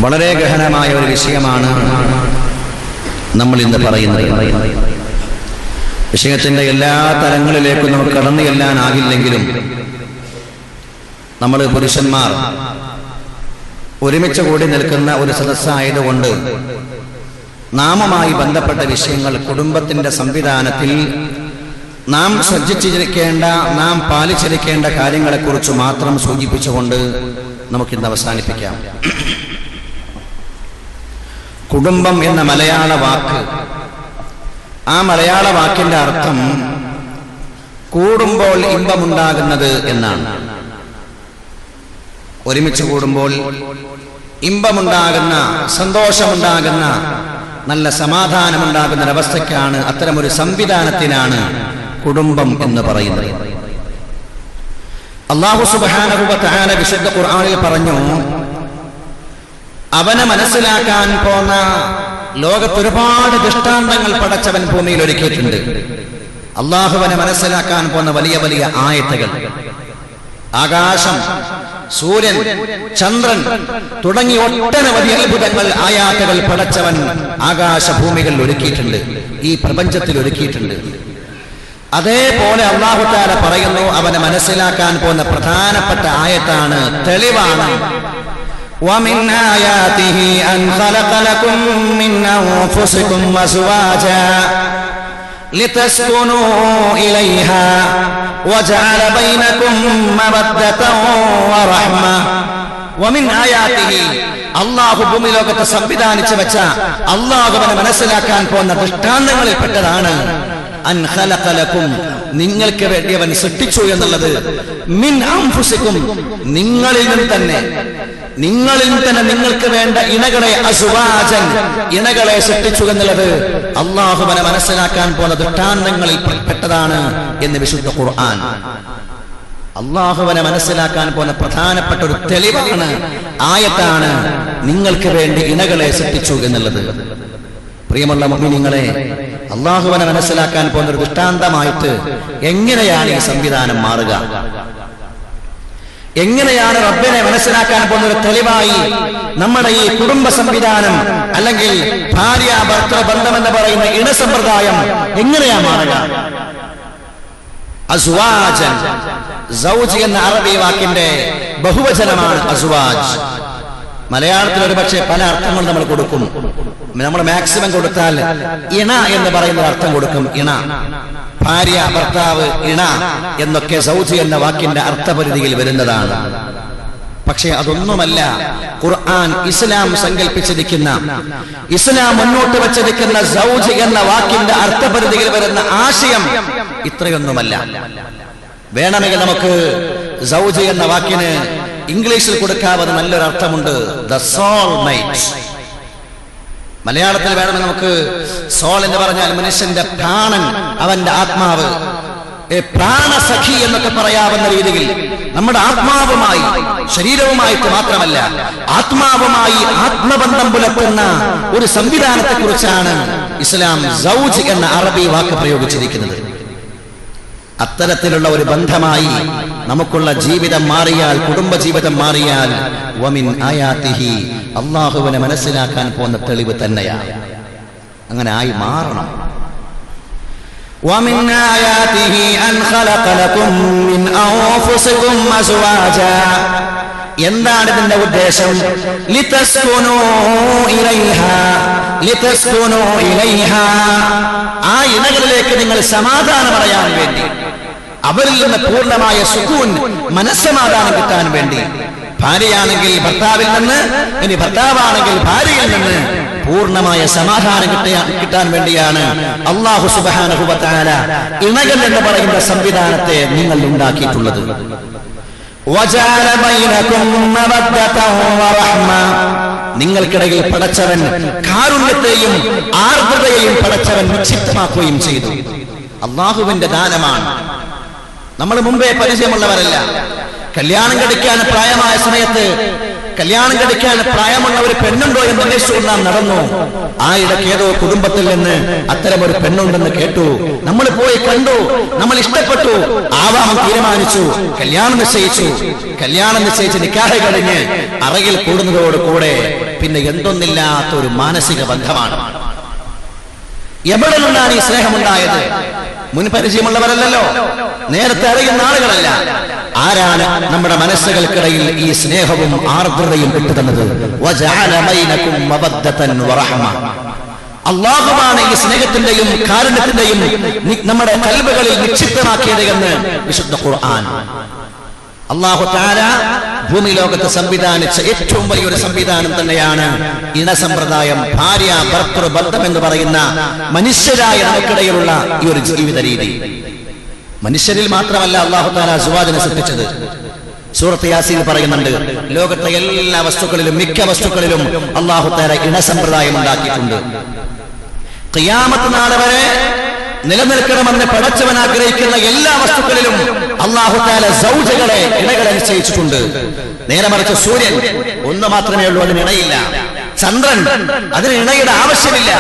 വളരെ ഗഹനമായ ഒരു വിഷയമാണ് നമ്മൾ ഇന്ന് പറയുന്നത്. വിഷയത്തിന്റെ എല്ലാ തലങ്ങളിലേക്കും നമുക്ക് കടന്നു ചെല്ലാനാകില്ലെങ്കിലും നമ്മൾ പുരുഷന്മാർ ഒരുമിച്ച് കൂടി നിൽക്കുന്ന ഒരു സദസ്സായതുകൊണ്ട് നാമുമായി ബന്ധപ്പെട്ട വിഷയങ്ങൾ, കുടുംബത്തിന്റെ സംവിധാനത്തിൽ നാം ശ്രദ്ധിച്ചിരിക്കേണ്ട, നാം പാലിച്ചിരിക്കേണ്ട കാര്യങ്ങളെക്കുറിച്ച് മാത്രം സൂചിപ്പിച്ചുകൊണ്ട് നമുക്കിന്ന് അവസാനിപ്പിക്കാം. കുടുംബം എന്ന മലയാള വാക്ക്, ആ മലയാള വാക്കിന്റെ അർത്ഥം കൂടുമ്പോൾ ഇമ്പമുണ്ടാകുന്നത് എന്നാണ്. ഒരുമിച്ച് കൂടുമ്പോൾ ഇമ്പമുണ്ടാകുന്ന, സന്തോഷമുണ്ടാകുന്ന, നല്ല സമാധാനമുണ്ടാകുന്ന ഒരവസ്ഥയ്ക്കാണ്, അത്തരമൊരു സംവിധാനത്തിനാണ് കുടുംബം എന്ന് പറയുന്നത്. അല്ലാഹു സുബ്ഹാനഹു വ തആല വിശുദ്ധ ഖുർആനിൽ പറഞ്ഞു, അവനെ മനസ്സിലാക്കാൻ പോന്ന ലോകത്തൊരുപാട് ദൃഷ്ടാന്തങ്ങൾ പടച്ചവൻ ഭൂമിയിൽ ഒരുക്കിയിട്ടുണ്ട്. അള്ളാഹുവിനെ മനസ്സിലാക്കാൻ പോന്ന വലിയ വലിയ ആയത്തുകൾ, ആകാശം, സൂര്യൻ, ചന്ദ്രൻ തുടങ്ങി ഒട്ടനവധി അത്ഭുതങ്ങൾ, ആയാത്തുകൾ പടച്ചവൻ ആകാശഭൂമികളിൽ ഒരുക്കിയിട്ടുണ്ട്, ഈ പ്രപഞ്ചത്തിൽ ഒരുക്കിയിട്ടുണ്ട്. അതേപോലെ അല്ലാഹു തആല പറയുന്നു, അവനെ മനസ്സിലാക്കാൻ പോകുന്ന പ്രധാനപ്പെട്ട ആയത്താണ്, തെളിവാണ്. وَمِنْ آيَاتِهِ أَنْ خَلَقَ لَكُم مِّنْ أَنفُسِكُمْ أَزْوَاجًا لِتَسْكُنُوا إِلَيْهَا وَجَعَلَ بَيْنَكُم مَّوَدَّةً وَرَحْمَةً وَمِنْ آيَاتِهِ അല്ലാഹു ഭൂമി ലോകത്തെ സംവിധാനിച്ചു വെച്ച, അല്ലാഹുവിനെ മനസ്സിലാക്കാൻ പോകുന്ന ദൃഷ്ടാന്തങ്ങളിൽ പെട്ടതാണ് അൻ ഖലഖ ലക്കും, നിങ്ങൾക്ക് വേണ്ടി അവൻ സൃഷ്ടിച്ചു എന്നുള്ളത്. മിൻ അൻഫുസിക്കും, നിങ്ങളിൽ നിന്ന് തന്നെ നിങ്ങൾക്ക് വേണ്ട ഇണകളെ, അസ്വാജൻ, ഇണകളെ സൃഷ്ടിച്ചു എന്നുള്ളത് അല്ലാഹുവിനെ മനസ്സിലാക്കാൻ പോകുന്ന ദൃഷ്ടാന്തങ്ങളിൽ പെട്ടതാണ് എന്ന് വിശുദ്ധ ഖുർആൻ. അല്ലാഹുവിനെ മനസ്സിലാക്കാൻ പോകുന്ന പ്രധാനപ്പെട്ട ഒരു തെളിവാണ്, ആയത്താണ്, നിങ്ങൾക്ക് വേണ്ടി ഇണകളെ സൃഷ്ടിച്ചു എന്നുള്ളത്. പ്രിയമുള്ള മുഅ്മിനീങ്ങളെ, അല്ലാഹുവിനെ മനസ്സിലാക്കാൻ പോകുന്ന ഒരു ദൃഷ്ടാന്തമായിട്ട് എങ്ങനെയാണ് ഈ സംവിധാനം മാറുക? എങ്ങനെയാണ് റബ്ബിനെ മനസ്സിലാക്കാൻ പോകുന്ന ഒരു തെളിവായി നമ്മുടെ ഈ കുടുംബ സംവിധാനം, അല്ലെങ്കിൽ ഭാര്യ ഭർത്തൃ ബന്ധമെന്ന് പറയുന്ന ഇണസമ്പ്രദായം എങ്ങനെയാ മാറുക? അസ്വാജൻ, സൗജ് എന്ന അറബി വാക്കിന്റെ ബഹുവചനമാണ് അസ്വാജ്. മലയാളത്തിൽ ഒരു പക്ഷേ പല അർത്ഥങ്ങൾ നമ്മൾ കൊടുക്കും. നമ്മൾ മാക്സിമം കൊടുത്താൽ ഇണ എന്ന് പറയുന്ന അർത്ഥം കൊടുക്കും. ഇണ, ഭാര്യ, ഭർത്താവ്, ഇണ എന്നൊക്കെ സൗജ് എന്ന വാക്കിന്റെ അർത്ഥപരിധിയിൽ വരുന്നതാണ്. പക്ഷേ അതൊന്നുമല്ല ഖുർആൻ, ഇസ്ലാം സങ്കല്പിച്ചിരിക്കുന്ന, ഇസ്ലാം മുന്നോട്ട് വെച്ചിരിക്കുന്ന സൗജ് എന്ന വാക്കിന്റെ അർത്ഥപരിധിയിൽ വരുന്ന ആശയം ഇത്രയൊന്നുമല്ല. വേണമെങ്കിൽ നമുക്ക് സൗജ് എന്ന വാക്കിന് ഇംഗ്ലീഷിൽ കൊടുക്കാവുന്ന നല്ലൊരു അർത്ഥമുണ്ട്, ദ സോൾമേറ്റ്. മലയാളത്തിൽ വേണമെങ്കിൽ നമുക്ക് സോൾ എന്ന് പറഞ്ഞാൽ മനുഷ്യന്റെ പ്രാണൻ, അവന്റെ ആത്മാവ്, പ്രാണസഖി എന്നൊക്കെ പറയാവുന്ന രീതിയിൽ നമ്മുടെ ആത്മാവുമായി, ശരീരവുമായിട്ട് മാത്രമല്ല, ആത്മാവുമായി ആത്മബന്ധം പുലർത്തുന്ന ഒരു സംവിധാനത്തെ കുറിച്ചാണ് ഇസ്ലാം സൗജ് എന്ന അറബി വാക്ക് പ്രയോഗിച്ചിരിക്കുന്നത്. അത്തരത്തിലുള്ള ഒരു ബന്ധമായി നമുക്കുള്ള ജീവിതം മാറിയാൽ, കുടുംബജീവിതം മാറിയാൽ, വമിൻ ആയാതിഹി, അല്ലാഹുവിനെ മനസ്സിലാക്കാൻ പോകുന്ന തെളിവ് തന്നെയാണ്. അങ്ങനെ ആയി മാറണം. വമിൻ ആയാതിഹി അൻ ഖലഖ ലക്കും മിൻ അൻഫുസികും അസ്വാജാ, എന്താണ് ഇതിന്റെ ഉദ്ദേശം? ലിതസ്കുനൂ ഇലൈഹാ, ലിതസ്കുനൂ ഇലൈഹാ, ആ ഇണകളിലേക്ക് നിങ്ങൾ സമാധാനം പറയാൻ വേണ്ടി, അവരിൽ നിന്ന് പൂർണ്ണമായ സുകൂൻ, മനസ്സമാധാനം കിട്ടാൻ വേണ്ടി. ഭാര്യയാണെങ്കിൽ ഭർത്താവിൽ നിന്ന്, ഇനി ഭർത്താവാണെങ്കിൽ ഭാര്യയിൽ നിന്ന് പൂർണ്ണമായ സമാധാനം കിട്ടാൻ വേണ്ടിയാണ് അല്ലാഹു സുബ്ഹാനഹു വ തആല ഇണകൾ എന്ന് പറയുന്ന സംവിധാനത്തെ നിങ്ങൾ ഉണ്ടാക്കിയിട്ടുള്ളത്. വജഅല ബൈനകും മവദ്ദതൻ വറഹ്മ, നിങ്ങൾക്കിടയിൽ പടച്ചവൻ കാരുണ്യത്തെയും ആർദ്രതയെയും പടച്ചവൻ നിക്ഷിപ്തമാക്കുകയും ചെയ്തു. അല്ലാഹുവിന്റെ ദാനമാണ്. നമ്മൾ മുമ്പേ പരിചയമുള്ളവരല്ല. കല്യാണം കഴിക്കാൻ പ്രായമായ സമയത്ത്, കല്യാണം കഴിക്കാൻ പ്രായമുള്ള ഒരു പെണ്ണുണ്ടോ എന്ന് അന്വേഷിച്ചുകൊണ്ട് നാം നടന്നു. ആ ഇടയ്ക്ക് ഏതോ കുടുംബത്തിൽ നിന്ന് അത്തരമൊരു പെണ്ണുണ്ടെന്ന് കേട്ടു. നമ്മൾ പോയി കണ്ടു, നമ്മൾ ഇഷ്ടപ്പെട്ടു, ആവാം തീരുമാനിച്ചു, കല്യാണം നിശ്ചയിച്ചു. കല്യാണം നിശ്ചയിച്ച് നിക്കാഹ് കഴിഞ്ഞ് അറയിൽ കൂടുന്നതോടുകൂടെ പിന്നെ എന്തൊന്നില്ലാത്ത ഒരു മാനസിക ബന്ധമാണ്. എവിടെ നിന്നാണ് ഈ സ്നേഹമുണ്ടായത്? മുൻപരിചയമുള്ളവരല്ലോ, നേരത്തെ അറിയുന്ന ആളുകളല്ല. ആരാണ് നമ്മുടെ മനസ്സുകൾക്കിടയിൽ ഈ സ്നേഹവും ആർദ്രതയും ഇട്ടുതന്നത്? അല്ലാഹുവാണ് ഈ സ്നേഹത്തിന്റെയും കാരുണ്യത്തിന്റെയും നമ്മുടെ ഖൽബുകളിൽ നിക്ഷിപ്തമാക്കിയത് എന്ന് വിശുദ്ധ ഖുർആൻ. അല്ലാഹു തആല ഭൂമി ലോകത്ത് സംവിധാനിച്ച ഏറ്റവും വലിയൊരു സംവിധാനം തന്നെയാണ് ഇണസമ്പ്രദായം, ഭാര്യ ഭർത്തൃ ബന്ധം എന്ന് പറയുന്ന മനുഷ്യരായ നമുക്കിടയിലുള്ള ഈ ഒരു ജീവിത രീതി. മനുഷ്യരിൽ മാത്രമല്ല അല്ലാഹു തആല അസ്വാജിനെ സൃഷ്ടിച്ചത്. സൂറത്ത് യാസീൻ പറയുന്നുണ്ട്, ലോകത്തെ എല്ലാ വസ്തുക്കളിലും മിക്ക വസ്തുക്കളിലും അല്ലാഹു തആല ഇണസമ്പ്രദായം ഉണ്ടാക്കിയിട്ടുണ്ട്. ഖിയാമത്ത് നാൾ വരെ നിലനിൽക്കണമെന്ന് പടച്ചവൻ ആഗ്രഹിക്കുന്ന എല്ലാ വസ്തുക്കളിലും അല്ലാഹു തആല സൗജകളെ, ഇണകളെ നിശ്ചയിച്ചിട്ടുണ്ട്. നേരെ മറിച്ച് സൂര്യൻ ഒന്ന് മാത്രമേ ഉള്ളൂ, അതിന് ഇണയില്ല. ചന്ദ്രൻ, അതിന് ഇണയുടെ ആവശ്യമില്ല.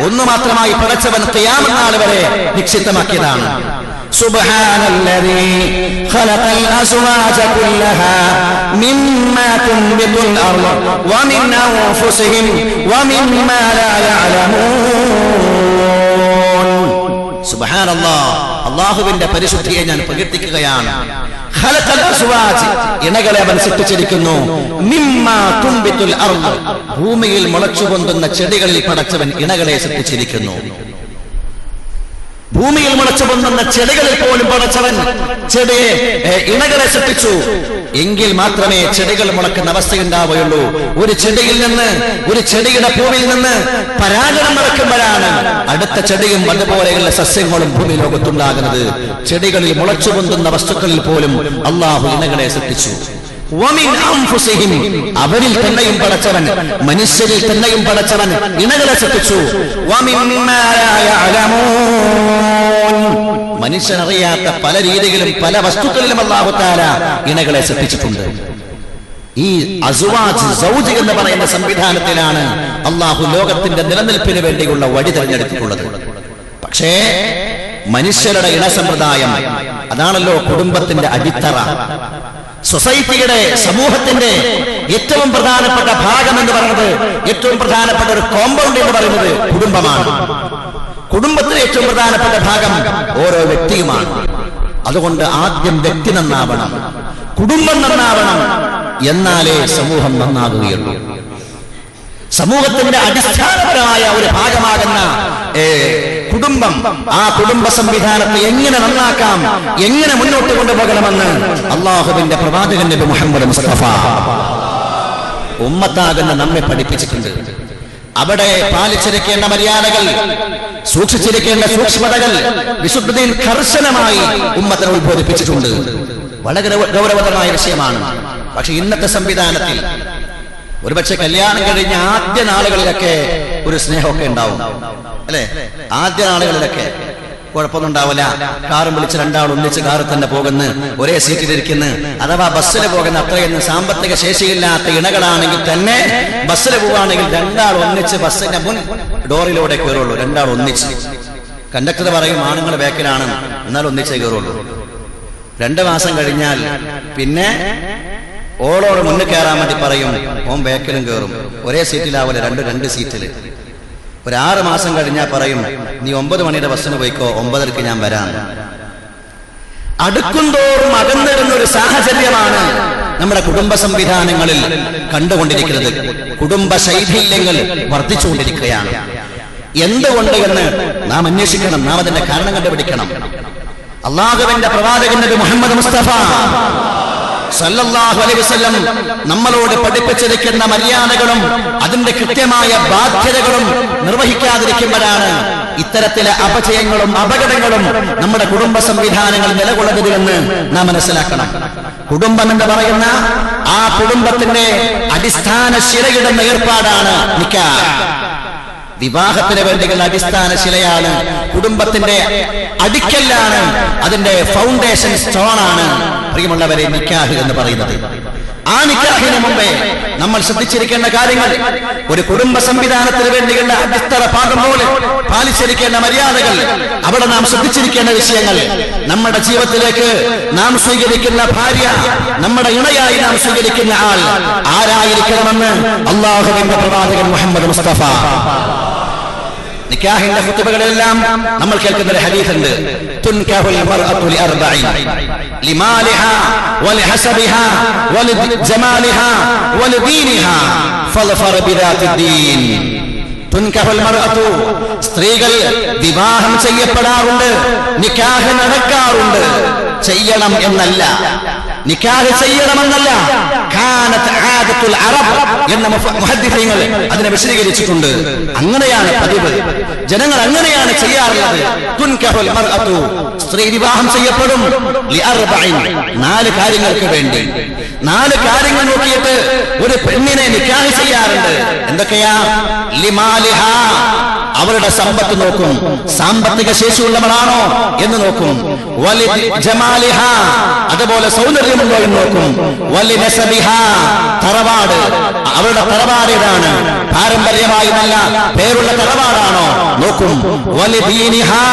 ഒന്ന് മാത്രമായി പടച്ചവൻ ഖിയാമത്ത് നാൾ വരെ നിശ്ചിതമാക്കിയതാണ്. സുബ്ഹാനല്ലദീ ഖലഖൽ അസ്വാജ കുല്ലഹാ മിമ്മാ തുൻബിതുൽ അർള് വമിൻ അൻഫുസിഹിം വമിമ്മാ ലാ യഅലമൂൻ. സുബ്ഹാനല്ലാഹ്, അല്ലാഹുവിന്റെ പരിശുദ്ധിയെ ഞാൻ പ്രകീർത്തിക്കുകയാണ്. ഖലഖൽ അസ്വാജ്, ഇണകളെ അവൻ സൃഷ്ടിച്ചിരിക്കുന്നു. മിമ്മാ തുൻബിതുൽ അർള്, ഭൂമിയിൽ മുളച്ചു പൊന്തുന്ന ചെടികളിൽ പടച്ചവൻ ഇണകളെ സൃഷ്ടിച്ചിരിക്കുന്നു. ഭൂമിയിൽ മുളച്ചു പൊന്തുന്ന ചെടികളിൽ പോലും പടച്ചവൻ ഇണകളെ സൃഷ്ടിച്ചു. എങ്കിൽ മാത്രമേ ചെടികൾ മുളക്കുന്ന അവസ്ഥയുണ്ടാവുകയുള്ളൂ. ഒരു ചെടിയിൽ നിന്ന്, ഒരു ചെടിയുടെ പൂവിൽ നിന്ന് പരാഗണം നടക്കുമ്പോഴാണ് അടുത്ത ചെടിയും അതുപോലെയുള്ള സസ്യങ്ങളും ഭൂമി ലോകത്തുണ്ടാകുന്നത്. ചെടികളിൽ മുളച്ചു പൊന്തുന്ന വസ്തുക്കളിൽ പോലും അല്ലാഹു ഇണകളെ സൃഷ്ടിച്ചു. അവരിൽ തന്നെയും പടച്ചവൻ, മനുഷ്യരിൽ തന്നെയും പടച്ചവൻ ഇണകളെ സൃഷ്ടിച്ചു. മനുഷ്യനറിയാത്ത പല രീതിയിലും പല വസ്തുക്കളിലും അല്ലാഹു തആല ഇണകളെ സൃഷ്ടിച്ചിട്ടുണ്ട്. ഈ അസ്വാജ്, സൗജ് എന്ന് പറയുന്ന സംവിധാനത്തിലാണ് അല്ലാഹു ലോകത്തിന്റെ നിലനിൽപ്പിന് വേണ്ടിയുള്ള വഴി തെരഞ്ഞെടുത്തിട്ടുള്ളത്. പക്ഷേ മനുഷ്യരുടെ ഇണസമ്പ്രദായം അതാണല്ലോ കുടുംബത്തിന്റെ അടിത്തറ. സൊസൈറ്റിയുടെ, സമൂഹത്തിന്റെ ഏറ്റവും പ്രധാനപ്പെട്ട ഭാഗം എന്ന് പറയുന്നത്, ഏറ്റവും പ്രധാനപ്പെട്ട ഒരു കോമ്പൗണ്ട് എന്ന് പറയുന്നത് കുടുംബമാണ്. കുടുംബത്തിലെ ഏറ്റവും പ്രധാനപ്പെട്ട ഭാഗം ഓരോ വ്യക്തിയുമാണ്. അതുകൊണ്ട് ആദ്യം വ്യക്തി നന്നാവണം, കുടുംബം നന്നാവണം, എന്നാലേ സമൂഹം നന്നാകുകയുള്ളൂ. സമൂഹത്തിന്റെ അടിസ്ഥാനപരമായ ഒരു ഭാഗമാകുന്ന കുടുംബം, ആ കുടുംബ സംവിധാനത്തെ എങ്ങനെ നന്നാക്കാം, എങ്ങനെ മുന്നോട്ട് കൊണ്ടുപോകണമെന്ന് അല്ലാഹുവിന്റെ പ്രവാചകൻ നബി മുഹമ്മദ് മുസ്തഫ ഉമ്മത്താകുന്ന നമ്മെ പഠിപ്പിച്ചിട്ടുണ്ട്. അവിടെ പാലിച്ചിരിക്കേണ്ട മര്യാദകൾ, സൂക്ഷിച്ചിരിക്കേണ്ട സൂക്ഷ്മതകൾ വിശുദ്ധതയിൽ കർശനമായി ഉമ്മത്തിനെ ഉത്ബോധിപ്പിച്ചിട്ടുണ്ട്. വളരെ ഗൗരവതരമായ വിഷയമാണ്. പക്ഷെ ഇന്നത്തെ സംവിധാനത്തിൽ ഒരുപക്ഷെ കല്യാണം കഴിഞ്ഞ ആദ്യ നാളുകളിലൊക്കെ ഒരു സ്നേഹമൊക്കെ ഉണ്ടാവും, അല്ലെ? ആദ്യ നാളുകളിലൊക്കെ കുഴപ്പമൊന്നും ഉണ്ടാവില്ല. കാറും വിളിച്ച് രണ്ടാൾ ഒന്നിച്ച് കാറിൽ തന്നെ പോകുന്നു, ഒരേ സീറ്റിലിരിക്കുന്നു. അഥവാ ബസ്സിന് പോകുന്ന അത്രയൊന്നും സാമ്പത്തിക ശേഷിയില്ലാത്ത ഇണകളാണെങ്കിൽ തന്നെ ബസ്സിന് പോവുകയാണെങ്കിൽ രണ്ടാൾ ഒന്നിച്ച് ബസ്സിന്റെ മുൻ ഡോറിലൂടെ കയറുള്ളൂ. രണ്ടാൾ ഒന്നിച്ച്. കണ്ടക്ടർ പറയും ആണുങ്ങൾ ബാക്കിലാണ്, എന്നാൽ ഒന്നിച്ചേ കയറുള്ളൂ. 2 മാസം കഴിഞ്ഞാൽ പിന്നെ ഓളോട് മുന്നിൽ കയറാൻ വേണ്ടി പറയും, ഓൻ ബാക്കിലും കയറും. ഒരേ സീറ്റിലാവില്ല, രണ്ട് സീറ്റില്. ഒരു 6 മാസം കഴിഞ്ഞാൽ പറയും, നീ 9 മണിയുടെ ബസ്സിന് പോയിക്കോ, 9:30 ഞാൻ വരാം. അടുക്കുംതോറും അകന്നിടുന്ന ഒരു സാഹചര്യമാണ് നമ്മുടെ കുടുംബ സംവിധാനങ്ങളിൽ കണ്ടുകൊണ്ടിരിക്കുന്നത്. കുടുംബ ശൈഥില്യങ്ങൾ വർദ്ധിച്ചുകൊണ്ടിരിക്കുകയാണ്. എന്തുകൊണ്ട് എന്ന് നാം അന്വേഷിക്കണം, നാം അതിന്റെ കാരണം കണ്ടുപിടിക്കണം. അല്ലാഹുവിന്റെ പ്രവാചകൻ നബി മുഹമ്മദ് മുസ്തഫ സല്ലല്ലാഹു അലൈഹി വസല്ലം നമ്മളോട് പഠിപ്പിച്ചിരിക്കുന്ന മര്യാദകളും അതിന്റെ കൃത്യമായ ബാധ്യതകളും നിർവഹിക്കാതിരിക്കുമ്പോഴാണ് ഇത്തരത്തിലെ അപജയങ്ങളും അപകടങ്ങളും നമ്മുടെ കുടുംബ സംവിധാനങ്ങൾ നിലകൊള്ളുന്നതെന്ന് നാം മനസ്സിലാക്കണം. കുടുംബം എന്ന് പറയുന്ന ആ കുടുംബത്തിന്റെ അടിസ്ഥാന ശിലയിടുന്ന ഏർപ്പാടാണ് നിക്കാഹ്. വിവാഹത്തിന് വേണ്ടിയുള്ള അടിസ്ഥാന ശിലയാണ്, കുടുംബത്തിന്റെ അടിക്കല്ലാണ്, അതിന്റെ ഫൗണ്ടേഷൻ സ്റ്റോണാണ് പ്രിയമുള്ളവരെ നിക്കാഹ് എന്ന് പറയുന്നത്. ആ നിക്കാഹിന് മുമ്പേ നമ്മൾ ശ്രദ്ധിച്ചിരിക്കേണ്ട കാര്യങ്ങൾ, ഒരു കുടുംബ സംവിധാനത്തിന് വേണ്ടിയുള്ള അടിത്തറ പാകം പോലെ പാലിച്ചിരിക്കേണ്ട മര്യാദകൾ, അവിടെ നാം ശ്രദ്ധിച്ചിരിക്കേണ്ട വിഷയങ്ങൾ, നമ്മുടെ ജീവിതത്തിലേക്ക് നാം സ്വീകരിക്കുന്ന ഭാര്യ, നമ്മുടെ ഇണയായി നാം സ്വീകരിക്കുന്ന ആൾ ആരായിരിക്കും ആയിരിക്കണമെന്ന് അല്ലാഹുവിന്റെ പ്രവാചകൻ മുഹമ്മദ് മുസ്തഫ. നിക്കാഹിന്റെ ഖുതുബകളിലെല്ലാം നമ്മൾ കേൾക്കുന്ന ഒരു ഹദീസ് ഉണ്ട്, തുൻകഹുൽ മർഅതു ലിഅർബഇൻ ലിമാലിഹാ വലിഹസബിഹാ വലിജമാലിഹാ വലിദീനിഹാ ഫൾഫർ ബിദാത്തിദ്ദീൻ. തുൻകഹുൽ മർഅതു, സ്ത്രീകൾ വിവാഹം ചെയ്യപ്പെടാറുണ്ട്, നിക്കാഹ് നടക്കാറുണ്ട്. ചെയ്യണം എന്നല്ല, നിക്കാഹ് ചെയ്യണമെന്നല്ല, കാനത്ത് ആദത്തുൽ അറബ് എന്ന മുഹദ്ദിസീങ്ങൾ അതിനെ വിശദീകരിച്ചിട്ടുണ്ട്. അങ്ങനെയാണ് പതിവ്, ജനങ്ങൾ അങ്ങനെയാണ് ചെയ്യാറുള്ളത്. തുൻകഹുൽ മർഅതു, സ്ത്രീ വിവാഹം ചെയ്യപ്പെടും ലിഅർബഇൻ, 4 കാര്യങ്ങൾക്ക് വേണ്ടി. 4 കാര്യങ്ങൾ നോക്കിയിട്ട് ഒരു പെണ്ണിനെ നിക്കാഹ് ചെയ്യാറുണ്ട്. എന്തൊക്കെയാ? ലിമാലിഹാ, അവരുടെ സമ്പത്ത് നോക്കും, സാമ്പത്തിക ശേഷിയുള്ളവളാണോ എന്ന് നോക്കും. വലിജമാലിഹാ, അതുപോലെ സൗന്ദര്യമുണ്ടോ എന്ന് നോക്കും. വലിനസബിഹാ, തറവാട്, അവരുടെ തറവാട് ഏതാണ്, പാരമ്പര്യമായി നല്ല പേരുള്ള തറവാടാണോ നോക്കും. വലിദീനിഹാ,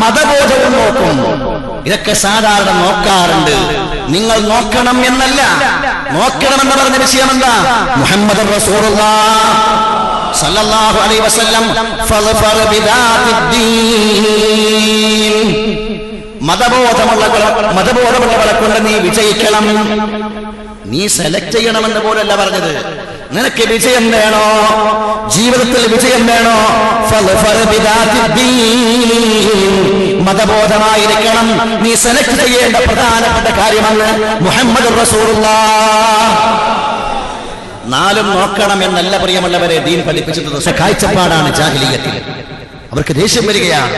മതബോധവും നോക്കും. ഇതൊക്കെ സാധാരണ നോക്കാറുണ്ട്. നിങ്ങൾ നോക്കണം എന്നല്ല, നോക്കണമെന്ന് പറഞ്ഞ വിഷയം എന്താ? മുഹമ്മദ് റസൂലുള്ളാഹ് സല്ലല്ലാഹു അലൈഹി വസല്ലം ഫൾഫർ ബിദാത്തിദ്ദീൻ, മതബോധമുള്ളവളെ കൊണ്ട് നീ വിജയിക്കണം. നീ സെലക്ട് ചെയ്യണമെന്ന് പോലല്ല പറഞ്ഞത്. നിനക്ക് വിജയം വേണോ, ജീവിതത്തിൽ വിജയം വേണോ, ഫൾഫർ ബിദാത്തിദ്ദീൻ, മതബോധമായിരിക്കണം നീ സെലക്ട് ചെയ്യേണ്ട പ്രധാനപ്പെട്ട കാര്യമാണ് മുഹമ്മദ് റസൂലുള്ളാഹ്. 4 നോക്കണം എന്നല്ല പ്രിയമുള്ളവരെ ദീൻ പഠിപ്പിച്ചത്. കാഴ്ചപ്പാടാണ് ജാഹിലിയ്യത്തിൽ. അവർക്ക് ദേഷ്യം വരികയാണ്.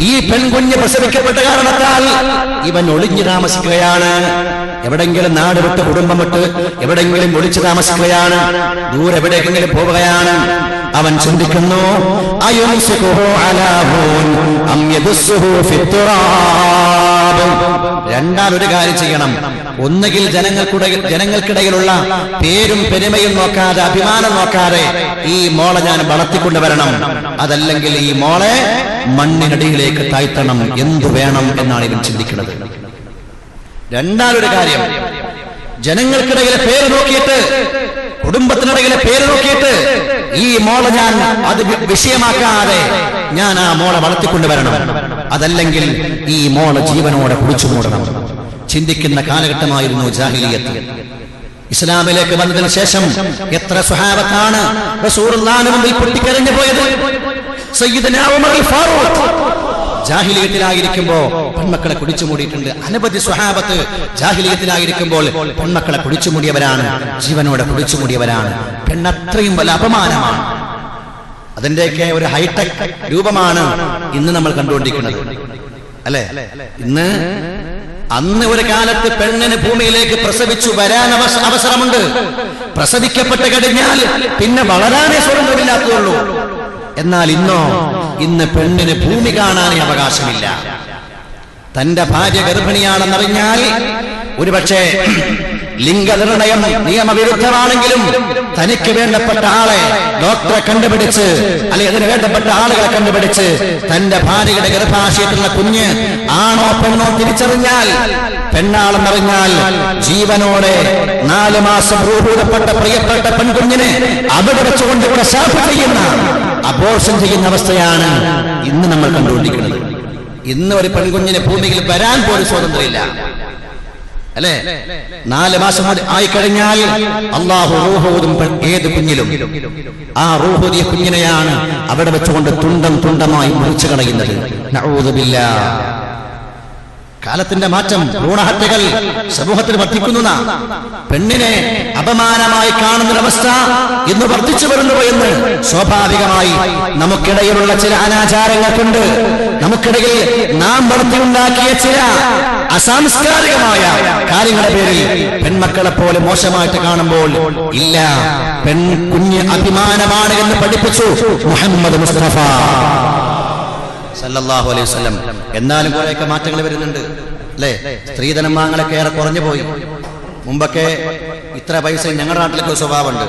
ഈ പെൺകുഞ്ഞ് പ്രസവിക്കപ്പെട്ട കാരണത്താൽ ഇവൻ ഒളിഞ്ഞു താമസിക്കുകയാണ്. എവിടെങ്കിലും നാട് വിട്ട് കുടുംബം വിട്ട് എവിടെങ്കിലും ഒളിച്ചു താമസിക്കുകയാണ്, ദൂരെ എവിടേക്കെങ്കിലും പോവുകയാണ്. അവൻ ചിന്തിക്കുന്നു, രണ്ടാമൊരു കാര്യം ചെയ്യണം. ഒന്നുകിൽ ജനങ്ങൾക്കിടയിലുള്ള പേരും പെരുമയും നോക്കാതെ, അഭിമാനം നോക്കാതെ ഈ മോളെ ഞാൻ വളർത്തിക്കൊണ്ടുവരണം. അതല്ലെങ്കിൽ ഈ മോളെ മണ്ണിനടിയിലേക്ക് താഴ്ത്തണം. എന്തു വേണം എന്നാണ് ഇവൻ ചിന്തിക്കുന്നത്. രണ്ടാമൊരു കാര്യം, ജനങ്ങൾക്കിടയിലെ പേര് നോക്കിയിട്ട്, കുടുംബത്തിനിടയിലെ പേര് നോക്കിയിട്ട് ഈ മോളെ ഞാൻ അത് വിഷയമാക്കാതെ ഞാൻ ആ മോളെ വളർത്തിക്കൊണ്ടുവരണം. അതല്ലെങ്കിൽ ഈ മോളെ ജീവനോടെ കുടിച്ചു മൂടണം. ചിന്തിക്കുന്ന കാലഘട്ടമായിരുന്നു ജാഹിലിയ്യത്ത്. ഇസ്ലാമിലേക്ക് വന്നതിന് ശേഷം എത്ര സ്വഹാബത്താണ് റസൂലുള്ളാഹിന്റെ മുമ്പിൽ പൊട്ടിക്കരഞ്ഞു പോയത്. സയ്യിദുനാ ഉമർ ഫാറൂഖ് ജാഹിലിയത്തിലായിരിക്കുമ്പോ പെൺമക്കളെ കുടിച്ചു മൂടിയിട്ടുണ്ട്. അനവധി സ്വഹാബത്ത് ജാഹിലിയത്തിലായിരിക്കുമ്പോൾ പെൺമക്കളെ കുടിച്ചു മൂടിയവരാണ്, ജീവനോടെ കുടിച്ചു മൂടിയവരാണ്. പെണ്ണത്രയും വലിയ അപമാനമാണ്. അതിന്റെയൊക്കെ ഒരു ഹൈടെക് രൂപമാണ് ഇന്ന് നമ്മൾ കണ്ടുകൊണ്ടിരിക്കുന്നത്, അല്ലെ? ഇന്ന് അന്ന് ഒരു കാലത്ത് പെണ്ണിന് ഭൂമിയിലേക്ക് പ്രസവിച്ചു വരാൻ അവസരമുണ്ട്. പ്രസവിക്കപ്പെട്ട് കഴിഞ്ഞാൽ പിന്നെ വളരാനേ സ്വാതന്ത്ര്യമില്ലാത്തതുള്ളൂ. എന്നാൽ ഇന്ന് പെണ്ണിന് ഭൂമി കാണാനേ അവകാശമില്ല. തന്റെ ഭാര്യ ഗർഭിണിയാണെന്നറിഞ്ഞാൽ ഒരുപക്ഷെ ലിംഗനിർണയം നിയമവിരുദ്ധമാണെങ്കിലും തനിക്ക് വേണ്ടപ്പെട്ട ആളെ ഡോക്ടറെ കണ്ടുപിടിച്ച്, അല്ലെങ്കിൽ അതിന് വേണ്ടപ്പെട്ട ആളുകളെ കണ്ടുപിടിച്ച് തന്റെ ഭാര്യയുടെ ഗർഭാശയത്തിലുള്ള കുഞ്ഞ് ആണോ പെണ്ണോ തിരിച്ചറിഞ്ഞാൽ, പെണ്ണാളെന്നറിഞ്ഞാൽ ജീവനോടെ 4 മാസം ഭൂഭൂതപ്പെട്ട പ്രിയപ്പെട്ട പെൺകുഞ്ഞിനെ അവിടെ വെച്ചുകൊണ്ട് കശാപ്പ് ചെയ്യുന്ന, അബോർഷൻ ചെയ്യുന്ന അവസ്ഥയാണ് ഇന്ന് നമ്മൾ കണ്ടുകൊണ്ടിരിക്കുന്നത്. ഇന്ന് ഒരു പെൺകുഞ്ഞിന് ഭൂമിയിൽ വരാൻ പോലും സ്വാതന്ത്ര്യമില്ല, അല്ലെ? 4 മാസം ആയിക്കഴിഞ്ഞാൽ അള്ളാഹു റൂഹൂതും ഏത് കുഞ്ഞിലും. ആ റൂഹൂദിയ കുഞ്ഞിനെയാണ് അവിടെ വെച്ചുകൊണ്ട് തുണ്ടം തുണ്ടമായി മുറിച്ചു കളയുന്നത്. നഊദു ബില്ലാഹ്. കാലത്തിന്റെ മാറ്റം, ഭ്രൂണഹത്യകൾ സമൂഹത്തിൽ വർദ്ധിക്കുന്ന, പെണ്ണിനെ അപമാനമായി കാണുന്നൊരവസ്ഥ ഇന്ന് വർദ്ധിച്ചു വരുന്നു എന്ന് സ്വാഭാവികമായി നമുക്കിടയിലുള്ള ചില അനാചാരങ്ങൾ കൊണ്ട്, നമുക്കിടയിൽ നാം വളർത്തിയുണ്ടാക്കിയ ചില അസാംസ്കാരികമായ കാര്യങ്ങളുടെ പേരിൽ പെൺമക്കളെ പോലെ മോശമായിട്ട് കാണുമ്പോൾ, ഇല്ല, പെൺകുഞ്ഞ് അഭിമാനമാണ് എന്ന് പഠിപ്പിച്ചു മുഹമ്മദ് മുസ്തഫ സല്ലല്ലാഹു അലൈഹി വസല്ലം. എന്നാലും കുറെയൊക്കെ മാറ്റങ്ങൾ വരുന്നുണ്ട്, അല്ലെ? സ്ത്രീധനം വാങ്ങലൊക്കെ ഏറെ കുറഞ്ഞു പോയി. മുമ്പൊക്കെ ഇത്ര പൈസ, ഞങ്ങളുടെ നാട്ടിലൊക്കെ സ്വഭാവമുണ്ട്,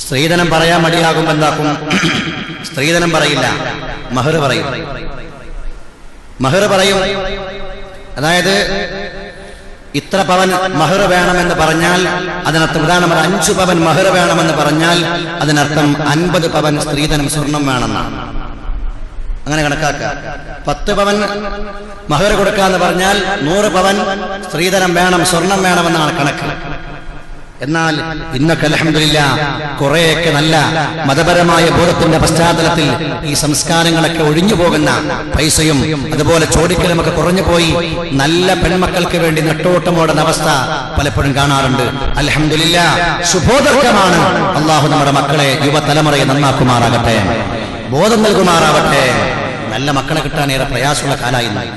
സ്ത്രീധനം പറയാൻ മടിയാകും, എന്താക്കും? സ്ത്രീധനം പറയില്ല, മഹർ പറയും. മഹർ പറയും. അതായത് ഇത്ര പവൻ മഹർ വേണമെന്ന് പറഞ്ഞാൽ അതിനർത്ഥം ഉദാഹരണം 5 പവൻ മഹർ വേണമെന്ന് പറഞ്ഞാൽ അതിനർത്ഥം 50 പവൻ സ്ത്രീധനം സ്വർണം വേണമെന്നാണ്. അങ്ങനെ കണക്കാക്കുക. 10 പവൻ മഹർ കൊടുക്കാന്ന് പറഞ്ഞാൽ 100 പവൻ സ്ത്രീധനം വേണം, സ്വർണം വേണമെന്നാണ് കണക്ക്. എന്നാൽ ഇന്നൊക്കെ അൽഹംദുലില്ലാഹ് കുറെയൊക്കെ നല്ല മതപരമായ ബോധത്തിന്റെ പശ്ചാത്തലത്തിൽ ഈ സംസ്കാരങ്ങളൊക്കെ ഒഴിഞ്ഞു പോകുന്ന പൈസയും അതുപോലെ ചോദിക്കലുമൊക്കെ കുറഞ്ഞു പോയി നല്ല പെൺമക്കൾക്ക് വേണ്ടി നെട്ടോട്ടമോടുന്ന അവസ്ഥ പലപ്പോഴും കാണാറുണ്ട്. അൽഹംദുലില്ലാഹ് ശുഭോദർക്കമാണ്. അള്ളാഹു നമ്മുടെ മക്കളെ യുവതലമുറയെ നന്നാക്കുമാറാകട്ടെ, ബോധം നൽകുമാറാവട്ടെ. നല്ല മക്കളെ കിട്ടാൻ ഏറെ പ്രയാസമുള്ള കാലമായി.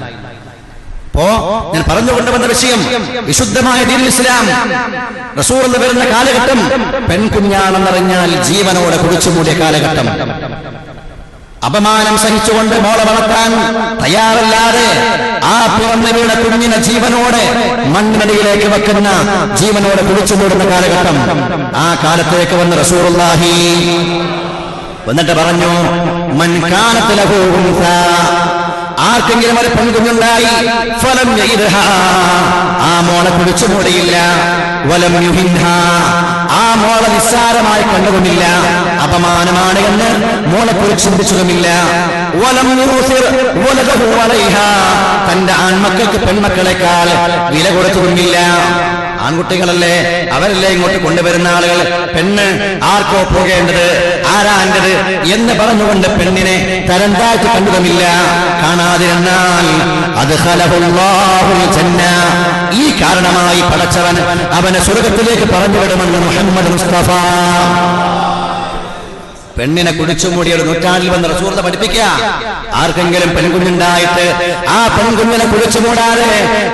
ഞാൻ പറഞ്ഞുകൊണ്ടുവന്ന വിഷയം വിശുദ്ധമായ ദീനുൽ ഇസ്ലാം റസൂൽ വരുന്ന കാലഘട്ടം പെൺകുഞ്ഞാണെന്നറിഞ്ഞാൽ ജീവനോടെ കുടിച്ചുമൂടിയ കാലഘട്ടം. അപമാനം സഹിച്ചുകൊണ്ട് മോളെ വളർത്താൻ തയ്യാറല്ലാതെ ആ പിറന്നു വീണ കുഞ്ഞിനെ ജീവനോടെ മണ്ണിനടിയിലേക്ക് വെക്കുന്ന, ജീവനോടെ കുടിച്ചുമൂടുന്ന കാലഘട്ടം. ആ കാലത്തേക്ക് വന്ന് റസൂലുള്ളാഹി വന്നിട്ട് പറഞ്ഞു, മൻ കാനത ലഹു ഉൻസാ, ആർക്കെങ്കിലും ഒരു പെൺകുഞ്ഞുണ്ടായി, ഫലം യഇദ്ഹാ, ആ മോളെ കുടിച്ചു മൂടിയില്ല, വലം യുഹിൻഹാ, ആ മോളെ നിസ്സാരമായി കണ്ടുകൊണ്ടില്ല, അപമാനമാണ് എന്ന് മോളെക്കുറിച്ച് ചിന്തിച്ചതുമില്ല, വലം യൂസിർ വലദഹു അലൈഹാ, തന്റെ ആൺമക്കൾക്ക് പെൺമക്കളെക്കാൾ വില കൊടുത്തതുമില്ല. ആൺകുട്ടികളല്ലേ, അവരല്ലേ ഇങ്ങോട്ട് കൊണ്ടുവരുന്ന ആളുകൾ. പെണ്ണ് ആർക്കോ പോകേണ്ടത്, ആരാൻ്റത് എന്ന് പറഞ്ഞുകൊണ്ട് പെണ്ണിനെ തരം താഴ്ത്തി കണ്ടതുമില്ല. കാണാതിരുന്നാൽ അദ്ഖലഹുല്ലാഹുൽ ജന്ന, ഈ കാരണമായി പടച്ചവൻ അവനെ സ്വർഗ്ഗത്തിലേക്ക് പറഞ്ഞുവിടുമെന്ന് മുഹമ്മദ് മുസ്തഫ. പെണ്ണിനെ കുടിച്ചുമൂടിയ ഒരു നൂറ്റാണ്ടിൽ വന്ന് റസൂൽ പഠിപ്പിക്കുക, ആർക്കെങ്കിലും പെൺകുഞ്ഞുണ്ടായിട്ട് ആ പെൺകുഞ്ഞിനെ കുടിച്ചുമൂടാതെ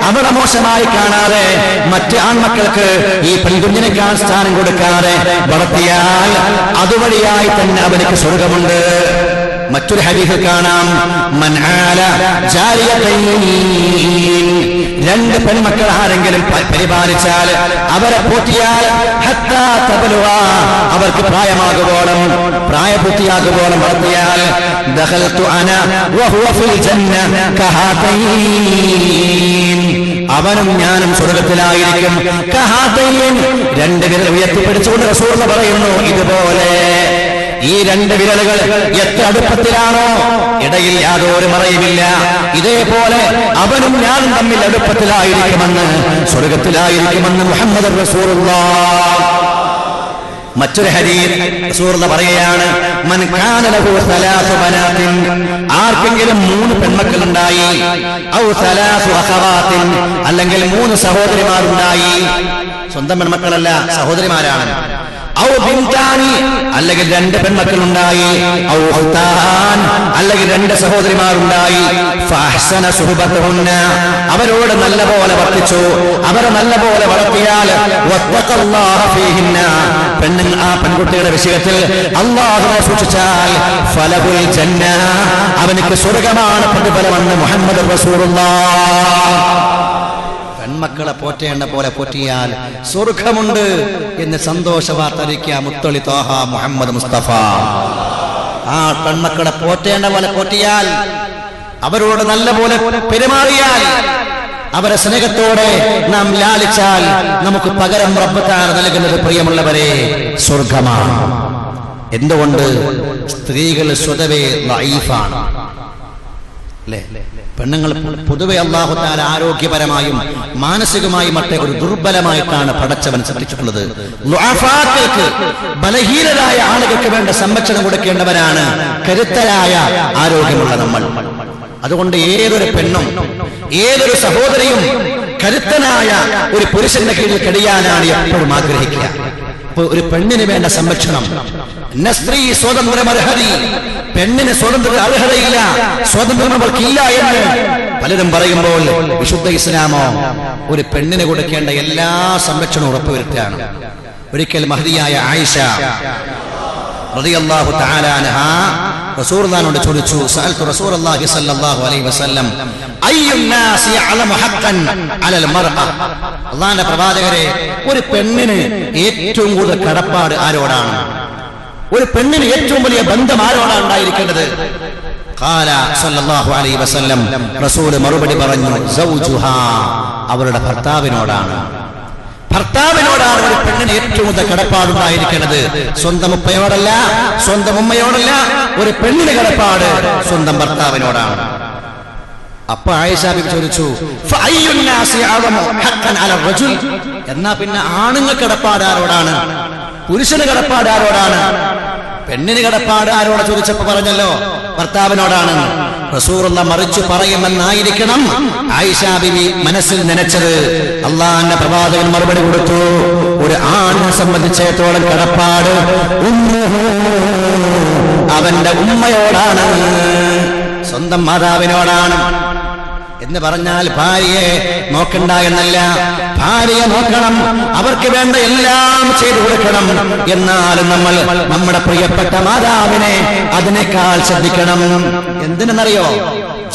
അവളെ മോശമായി കാണാതെ മറ്റ് ആൺമക്കൾക്ക് ഈ പെൺകുഞ്ഞിനേക്കാൾ സ്ഥാനം കൊടുക്കാതെ വളർത്തിയാൽ അതുവഴിയായി തന്നെ അവർക്ക് സ്വർഗമുണ്ട്. മറ്റൊരു ഹദീസിൽ കാണാം, മൻ ആല ജാരിയതൈൻ, 2 പെൺമക്കൾ ആരെങ്കിലും പരിപാലിച്ചാൽ, അവരെ പോറ്റിയാൽ, ഹത്താ തബ്ലുവ, അവർക്ക് പ്രായമാകുവോളം, പ്രായപൂർത്തിയാകുവോളം വളർത്തിയാൽ, ദഖൽതു അന വഹുവ ഫിൽ ജന്ന കഹാതൈൻ, അവനും ഞാനും സ്വർഗ്ഗത്തിലായിരിക്കും. കഹാതൈൻ, 2 വിരൽ ഉയർത്തിപ്പിടിച്ചുകൊണ്ട് റസൂൽ പറയുന്നു, ഇതുപോലെ ഈ 2 വിരലുകൾ എത്ര അടുപ്പത്തിലാണോ ഇടയിൽ യാതൊരു മറയുമില്ല, ഇതേപോലെ അവനും ഞാനും തമ്മിൽ അടുപ്പത്തിലായിരിക്കുമെന്ന്, സ്വർഗ്ഗത്തിലായിരിക്കുമെന്ന് മുഹമ്മദ് റസൂലുള്ളാഹ്. മറ്റൊരു ഹദീസ് റസൂൽ പറയുകയാണ്, മൻ കാന ലഹു 3 ബനാത്തിൻ, ആർക്കെങ്കിലും 3 പെൺമക്കളുണ്ടായി, ഔ 3 അഖവാത്തിൻ, അല്ലെങ്കിൽ 3 സഹോദരിമാരുണ്ടായി, സ്വന്തം പെൺമക്കളല്ല സഹോദരിമാരാണ്, ഔ ബിൻതാനി, അല്ലെങ്കിൽ 2 പെൺമക്കളുണ്ടായി, ഔ ഉഖ്താൻ, അല്ലെങ്കിൽ 2 സഹോദരിമാരുണ്ടായി, ഫഅഹ്സന സുഹബതഹുന്ന, അവരോട് നല്ലപോലെ വർത്തിച്ചു, അവരെ നല്ലപോലെ വളർത്തിയാൽ, വത്തഖല്ലാഹ ഫീഹിന്ന, ആ പെൺകുട്ടിയുടെ വിഷയത്തിൽ അല്ലാഹുവിനെ സൂക്ഷിച്ചാൽ, ഫലഹുൽ ജന്ന, അവനിക്ക് സ്വർഗ്ഗമാണ് പ്രതിഫലമെന്ന് മുഹമ്മദ് റസൂലുള്ളാഹ്. പെൺമക്കളെ പോറ്റേണ്ട പോലെ പോറ്റിയാൽ സ്വർഗമുണ്ട് എന്ന് സന്തോഷ വാർത്ത അറിയിക്കുക മുത്തളി ത്വാഹ മുഹമ്മദ് മുസ്തഫ. ആ പെൺമക്കളെ പോറ്റേണ്ട പോലെ പോറ്റിയാൽ, അവരോട് നല്ല പോലെ പെരുമാറിയാൽ, അവരെ സ്നേഹത്തോടെ നാം ലാളിച്ചാൽ, നമുക്ക് പകരം റബ്ബ് തആല നൽകുന്നത് പ്രിയമുള്ളവരെ സ്വർഗമാണ്. എന്തുകൊണ്ട്? സ്ത്രീകൾ സ്വതവേ ലഈഫാണ് അല്ലേ? പെണ്ണുങ്ങൾ പൊതുവെ അല്ലാഹു തആല ആരോഗ്യപരമായും മാനസികമായും മറ്റേ ഒരു ദുർബലമായിട്ടാണ് പടച്ചവൻ സൃഷ്ടിച്ചിട്ടുള്ളത്. ളുഅഫാക്കൾക്ക്, ബലഹീനരായ ആളുകൾക്ക് വേണ്ട സംരക്ഷണം കൊടുക്കേണ്ടവരാണ് കരുത്തരായ ആരോഗ്യമുള്ള നമ്മൾ. അതുകൊണ്ട് ഏതൊരു പെണ്ണും ഏതൊരു സഹോദരിയും കരുത്തനായ ഒരു പുരുഷന്റെ കീഴിൽ കഴിയാനാണ് എപ്പോഴും ആഗ്രഹിക്കുക. ഒരു പെണ്ണിന് വേണ്ട സംരക്ഷണം, സ്ത്രീ സ്വാതന്ത്ര്യം അർഹതി, പെണ്ണിന് സ്വാതന്ത്ര്യ അർഹതയില്ല, സ്വാതന്ത്ര്യം അവൾക്കില്ല എന്ന് പലരും പറയുമ്പോൾ വിശുദ്ധ ഇസ്ലാമോ ഒരു പെണ്ണിന് കൊടുക്കേണ്ട എല്ലാ സംരക്ഷണവും ഉറപ്പുവരുത്തുകയാണ്. ഒരിക്കൽ മഹദിയായ ആയിഷ റളിയല്ലാഹു തആല അൻഹാ റസൂലുള്ളാഹിനോട് ചോദിച്ചു, സഅൽതു റസൂലുള്ളാഹി സ്വല്ലല്ലാഹു അലൈഹി വസല്ലം അയ്യുൻ നാസി യഅലമു ഹഖ്ഖൻ അലൽ മർഅ, അല്ലാഹുവിന്റെ പ്രവാചകരെ, ഒരു പെണ്ണിന് ഏറ്റവും കൂടുതൽ കടപ്പാട് ആരോടാണ്? ഒരു പെണ്ണിന് ഏറ്റവും വലിയ ബന്ധം ആരോടാണ് ഉണ്ടായിരിക്കേണ്ടത്? ഖാല സല്ലല്ലാഹു അലൈഹി വസല്ലം, റസൂൽ മറുപടി പറഞ്ഞു, സൗജുഹാ, അവരുടെ ഭർത്താവിനോടാണ്. ഭർത്താവിനോടാണ് ഒരു പെണ്ണിന് ഏറ്റവും കൂടുതൽ കടപ്പാടുണ്ടായിരിക്കുന്നത്. സ്വന്തം ഉപ്പയോടല്ല, സ്വന്തം ഉമ്മയോടല്ല. ഒരു പെണ്ണിന് കടപ്പാട് സ്വന്തം ഭർത്താവിനോടാണ്. അപ്പൊ ആയിഷ ബീവി ചോദിച്ചു, എന്നാ പിന്നെ ആണുങ്ങൾ കടപ്പാട് ആരോടാണ്? പുരുഷന് കടപ്പാട് ആരോടാണ്? പെണ്ണിന് കടപ്പാട് ആരോട് ചോദിച്ചപ്പോ പറഞ്ഞല്ലോ ഭർത്താവിനോടാണ്. റസൂലുള്ള മറിച്ചു പറയുമെന്നായിരിക്കണം ആയിഷ ബീവി മനസ്സിൽ നനച്ചത്. അള്ളാഹുവിന്റെ പ്രവാചകൻ മറുപടി കൊടുത്തു, ഒരു ആണിനെ സംബന്ധിച്ചിടത്തോളം കടപ്പാട് അവന്റെ ഉമ്മയോടാണ്, സ്വന്തം മാതാവിനോടാണ്. എന്ന് പറഞ്ഞാൽ ഭാര്യയെ നോക്കണ്ട എന്നല്ല, ഭാര്യയെ നോക്കണം, അവർക്ക് വേണ്ട എല്ലാം ചെയ്തു കൊടുക്കണം. എന്നാലും നമ്മൾ നമ്മുടെ പ്രിയപ്പെട്ട മാതാവിനെ അതിനേക്കാൾ ശ്രദ്ധിക്കണം. എന്തിനെന്നറിയോ?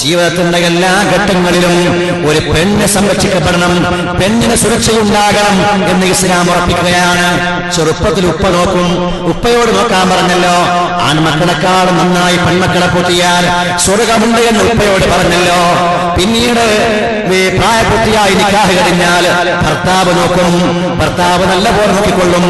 ജീവിതത്തിന്റെ എല്ലാ ഘട്ടങ്ങളിലും ഒരു പെണ്ണ് സംരക്ഷിക്കപ്പെടണം, പെണ്ണിന് സുരക്ഷയുണ്ടാകണം എന്ന് ഇസ്ലാം ഉറപ്പിക്കുകയാണ്. ചെറുപ്പത്തിൽ ഉപ്പ നോക്കും, ഉപ്പയോട് നോക്കാൻ പറഞ്ഞല്ലോ. ആൺമക്കളെക്കാൾ നന്നായി പെൺമക്കളെ കൂട്ടിയാൽ സ്വർഗമുണ്ട് എന്ന് ഉപ്പയോട് പറഞ്ഞല്ലോ. പിന്നീട് പ്രായപൂർത്തിയായി നിക്കാഹ് കഴിഞ്ഞാൽ ഭർത്താവ് നോക്കും, ഭർത്താവ് നല്ല പോലെ നോക്കിക്കൊള്ളും.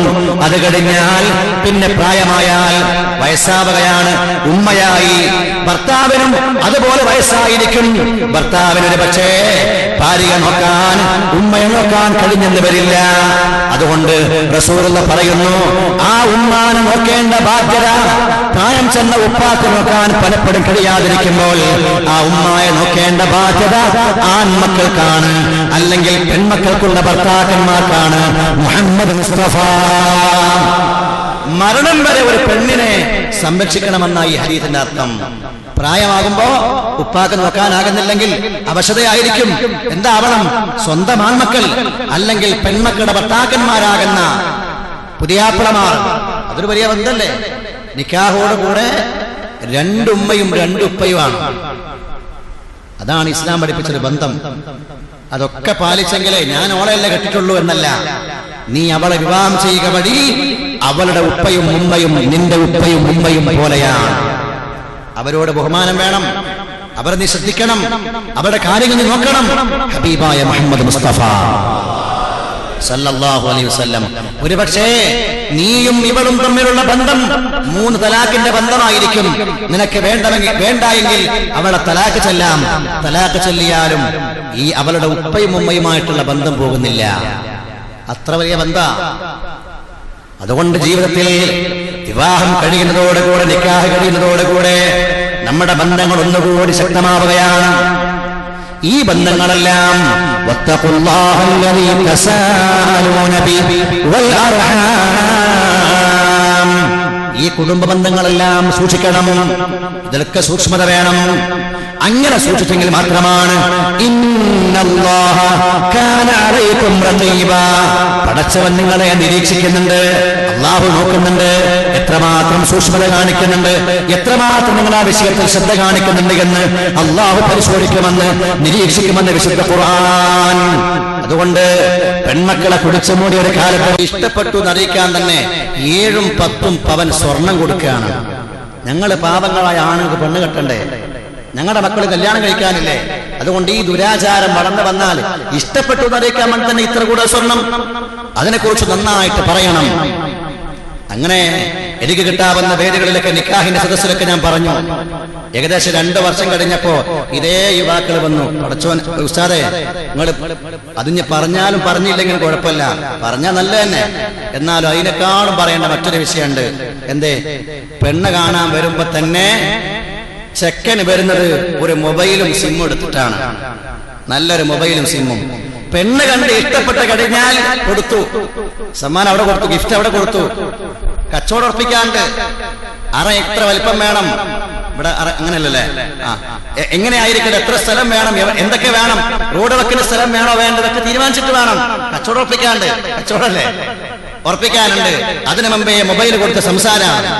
അത് കഴിഞ്ഞാൽ പിന്നെ പ്രായമായാൽ വയസ്സാവുകയാണ്, ഉമ്മയായി. ഭർത്താവിനും അതുപോലെ വയസ്സായിരിക്കും. ഭർത്താവിനൊരു പക്ഷേ ഭാര്യയെ നോക്കാൻ, ഉമ്മയെ നോക്കാൻ കഴിഞ്ഞെന്ന് വരില്ല. അതുകൊണ്ട് റസൂലുള്ള പറയുന്നു, ആ ഉമ്മാനെ നോക്കേണ്ട ബാധ്യത പ്രായം ചെന്ന ഉപ്പാക്ക് നോക്കാൻ പലപ്പോഴും കഴിയാതിരിക്കുമ്പോൾ ആ ഉമ്മായെ നോക്കേണ്ട ബാധ്യത ആൺമക്കൾക്കാണ്, അല്ലെങ്കിൽ പെൺമക്കൾക്കുള്ള ഭർത്താക്കന്മാർക്കാണ്. മുഹമ്മദ് മുസ്തഫ മരണം വരെ ഒരു പെണ്ണിനെ സംരക്ഷിക്കണമെന്നായി ഹദീസിന്റെ അർത്ഥം. പ്രായമാകുമ്പോ ഉപ്പാക്ക് നോക്കാനാകുന്നില്ലെങ്കിൽ അവശതയായിരിക്കും. എന്താവണം? സ്വന്തം ആൺമക്കൾ അല്ലെങ്കിൽ പെൺമക്കളുടെ ഭർത്താക്കന്മാരാകുന്ന പുതിയാപ്പിളമാർ. അതൊരു വലിയ ബന്ധല്ലേ? നിക്കാഹോടുകൂടെ രണ്ടുമ്മയും രണ്ടുപ്പയുമാണ്. അതാണ് ഇസ്ലാം പഠിപ്പിച്ചൊരു ബന്ധം. അതൊക്കെ പാലിച്ചെങ്കിലേ ഞാൻ ഓളെയല്ല കെട്ടിട്ടുള്ളൂ എന്നല്ല, നീ അവളെ വിവാഹം ചെയ്യുക വഴി അവളുടെ ഉപ്പയും ഉമ്മയും നിന്റെ ഉപ്പയും ഉമ്മയും പോലെയാണ്. അവരോട് ബഹുമാനം വേണം, അവരെ നീ ശ്രദ്ധിക്കണം, അവരുടെ കാര്യങ്ങൾ നീ നോക്കണം. ഹബീബായ മുഹമ്മദ് മുസ്തഫ സല്ലല്ലാഹു അലൈഹി വസല്ലം, ഒരുപക്ഷേ നീയും ഇവളും തമ്മിലുള്ള ബന്ധം 3 തലാഖിന്റെ ബന്ധമായിരിക്കും. നിനക്ക് വേണ്ടായെങ്കിൽ അവളെ തലാഖ് ചെല്ലാം. തലാഖ് ചെല്ലിയാലും ഈ അവളുടെ ഉപ്പയും ഉമ്മയുമായിട്ടുള്ള ബന്ധം പോകുന്നില്ല. അത്ര വലിയ ബന്ധ. അതുകൊണ്ട് ജീവിതത്തിൽ വിവാഹം കഴിയുന്നതോടുകൂടെ, നിക്കാഹ് കഴിയുന്നതോടുകൂടെ നമ്മുടെ ബന്ധങ്ങൾ ഒന്നുകൂടി ശക്തമാവുകയാണ്. ഈ ബന്ധങ്ങളെല്ലാം ഈ കുടുംബ ബന്ധങ്ങളെല്ലാം സൂക്ഷിക്കണം. ഇതിലൊക്കെ സൂക്ഷ്മത വേണം. അങ്ങനെ സൂക്ഷിച്ചെങ്കിൽ മാത്രമാണ് പടച്ചവൻ നിങ്ങളെ നിരീക്ഷിക്കുന്നുണ്ട്, അള്ളാഹു നോക്കുന്നുണ്ട്, എത്രമാത്രം സൂക്ഷ്മത കാണിക്കുന്നുണ്ട്, എത്രമാത്രം നിങ്ങൾ ആ വിഷയത്തിൽ ശ്രദ്ധ കാണിക്കുന്നുണ്ട് എന്ന് അള്ളാഹു പരിശോധിക്കുമെന്ന്, നിരീക്ഷിക്കുമെന്ന് വിശുദ്ധ ഖുർആൻ. അതുകൊണ്ട് പെൺമക്കളെ കുടിച്ചു മൂടി ഒരു കാലത്ത് ഇഷ്ടപ്പെട്ടു എന്നറിയിക്കാൻ തന്നെ 7ഉം 10ഉം പവൻ സ്വർണം കൊടുക്കുകയാണ്. ഞങ്ങൾ പാവങ്ങളായ ആണുങ്ങൾക്ക് പെണ്ണ് കെട്ടണ്ടേ? ഞങ്ങളുടെ മക്കൾ കല്യാണം കഴിക്കാനില്ലേ? അതുകൊണ്ട് ഈ ദുരാചാരം വളർന്നു വന്നാൽ ഇഷ്ടപ്പെട്ടു എന്നറിയിക്കാൻ വേണ്ടി തന്നെ ഇത്ര കൂടെ സ്വർണം, അതിനെക്കുറിച്ച് നന്നായിട്ട് പറയണം. അങ്ങനെ എനിക്ക് കിട്ടാവുന്ന വേദികളിലൊക്കെ നിക്കാഹിന്റെ സദസ്സിലൊക്കെ ഞാൻ പറഞ്ഞു. ഏകദേശം 2 വർഷം കഴിഞ്ഞപ്പോ ഇതേ യുവാക്കൾ വന്നു, പടച്ചോൻ ഉസ്താദേ നിങ്ങൾ അതിന് പറഞ്ഞാലും പറഞ്ഞില്ലെങ്കിലും കുഴപ്പമില്ല, പറഞ്ഞാൽ നല്ല തന്നെ, എന്നാലും അതിനേക്കാളും പറയേണ്ട മറ്റൊരു വിഷയമുണ്ട്. എന്തേ? പെണ്ണ് കാണാൻ വരുമ്പോ തന്നെ ചെക്കന് വരുന്നത് ഒരു മൊബൈലും സിമ്മും എടുത്തിട്ടാണ്. നല്ലൊരു മൊബൈലും സിമ്മും. പെണ്ണ് കണ്ട് ഇഷ്ടപ്പെട്ട് കഴിഞ്ഞാൽ കൊടുത്തു, സമ്മാനം അവിടെ കൊടുത്തു, ഗിഫ്റ്റ് അവിടെ കൊടുത്തു. കച്ചവടം ഉറപ്പിക്കാണ്ട് അറ എത്ര വലിപ്പം വേണം, ഇവിടെ അങ്ങനെയല്ലല്ലേ? എങ്ങനെയായിരിക്കും, എത്ര സ്ഥലം വേണം, എന്തൊക്കെ വേണം, റോഡ് വെക്കുന്ന സ്ഥലം വേണോ വേണ്ടതൊക്കെ തീരുമാനിച്ചിട്ട് വേണം. കച്ചവടം ഉറപ്പിക്കാണ്ട്, കച്ചവടല്ലേ ഉറപ്പിക്കാനുണ്ട്. അതിനു മുമ്പേ മൊബൈൽ കൊടുത്ത സംസാരമാണ്.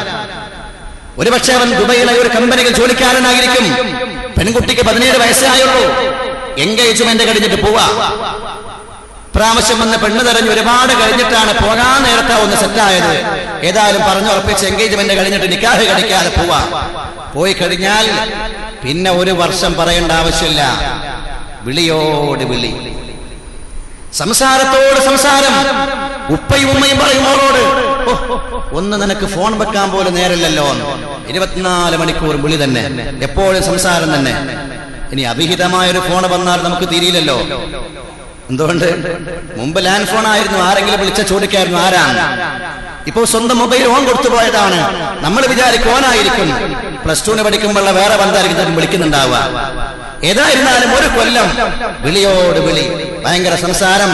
ഒരുപക്ഷെ അവൻ ദുബൈയിലെ ഒരു കമ്പനിയിൽ ജോലിക്കാരനായിരിക്കും. പെൺകുട്ടിക്ക് 17 വയസ്സേ ആയുള്ളൂ. എൻഗേജ്മെന്റ് കഴിഞ്ഞിട്ട് പോവാ. പ്രാവശ്യം വന്ന് പെണ്ണ് തെരഞ്ഞ് ഒരുപാട് കഴിഞ്ഞിട്ടാണ് പോകാൻ നേരത്തെ ഒന്ന് സെറ്റായത്. ഏതായാലും പറഞ്ഞുറപ്പിച്ച് എൻഗേജ്മെന്റ് കഴിഞ്ഞിട്ട് നിക്കാഹ് കഴിക്കാതെ പോവാ. പോയി കഴിഞ്ഞാൽ പിന്നെ ഒരു വർഷം പറയേണ്ട ആവശ്യമില്ല. വിളിയോട് വിളി, സംസാരത്തോട് സംസാരം. ഉപ്പയും ഉമ്മയും പറയും മോളോട്, ഒന്ന് നിനക്ക് ഫോൺ വെക്കാൻ പോലും നേരമില്ലല്ലോ. 24 മണിക്കൂർ വിളി തന്നെ, എപ്പോഴും സംസാരം തന്നെ. ഇനി അവിഹിതമായ ഒരു ഫോൺ വന്നാൽ നമുക്ക് തിരിയില്ലല്ലോ. എന്തുകൊണ്ട്? മുമ്പ് ലാൻഡ് ഫോൺ ആയിരുന്നു, ആരെങ്കിലും വിളിച്ച ചോദിക്കായിരുന്നു ആരാണ്. ഇപ്പോ സ്വന്തം മൊബൈൽ ഓൺ കൊടുത്തു പോയതാണ്. നമ്മൾ വിചാരിക്കും ഓനായിരിക്കും. +2 പഠിക്കുമ്പോഴുള്ള വേറെ ബന്ധമായിരിക്കും വിളിക്കുന്നുണ്ടാവുക. ഏതായിരുന്നാലും ഒരു കൊല്ലം വിളിയോട് വിളി, ഭയങ്കര സംസാരം.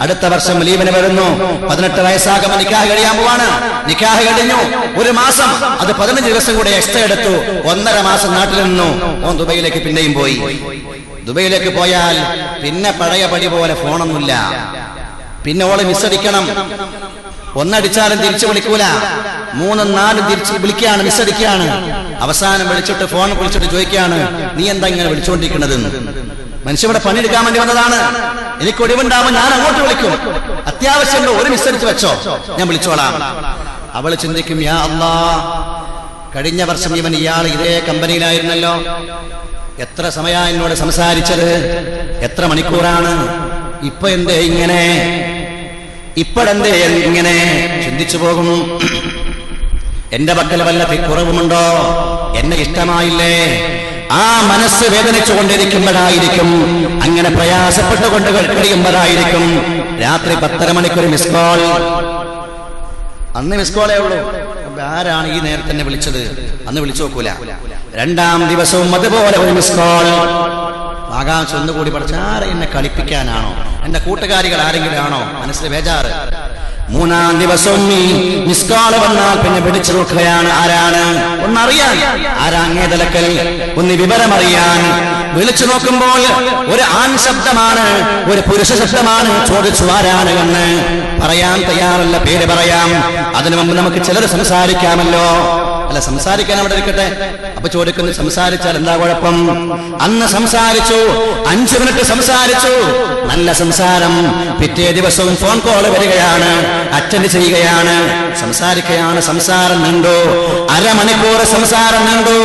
അടുത്ത വർഷം ലീവിന് വരുന്നു. 18 വയസ്സാകുമ്പോൾ നിക്കാഹ് കഴിയാൻ പോവാണ്. നിക്കാഹ് കഴിഞ്ഞു, ഒരു മാസം, അത് 15 ദിവസം കൂടെ എക്സ്ട്രാ എടുത്തു. 1.5 മാസം നാട്ടിൽ നിന്നു. ഓൻ ദുബൈയിലേക്ക് പിന്നെയും പോയി. ദുബൈയിലേക്ക് പോയാൽ പിന്നെ പഴയ പടി പോലെ ഫോണൊന്നുമില്ല. പിന്നെ ഓളെ മിസ്സടിക്കണം. ഒന്നടിച്ചാലും തിരിച്ചു വിളിക്കൂല, 3, 4 തിരിച്ച് വിളിക്കുകയാണ്, മിസ്സടിക്കുകയാണ്. അവസാനം വിളിച്ചിട്ട് ഫോൺ വിളിച്ചിട്ട് ചോദിക്കുകയാണ്, നീ എന്താ ഇങ്ങനെ വിളിച്ചുകൊണ്ടിരിക്കുന്നത്? മനുഷ്യവിടെ പണിയെടുക്കാൻ വേണ്ടി വന്നതാണ്. എനിക്ക് ഒഴിവുണ്ടാവുമ്പോൾ ഞാൻ അങ്ങോട്ട് വിളിക്കും. അത്യാവശ്യമുണ്ടോ ഒരു മിസ്സടിച്ച് വെച്ചോ, ഞാൻ വിളിച്ചോളാം. അവള് ചിന്തിക്കും, യാ അല്ലാ, കഴിഞ്ഞ വർഷം ഇയാൾ ഇതേ കമ്പനിയിലായിരുന്നല്ലോ. എത്ര സമയം എന്നോട് സംസാരിച്ചത്, എത്ര മണിക്കൂറാണ്. ഇപ്പൊ എന്തേ ഇങ്ങനെ, ഇപ്പോഴെന്തേ ഇങ്ങനെ ചിന്തിച്ചു പോകും. എന്റെ പക്കൽ വല്ല കുറവുമുണ്ടോ? എന്നെ ഇഷ്ടമായില്ലേ? ആ മനസ്സ് വേദനിച്ചു കൊണ്ടിരിക്കുമ്പോഴായിരിക്കും, അങ്ങനെ പ്രയാസപ്പെട്ടുകൊണ്ട് കഴിയുമ്പോഴായിരിക്കും രാത്രി 10:30 മണിക്കൊരു മിസ് കോൾ. അന്ന് മിസ് കോളേ ഉള്ളൂ. ആരാണ് ഈ നേരത്തെ തന്നെ വിളിച്ചത്? അന്ന് വിളിച്ചു നോക്കൂല. 2ാം ദിവസവും അതുപോലെ ഒരു മിസ് കോൾ. ആകാശം ഒന്നുകൂടി പഠിച്ച ആരെ എന്നെ കളിപ്പിക്കാനാണോ, എന്റെ കൂട്ടുകാരികൾ ആരെങ്കിലും ആണോ? മനസ്സിൽ ബേജാറ്. 3ാം ദിവസവും ഈ മിസ് കോൾ വന്നാൽ പിന്നെ പിടിച്ചു നോക്കുകയാണ്, ആരാണ് ഒന്നറിയാൻ, ആരാ അങ്ങേ തലക്കൽ, ഒന്ന് വിവരമറിയാൻ. വിളിച്ചു നോക്കുമ്പോൾ ഒരു ആൺ ശബ്ദമാണ്, ഒരു പുരുഷ ശബ്ദമാണ്. ചോദിച്ചു ആരാണ് എന്ന് പറയാൻ തയ്യാറല്ല, പേര് പറയാം. അതിനു മുമ്പ് നമുക്ക് ചിലർ സംസാരിക്കാമല്ലോ. അല്ല, സംസാരിക്കാൻ അവിടെ ഇരിക്കട്ടെ. അപ്പൊ ചോദിക്കുന്നു, സംസാരിച്ചാൽ എന്താ കുഴപ്പം? അന്ന് സംസാരിച്ചു, 5 മിനിറ്റ് സംസാരിച്ചു, നല്ല സംസാരം. പിറ്റേ ദിവസവും ഫോൺ കോൾ വരികയാണ്, അറ്റൻഡ് ചെയ്യുകയാണ്, സംസാരിക്കുകയാണ്. സംസാരം നീണ്ടു, അരമണിക്കൂർ സംസാരം നീണ്ടു.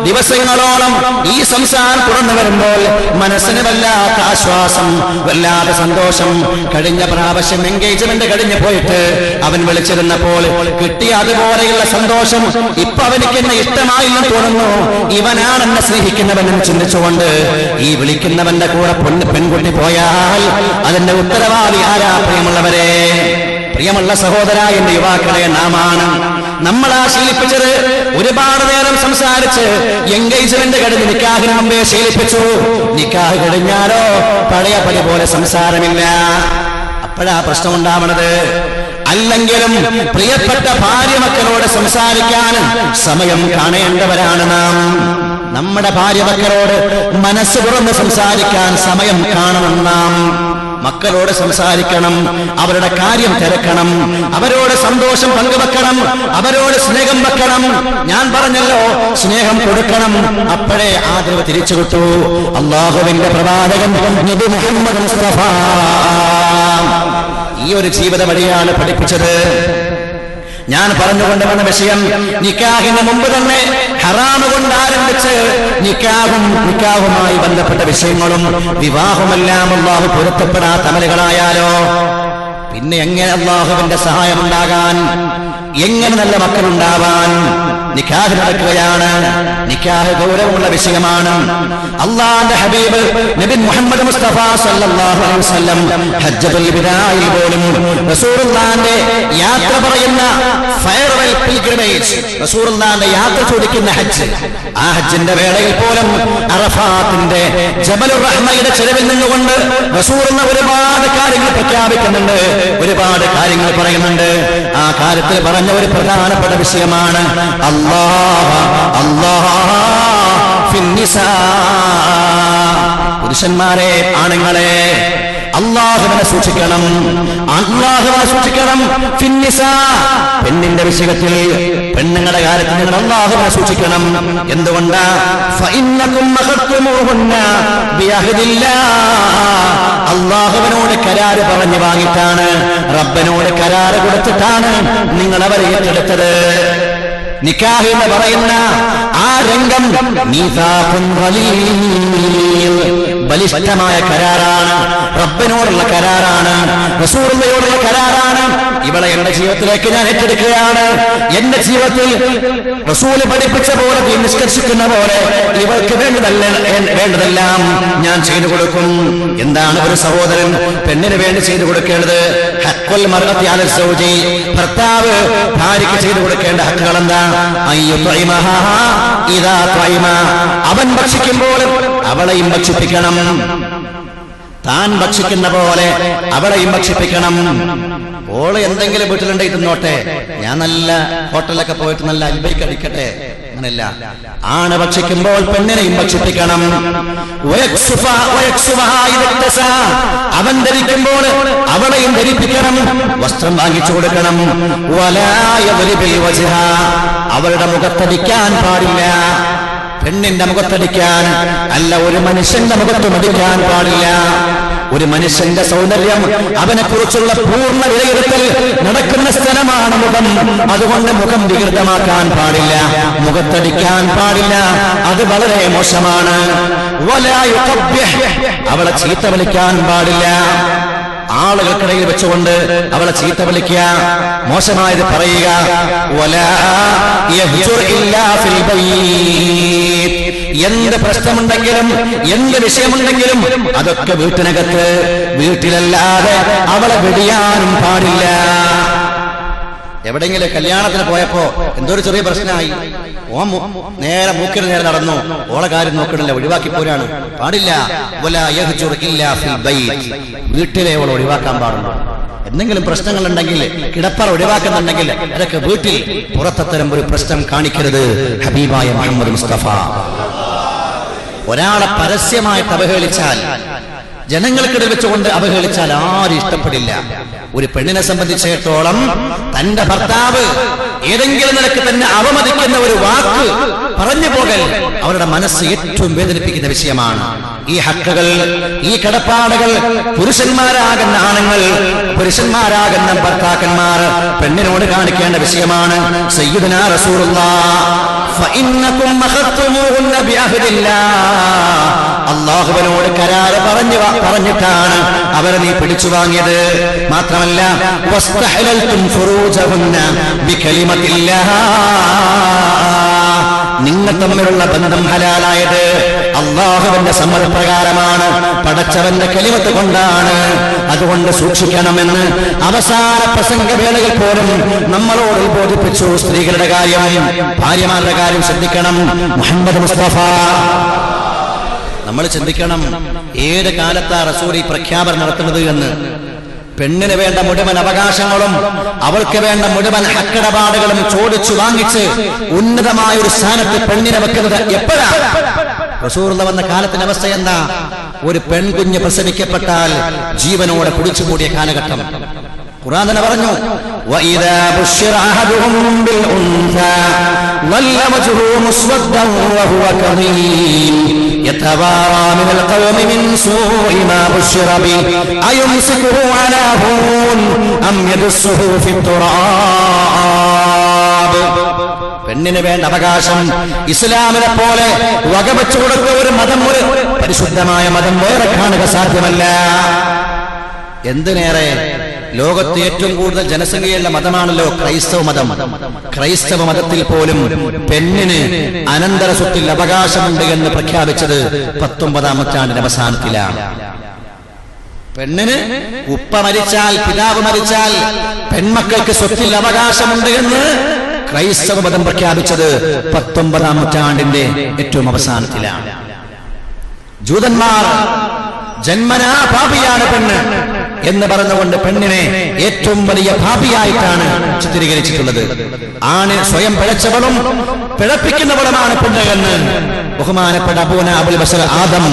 ദിവസങ്ങളോളം ഈ സംസാരം തുടർന്നു വരുമ്പോൾ മനസ്സിന് വല്ലാത്ത ആശ്വാസം, വല്ലാത്ത സന്തോഷം. കഴിഞ്ഞ പ്രാവശ്യം എൻഗേജ്മെന്റ് കഴിഞ്ഞു പോയിട്ട് അവൻ വിളിച്ചിരുന്നപ്പോൾ കിട്ടിയ അതുപോലെയുള്ള സന്തോഷം ഇപ്പൊ അവനിക്ക് എന്നെ ഇഷ്ടമായില്ലെന്ന് തോന്നുന്നു. ഇവനാണ് എന്നെ സ്നേഹിക്കുന്നവനെന്ന് ചിന്തിച്ചുകൊണ്ട് ഈ വിളിക്കുന്നവന്റെ കൂടെ പെൺകുട്ടി പോയാൽ അതിന്റെ ഉത്തരവാദി ആരാ? പ്രിയമുള്ളവരെ, പ്രിയമുള്ള സഹോദര, എന്റെ യുവാക്കളെ, നാമാണ് നമ്മളാ ശീലിപ്പിച്ചത്. ഒരുപാട് നേരം സംസാരിച്ച് എൻഗേജ്മെന്റ് കഴിഞ്ഞ് നിക്കാഹിന് മുമ്പേ ശീലിപ്പിച്ചു. നിക്കാഹ് കഴിഞ്ഞാലോ പഴയ പടി പോലെ സംസാരമില്ല. അപ്പോഴാ പ്രശ്നമുണ്ടാവണത്. അല്ലെങ്കിലും പ്രിയപ്പെട്ട ഭാര്യ മക്കളോട് സംസാരിക്കാൻ സമയം കാണേണ്ടവരാണ് നാം. നമ്മുടെ ഭാര്യ മക്കളോട് മനസ്സ് തുറന്ന് സംസാരിക്കാൻ സമയം കാണണം നാം. മക്കളോട് സംസാരിക്കണം, അവരുടെ കാര്യം തിരക്കണം, അവരോട് സന്തോഷം പങ്കുവെക്കണം, അവരോട് സ്നേഹം വെക്കണം. ഞാൻ പറഞ്ഞല്ലോ, സ്നേഹം കൊടുക്കണം. അപ്പോഴേ ആദരവ് തിരിച്ചു കിട്ടൂ. അല്ലാഹുവിന്റെ പ്രവാചകൻ നബി മുഹമ്മദ് മുസ്തഫ ഈ ഒരു ജീവിത വഴിയാണ് പഠിപ്പിച്ചത്. ഞാൻ പറഞ്ഞുകൊണ്ടുവന്ന വിഷയം, നിക്കാഹിന് മുമ്പ് തന്നെ ഹറാമ് കൊണ്ട് ആരംഭിച്ച് നിക്കാഹുമായി ബന്ധപ്പെട്ട വിഷയങ്ങളും വിവാഹമെല്ലാം അല്ലാഹു പൊരുത്തപ്പെടാത്ത അമലുകളായാലോ പിന്നെ എങ്ങനെ അല്ലാഹുവിന്റെ സഹായം ഉണ്ടാകാൻ, എങ്ങനെ നല്ല മക്കളുണ്ടാവാൻ? നിക്കാഹ് നടക്കുകയാണ്. നിക്കാഹ് ഗൗരവമുള്ള വിഷയമാണ്. അല്ലാഹുവിന്റെ ഹബീബ് നബി മുഹമ്മദ് മുസ്തഫ സല്ലല്ലാഹു അലൈഹി വസല്ലം ഹജ്ജത്തുൽ വിദായിൽ പോലും റസൂലുള്ളാഹിന്റെ യാത്ര പറയുന്ന ഫെയർവെൽ പിൽഗ്രിമേജ്, റസൂലുള്ളാഹിന്റെ യാത്ര ചോദിക്കുന്ന ഹജ്ജ്, ആ ഹജ്ജിന്റെ വേളയിൽ പോലും അറഫാത്തിന്റെ ജബലുർ റഹ്മയുടെ ചെലവിൽ നിന്നുകൊണ്ട് റസൂലുള്ളാഹി ഒരുപാട് കാര്യങ്ങൾ പ്രഖ്യാപിക്കുന്നുണ്ട്, ഒരുപാട് കാര്യങ്ങൾ പറയുന്നുണ്ട്. ആ കാര്യത്തിൽ പറഞ്ഞ ഒരു പ്രധാനപ്പെട്ട വിഷയമാണ് പുരുഷന്മാരെ, ആണുങ്ങളെ, അല്ലാഹുവിനെ സൂക്ഷിക്കണം, അല്ലാഹുവിനെ സൂക്ഷിക്കണം. ഫിന്നിസാ, പെണ്ണിന്റെ വിഷയത്തിൽ, പെണ്ണുങ്ങളുടെ കാര്യത്തിൽ നിങ്ങൾ അല്ലാഹുവിനെ സൂക്ഷിക്കണം. എന്തുകൊണ്ടാ? ഫഇന്നകും മഖത്തുമൂഹുന്ന ബിഅഹദില്ലാഹ്, അള്ളാഹുവിനോട് കരാറ് പറഞ്ഞു വാങ്ങിയിട്ടാണ്, റബ്ബിനോട് കരാറ് കൊടുത്തിട്ടാണ് നിങ്ങൾ അവരെ ഏറ്റെടുത്തത്. നിക്കാഹ് എന്ന് പറയുന്ന ആ രംഗം മീസാഖുൻ ഖലീൽ, ബലിഷ്ഠമായ കരാറാണ്, റബ്ബിനോടുള്ള കരാറാണ്, റസൂലുള്ളയോടുള്ള കരാറാണ്. ഇവളെ എന്റെ ജീവിതത്തിലേക്ക് ഞാൻ ഏറ്റെടുക്കുകയാണ്. എന്റെ ജീവിതത്തിൽ റസൂല് പഠിപ്പിച്ച പോലെ, നിഷ്കർഷിക്കുന്ന പോലെ ഇവൾക്ക് വേണ്ടതെല്ലാം ഞാൻ ചെയ്തു കൊടുക്കും. എന്താണ് ഒരു സഹോദരൻ പെണ്ണിന് വേണ്ടി ചെയ്തു കൊടുക്കേണ്ടത്? ഹഖ്ഖുൽ മർഅത്തി അലൽ സൗജി, ഭർത്താവ് ഭാര്യയ്ക്ക് ചെയ്തു കൊടുക്കേണ്ട ഹക്കുകൾ എന്താ? അവൻ ഭക്ഷിക്കുമ്പോൾ അവളെയും ഭക്ഷിപ്പിക്കണം, താൻ ഭക്ഷിക്കുന്ന പോലെ അവളെയും ഭക്ഷിപ്പിക്കണം. ഓള് എന്തെങ്കിലും വീട്ടിലുണ്ടെങ്കിൽ തിന്നോട്ടെ, ഞാൻ നല്ല ഹോട്ടലിലൊക്കെ പോയിട്ട് നല്ല അൽബൈക്ക് അടിക്കട്ടെ, അങ്ങനെയല്ല. ആണ് ഭക്ഷിക്കുമ്പോൾ പെണ്ണിനെയും ഭക്ഷിപ്പിക്കണം. അവൻ ധരിക്കുമ്പോൾ അവളെയും ധരിപ്പിക്കണം, വസ്ത്രം വാങ്ങിച്ചു കൊടുക്കണം. അവളുടെ മുഖത്തടിക്കാൻ പാടില്ല, പെണ്ണിന്റെ മുഖത്തടിക്കാൻ അല്ല, ഒരു മനുഷ്യന്റെ മുഖത്തും അടിക്കാൻ പാടില്ല. ഒരു മനുഷ്യന്റെ സൗന്ദര്യം അവനെ കുറിച്ചുള്ള പൂർണ്ണ വിലയിരുത്തൽ നടക്കുന്ന സ്ഥലമാണ് മുഖം. അതുകൊണ്ട് മുഖം വികൃതമാക്കാൻ പാടില്ല, മുഖത്തടിക്കാൻ പാടില്ല, അത് വളരെ മോശമാണ്. അവളെ ചീത്ത വിളിക്കാൻ പാടില്ല, ആളുകൾക്കിടയിൽ വെച്ചുകൊണ്ട് അവളെ ചീത്ത വിളിക്കുക, മോശമായത് പറയുക. എന്ത് പ്രശ്നമുണ്ടെങ്കിലും എന്ത് വിഷയമുണ്ടെങ്കിലും അതൊക്കെ വീട്ടിനകത്ത്, വീട്ടിലല്ലാതെ അവളെ വെടിയാനും പാടില്ല. എവിടെയെങ്കിലും കല്യാണത്തിന് പോയപ്പോ എന്തൊരു ചെറിയ പ്രശ്നമായി, ഓൻ നേരെ മൂക്കിന് നേരെ നടന്നു, ഓളെ കാര്യം നോക്കണില്ല, ഒഴിവാക്കി പോരാണ്, പാടില്ല. വീട്ടിലെ അവൾ ഒഴിവാക്കാൻ പാടുള്ളൂ. എന്തെങ്കിലും പ്രശ്നങ്ങൾ ഉണ്ടെങ്കിൽ, കിടപ്പറ ഒഴിവാക്കുന്നുണ്ടെങ്കിൽ അതൊക്കെ വീട്ടിൽ, പുറത്തത്തരം ഒരു പ്രശ്നം കാണിക്കരുത്. ഹബീബായ മുഹമ്മദ് മുസ്തഫ ഒരാളെ പരസ്യമായിട്ട് അവഹേളിച്ചാൽ, ജനങ്ങൾക്കിടയിൽ വെച്ചുകൊണ്ട് അവഹേളിച്ചാൽ ആരും ഇഷ്ടപ്പെടില്ല. ഒരു പെണ്ണിനെ സംബന്ധിച്ചിടത്തോളം തന്റെ ഭർത്താവ് ഏതെങ്കിലും നിലക്ക് തന്നെ അവമതിക്കുന്ന ഒരു വാക്ക് പറഞ്ഞു പോകൽ അവരുടെ മനസ്സ് ഏറ്റവും വേദനിപ്പിക്കുന്ന വിഷയമാണ്. ഈ ഹക്കുകൾ, ഈ കടപ്പാടുകൾ പുരുഷന്മാരാകുന്ന ആണുങ്ങൾ, പുരുഷന്മാരാകുന്ന ഭർത്താക്കന്മാർ പെണ്ണിനോട് കാണിക്കേണ്ട വിഷയമാണ്. സയ്യിദുനാ റസൂലുള്ളാഹ് ഫഇന്നകും അഖത്തുമൂഹുന്ന ബിഅഹദില്ലാഹ്, അല്ലാഹുവിനോട് കരാറ് പറഞ്ഞിട്ടാണ് അവരെ നീ പിടിച്ചു വാങ്ങിയത്. മാത്രമല്ല വസ്തഹലൽതും ഫുറൂജഹുന്ന ബികലിമത്തില്ലാഹ്, നിങ്ങൾ തമ്മിലുള്ള ബന്ധം ഹലാലായത് അല്ലാഹുവിന്റെ സമ്മതപ്രകാരമാണ്, പടച്ചവന്റെ കലിമത്ത് കൊണ്ടാണ്. അതുകൊണ്ട് സൂക്ഷിക്കണമെന്ന് അവസാന പ്രസംഗവേളകൾ പോലും നമ്മളോട് ബോധിപ്പിച്ചു. സ്ത്രീകളുടെ കാര്യം, ഭാര്യമാരുടെ കാര്യം ശ്രദ്ധിക്കണം. മുഹമ്മദ് മുസ്തഫ നമ്മൾ ചിന്തിക്കണം, ഏത് കാലത്താ റസൂൽ ഈ പ്രഖ്യാപനം നടത്തുന്നത് എന്ന്. പെണ്ണിന് വേണ്ട മുഴുവൻ അവകാശങ്ങളും അവൾക്ക് വേണ്ട മുഴുവൻ ഹക്കിടപാടുകളും ചോദിച്ചു വാങ്ങിച്ച് ഉന്നതമായ ഒരു സ്ഥാനത്ത് പെണ്ണിനെ വെക്കുന്നത് എപ്പോഴാണ്? റസൂലുള്ള വന്ന കാലത്തിന്റെ അവസ്ഥ എന്താ? ഒരു പെൺകുഞ്ഞ് പ്രസവിക്കപ്പെട്ടാൽ ജീവനോടെ കുടിച്ചുകൂടിയ കാലഘട്ടം. ഖുർആൻ തന്നെ പറഞ്ഞു, വഇദാ ബുശ്ശിറ അഹദുഹും ബിൽ ഉൻസാ വല്ല വജ്ഹു മുസ്വദ്ദൻ വഹുവ കദീം യതവാറാ മിനൽ ഖൗമി മിൻ സൂഇ മാ ബുശ്ശിറ ബി അയുംസികുഹു അലാ ഹൂൻ അം യദുസ്സുഹു ഫിത്തുറാബ്. പെണ്ണിന് വേണ്ട അവകാശം ഇസ്ലാമിനെ പോലെ വകവെച്ചു കൊടുത്ത ഒരു മതം, ഒരു പരിശുദ്ധമായ മതം വേറെ കാണുക സാധ്യമല്ല. എന്തിനേറെ ലോകത്ത് ഏറ്റവും കൂടുതൽ ജനസംഖ്യയുള്ള മതമാണല്ലോ ക്രൈസ്തവ മതം. ക്രൈസ്തവ മതത്തിൽ പോലും പെണ്ണിന് അനന്തര സ്വത്തിൽ അവകാശമുണ്ട് എന്ന് പ്രഖ്യാപിച്ചത് 19-ാം നൂറ്റാണ്ടിന്റെ അവസാനത്തിലാണ്. പെണ്ണിന് ഉപ്പ മരിച്ചാൽ, പിതാവ് മരിച്ചാൽ പെൺമക്കൾക്ക് സ്വത്തിൽ അവകാശമുണ്ട് എന്ന് ക്രൈസ്തവ മതം പ്രഖ്യാപിച്ചത് 19-ാം നൂറ്റാണ്ടിന്റെ ഏറ്റവും അവസാനത്തിലാണ്. ജൂതന്മാർ ജന്മനാ പാപിയാണ് പെണ്ണ് എന്ന് പറഞ്ഞുകൊണ്ട് പെണ്ണിനെ ഏറ്റവും വലിയ പാപിയായിട്ടാണ് ചിത്രീകരിച്ചിട്ടുള്ളത്. ആണ് സ്വയം പിഴച്ചവളും പിഴപ്പിക്കുന്നവളുമാണ് പെണ്ണ് എന്ന് ബഹുമാനപ്പെട്ട അബുൽ ബശർ ആദം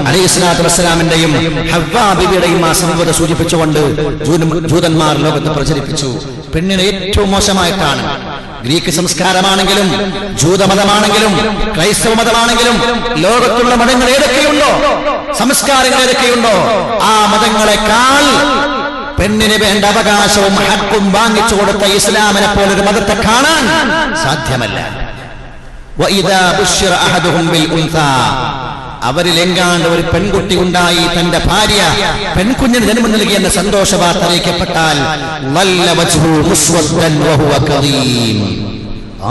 അലൈഹിസ്സലാത്തു വസ്സലാമിന്റെയും ഹവ്വാ ബിബിയുടെയും ആ സംഭവത്തെ സൂചിപ്പിച്ചുകൊണ്ട് ജൂതന്മാർ ലോകത്ത് പ്രചരിപ്പിച്ചു. പെണ്ണിനെ ഏറ്റവും മോശമായിട്ടാണ്. ഗ്രീക്ക് സംസ്കാരമാണെങ്കിലും ജൂതമതമാണെങ്കിലും ക്രൈസ്തവ മതമാണെങ്കിലും ലോകത്തുള്ള മതങ്ങൾ ഏതൊക്കെയുണ്ടോ സംസ്കാരങ്ങൾ ഏതൊക്കെയുണ്ടോ ആ മതങ്ങളെക്കാൾ പെണ്ണിന് വേണ്ട അവകാശവും ഹക്കും വാങ്ങിച്ചു കൊടുത്ത ഇസ്ലാമിനെ പോലൊരു മതത്തെ കാണാൻ സാധ്യമല്ല. അവരിലെങ്കാണ്ട് ഒരു പെൺകുട്ടി ഉണ്ടായി, തന്റെ ഭാര്യ പെൺകുഞ്ഞിന് ജന്മം നൽകി എന്ന സന്തോഷ വാർത്ത അറിയിക്കപ്പെട്ടാൽ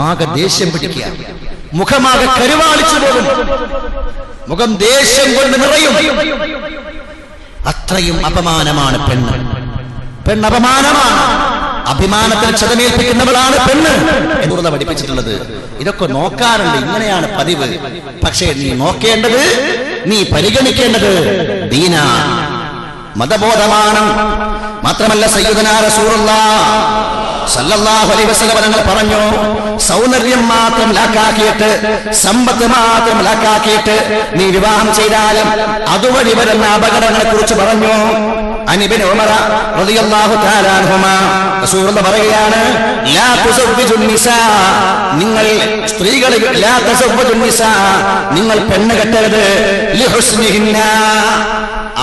ആകെ ദേഷ്യം പിടിക്കുക, മുഖമാകെ കരുവാളിച്ചു പോകും, മുഖം ദേഷ്യം കൊണ്ട് നിറയും. അത്രയും അപമാനമാണ് പെണ്ണ്. പെണ്ണപമാനമാണ്, അഭിമാനത്തിൽ ക്ഷതമേൽപ്പിക്കുന്നവളാണ് പെണ്ണ് എന്നുള്ളത് പഠിപ്പിച്ചിട്ടുള്ളത്. ഇതൊക്കെ നോക്കാറുണ്ട്, ഇങ്ങനെയാണ് പതിവ്. പക്ഷേ നീ നോക്കേണ്ടത്, നീ പരിഗണിക്കേണ്ടത് ദീനാണ്, മതബോധമാണ്. മാത്രമല്ല സയ്യിദുനാ റസൂലുള്ളാഹി സല്ലല്ലാഹു അലൈഹി വസല്ലം തങ്ങൾ പറഞ്ഞു, സൗന്ദര്യം മാത്രം ലാക്കാക്കിയിട്ട്, സമ്പത്ത് മാത്രം ലാക്കാക്കിയിട്ട് നീ വിവാഹം ചെയ്താലും അതുവഴി വരുന്ന അപകടങ്ങളെ കുറിച്ച് പറഞ്ഞു. അനിബിൻ ഉമർ റളിയല്ലാഹു തആല അൻഹുമാ റസൂലുള്ളാഹി പറയുകയാണ്, ലാ തുസവ്വിജുൻ നിസാ, നിങ്ങൾ സ്ത്രീകളെ ലാ തുസവ്വിജുൻ നിസാ, നിങ്ങൾ പെണ്ണ് കെട്ടരുത്, ലിഹുസ്നിഹിന്ന,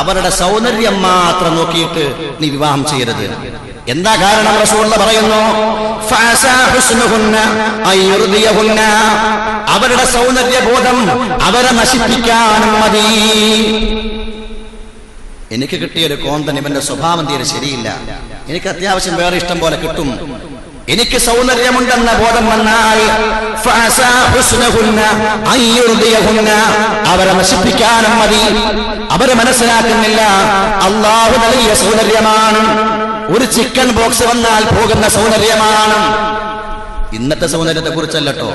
അവരുടെ സൗന്ദര്യം മാത്രം നോക്കിയിട്ട് നീ വിവാഹം ചെയ്യരുത്. എന്താ കാരണം? റസൂലുള്ളാഹി പറയുന്നു, ഫഅസാ ഹുസ്നുഹുന്ന അയ്യുർദിയഹുന്ന, അവരുടെ സൗന്ദര്യബോധം അവരെ നശിപ്പിക്കാനും മതി. എനിക്ക് കിട്ടിയൊരു കോന്തൻ ഇവന്റെ സ്വഭാവം തീരെ ശരിയില്ല, എനിക്ക് അത്യാവശ്യം വേറെ ഇഷ്ടം പോലെ കിട്ടും, എനിക്ക് സൗന്ദര്യമുണ്ടെന്ന ബോധം വന്നാൽ അവരെ നശിപ്പിക്കാനും മതി. അവരെ മനസ്സിലാക്കുന്നില്ല അല്ലാഹു നൽകിയ സൗന്ദര്യമാണ്, ഒരു ചിക്കൻ ബോക്സ് വന്നാൽ പോകുന്ന സൗന്ദര്യമാണ്. ഇന്നത്തെ സൗന്ദര്യത്തെ കുറിച്ചല്ലോ,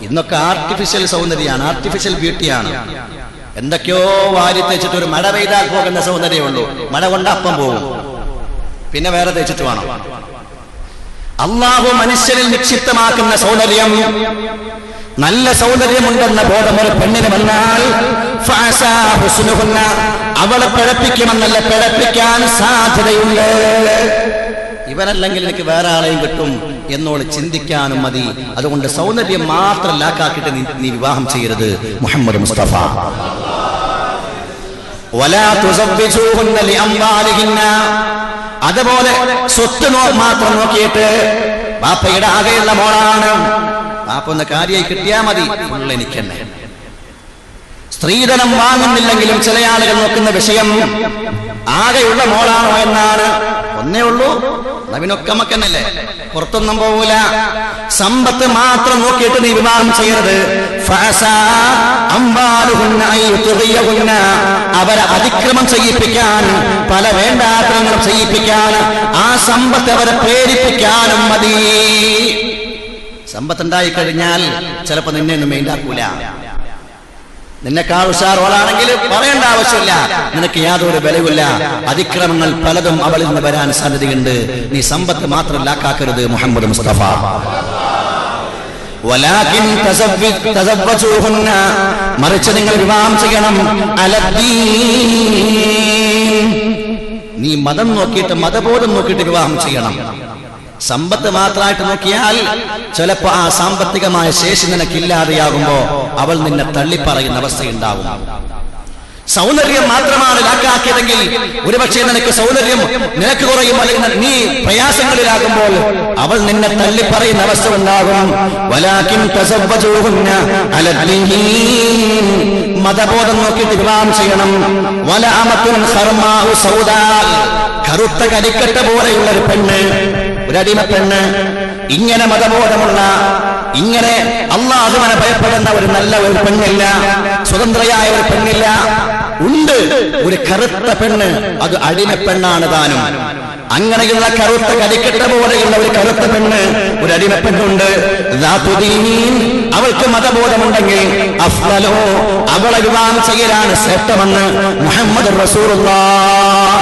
ഇന്നൊക്കെ ആർട്ടിഫിഷ്യൽ സൗന്ദര്യമാണ്, ആർട്ടിഫിഷ്യൽ ബ്യൂട്ടിയാണ്. എന്തൊക്കെയോ വാരി തേച്ചിട്ട് ഒരു മഴ പെയ്താൽ പോകുന്ന സൗന്ദര്യമുള്ളൂ, മഴ കൊണ്ട് അപ്പം പോകും, പിന്നെ വേറെ തേച്ചിട്ട് വേണം. അല്ലാഹു മനുഷ്യനിൽ നിക്ഷിപ്തമാക്കുന്ന സൗന്ദര്യം, നല്ല സൗന്ദര്യമുണ്ടെന്ന ബോധം ഒരു പെണ്ണിന് വന്നാൽ അവളെ പിഴപ്പിക്കുമെന്നല്ല, പിഴപ്പിക്കാൻ സാധ്യതയുണ്ട്. ഇവനല്ലെങ്കിൽ എനിക്ക് വേറെ ആളെയും കിട്ടും എന്നോട് ചിന്തിക്കാനും മതി. അതുകൊണ്ട് സൗന്ദര്യം മാത്രം ലാക്കാക്കിയിട്ട് നീ വിവാഹം ചെയ്യരുത്. മുഹമ്മദ് മുസ്തഫ വലാ തുസവ്വിജൂഹുന്ന ലിഅംവാലിഹിന്ന, അതുപോലെ സ്വത്ത് മാത്രം നോക്കിയിട്ട് ബാപ്പയുടെ ആകെയുള്ള മോളാണ്, ബാപ്പ ഒന്ന് കാര്യമായി കിട്ടിയാ മതി, ഫുൾ എനിക്ക് തന്നെ. സ്ത്രീധനം വാങ്ങുന്നില്ലെങ്കിലും ചില ആളുകൾ നോക്കുന്ന വിഷയം ആകെയുള്ള മോളാണോ എന്നാണ്. ഒന്നേ ഉള്ളൂ, നവിനൊക്കെ മക്കന്നല്ലേ, പുറത്തൊന്നും പോകൂല. സമ്പത്ത് മാത്രം നോക്കിയിട്ട് നീ വിവാഹം ചെയ്യരുത്. അവരെ അതിക്രമം ചെയ്യിപ്പിക്കാൻ, പല വേണ്ടാത്തരങ്ങളും ചെയ്യിപ്പിക്കാൻ, ആ സമ്പത്ത് അവരെ പ്രേരിപ്പിക്കാനും മതി. സമ്പത്തുണ്ടായി കഴിഞ്ഞാൽ ചിലപ്പോ നിന്നെ ഒന്നും വേണ്ടാക്കൂല. നിന്നെക്കാൾ ഉഷാറോളാണെങ്കിൽ പറയേണ്ട ആവശ്യമില്ല, നിനക്ക് യാതൊരു ബലവുമില്ല. അതിക്രമങ്ങൾ പലതും അവളിൽ നിന്ന് വരാൻ സാധ്യതയുണ്ട്. നീ സമ്പത്ത് മാത്രം ലാക്കാക്കരുത്. മുഹമ്മദ് മുസ്തഫ വലാകിൻ തസവ്വജൂഹുന്ന, മറിച്ച് നിങ്ങൾ വിവാഹം ചെയ്യണം അലദ്ദീൻ, നീ മതം നോക്കിയിട്ട്, മതബോധം നോക്കിയിട്ട് വിവാഹം ചെയ്യണം. സമ്പത്ത് മാത്രമായിട്ട് നോക്കിയാൽ ചിലപ്പോ ആ സാമ്പത്തികമായ ശേഷി നിനക്കില്ലാതെയാകുമ്പോ അവൾ നിന്നെ തള്ളിപ്പറയുന്ന അവസ്ഥയുണ്ടാവും. സൗന്ദര്യം മാത്രമാണ് ലാക്കാക്കിയതെങ്കിൽ ഒരുപക്ഷെ നിനക്ക് സൗന്ദര്യം നിനക്ക് കുറയും, അല്ലെങ്കിൽ നീ പ്രയാസങ്ങളിലാകുമ്പോൾ അവൾ നിന്നെ തള്ളിപ്പറയുന്ന അവസ്ഥ ഉണ്ടാകും. വലാകിൻ തസവ്വജൂഹുന്ന അലദ്ദീൻ, മതബോധം നോക്കിയിട്ട് വിവാഹം ചെയ്യണം. വലഅമത്തുൻ ഖർമാഉ സൗദാ, കറുത്ത കരിക്കട്ട പോലെയുള്ള ഒരു പെണ്ണ്, ഒരടിമ പെണ്ണ്, ഇങ്ങനെ മതബോധമുള്ള, ഇങ്ങനെ അല്ലാഹുവിനെ ഭയപ്പെടുന്ന ഒരു നല്ല ഒരു പെണ്ണില്ല, സ്വതന്ത്രയായ ഒരു പെണ്ണില്ല. ഉണ്ട് ഒരു കറുത്ത പെണ്ണ്, അത് അടിമ പെണ്ണാണ് താനും. അങ്ങനെയുള്ള കറുത്ത കരിക്കട്ട പോലെയുള്ള ഒരു കറുത്ത പെണ്ണ്, ഒരു അടിമ പെണ്ണുണ്ട്. അവൾക്ക് മതബോധമുണ്ടെങ്കിൽ അഫ്ളലോ, അവളെ വിവാഹം ചെയ്യലാണ് ശ്രേഷ്ഠമെന്ന് മുഹമ്മദ് റസൂലുള്ളാഹ്.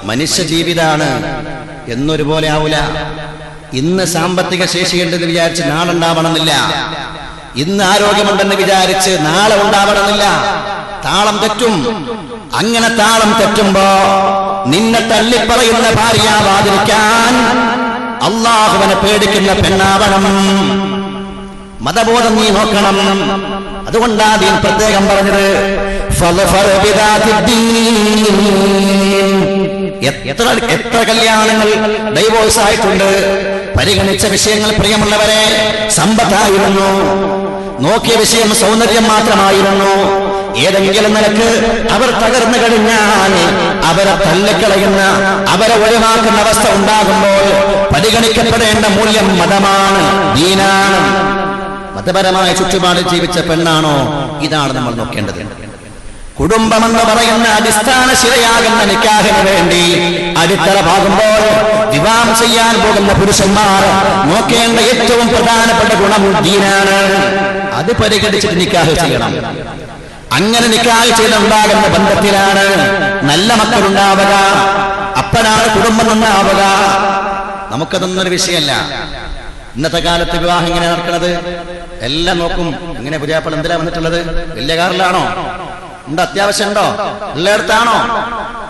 മനുഷ്യ ജീവിതാണ്, എന്നൊരുപോലെ ആവൂല. ഇന്ന് സാമ്പത്തിക ശേഷിയുണ്ടെന്ന് വിചാരിച്ച് നാളെ ഉണ്ടാവണമെന്നില്ല, ഇന്ന് ആരോഗ്യമുണ്ടെന്ന് വിചാരിച്ച് നാളെ ഉണ്ടാവണമെന്നില്ല. താളം തെറ്റും. അങ്ങനെ താളം തെറ്റുമ്പോ നിന്നെ തള്ളിപ്പറയുന്ന ഭാര്യയാവാതിരിക്കാൻ അല്ലാഹുവിനെ പേടിക്കുന്ന പെണ്ണാവണം. മതബോധം നീ നോക്കണം. അതുകൊണ്ടാണ് ദീൻ പ്രത്യേകം പറഞ്ഞത് ഫളഫർ ബിദാത്തിദ്ദീൻ. എത്ര കല്യാണങ്ങൾ ഡൈവോഴ്സ് ആയിട്ടുണ്ട്. പരിഗണിച്ച വിഷയങ്ങൾ പ്രിയമുള്ളവരെ സമ്പത്തായിരുന്നു, നോക്കിയ വിഷയം സൗന്ദര്യം മാത്രമായിരുന്നു. ഏതെങ്കിലും നിലക്ക് അവർ തകർന്നു കഴിഞ്ഞാൽ അവരെ തള്ളിക്കളയുന്ന, അവരെ ഒഴിവാക്കുന്ന അവസ്ഥ ഉണ്ടാകുമ്പോൾ പരിഗണിക്കപ്പെടേണ്ട മൂല്യം മതമാണ്, ദീനാണ്. മതപരമായ ചുറ്റുപാടിൽ ജീവിച്ച പെണ്ണാണോ? ഇതാണ് നമ്മൾ നോക്കേണ്ടത്. കുടുംബമെന്ന് പറയുന്ന അടിസ്ഥാന ശിലയാകുന്ന നിക്കാഹിന് വേണ്ടി അടിത്തറ പാകുമ്പോൾ വിവാഹം ചെയ്യാൻ പോകുന്ന പുരുഷന്മാർ നോക്കേണ്ട ഏറ്റവും പ്രധാനപ്പെട്ട ഗുണം ദീനാണ്. അത് പരിഗണിച്ചിട്ട് നിക്കാഹ് ചെയ്യണം. അങ്ങനെ നിക്കാഹ് ചെയ്തുണ്ടാകുന്ന ബന്ധത്തിലാണ് നല്ല മക്കളുണ്ടാവുക, അപ്പനാണ് കുടുംബം നന്നാവുക. നമുക്കതൊന്നൊരു വിഷയമല്ല. ഇന്നത്തെ കാലത്ത് വിവാഹം എങ്ങനെ നടക്കുന്നത്? എല്ലാം നോക്കും. ഇങ്ങനെ പുതിയാപ്പിള എന്തിനാ വന്നിട്ടുള്ളത്? വലിയ കാറിലാണോ? ഉണ്ട്, അത്യാവശ്യം ഉണ്ടോ? ഉള്ളിടത്താണോ?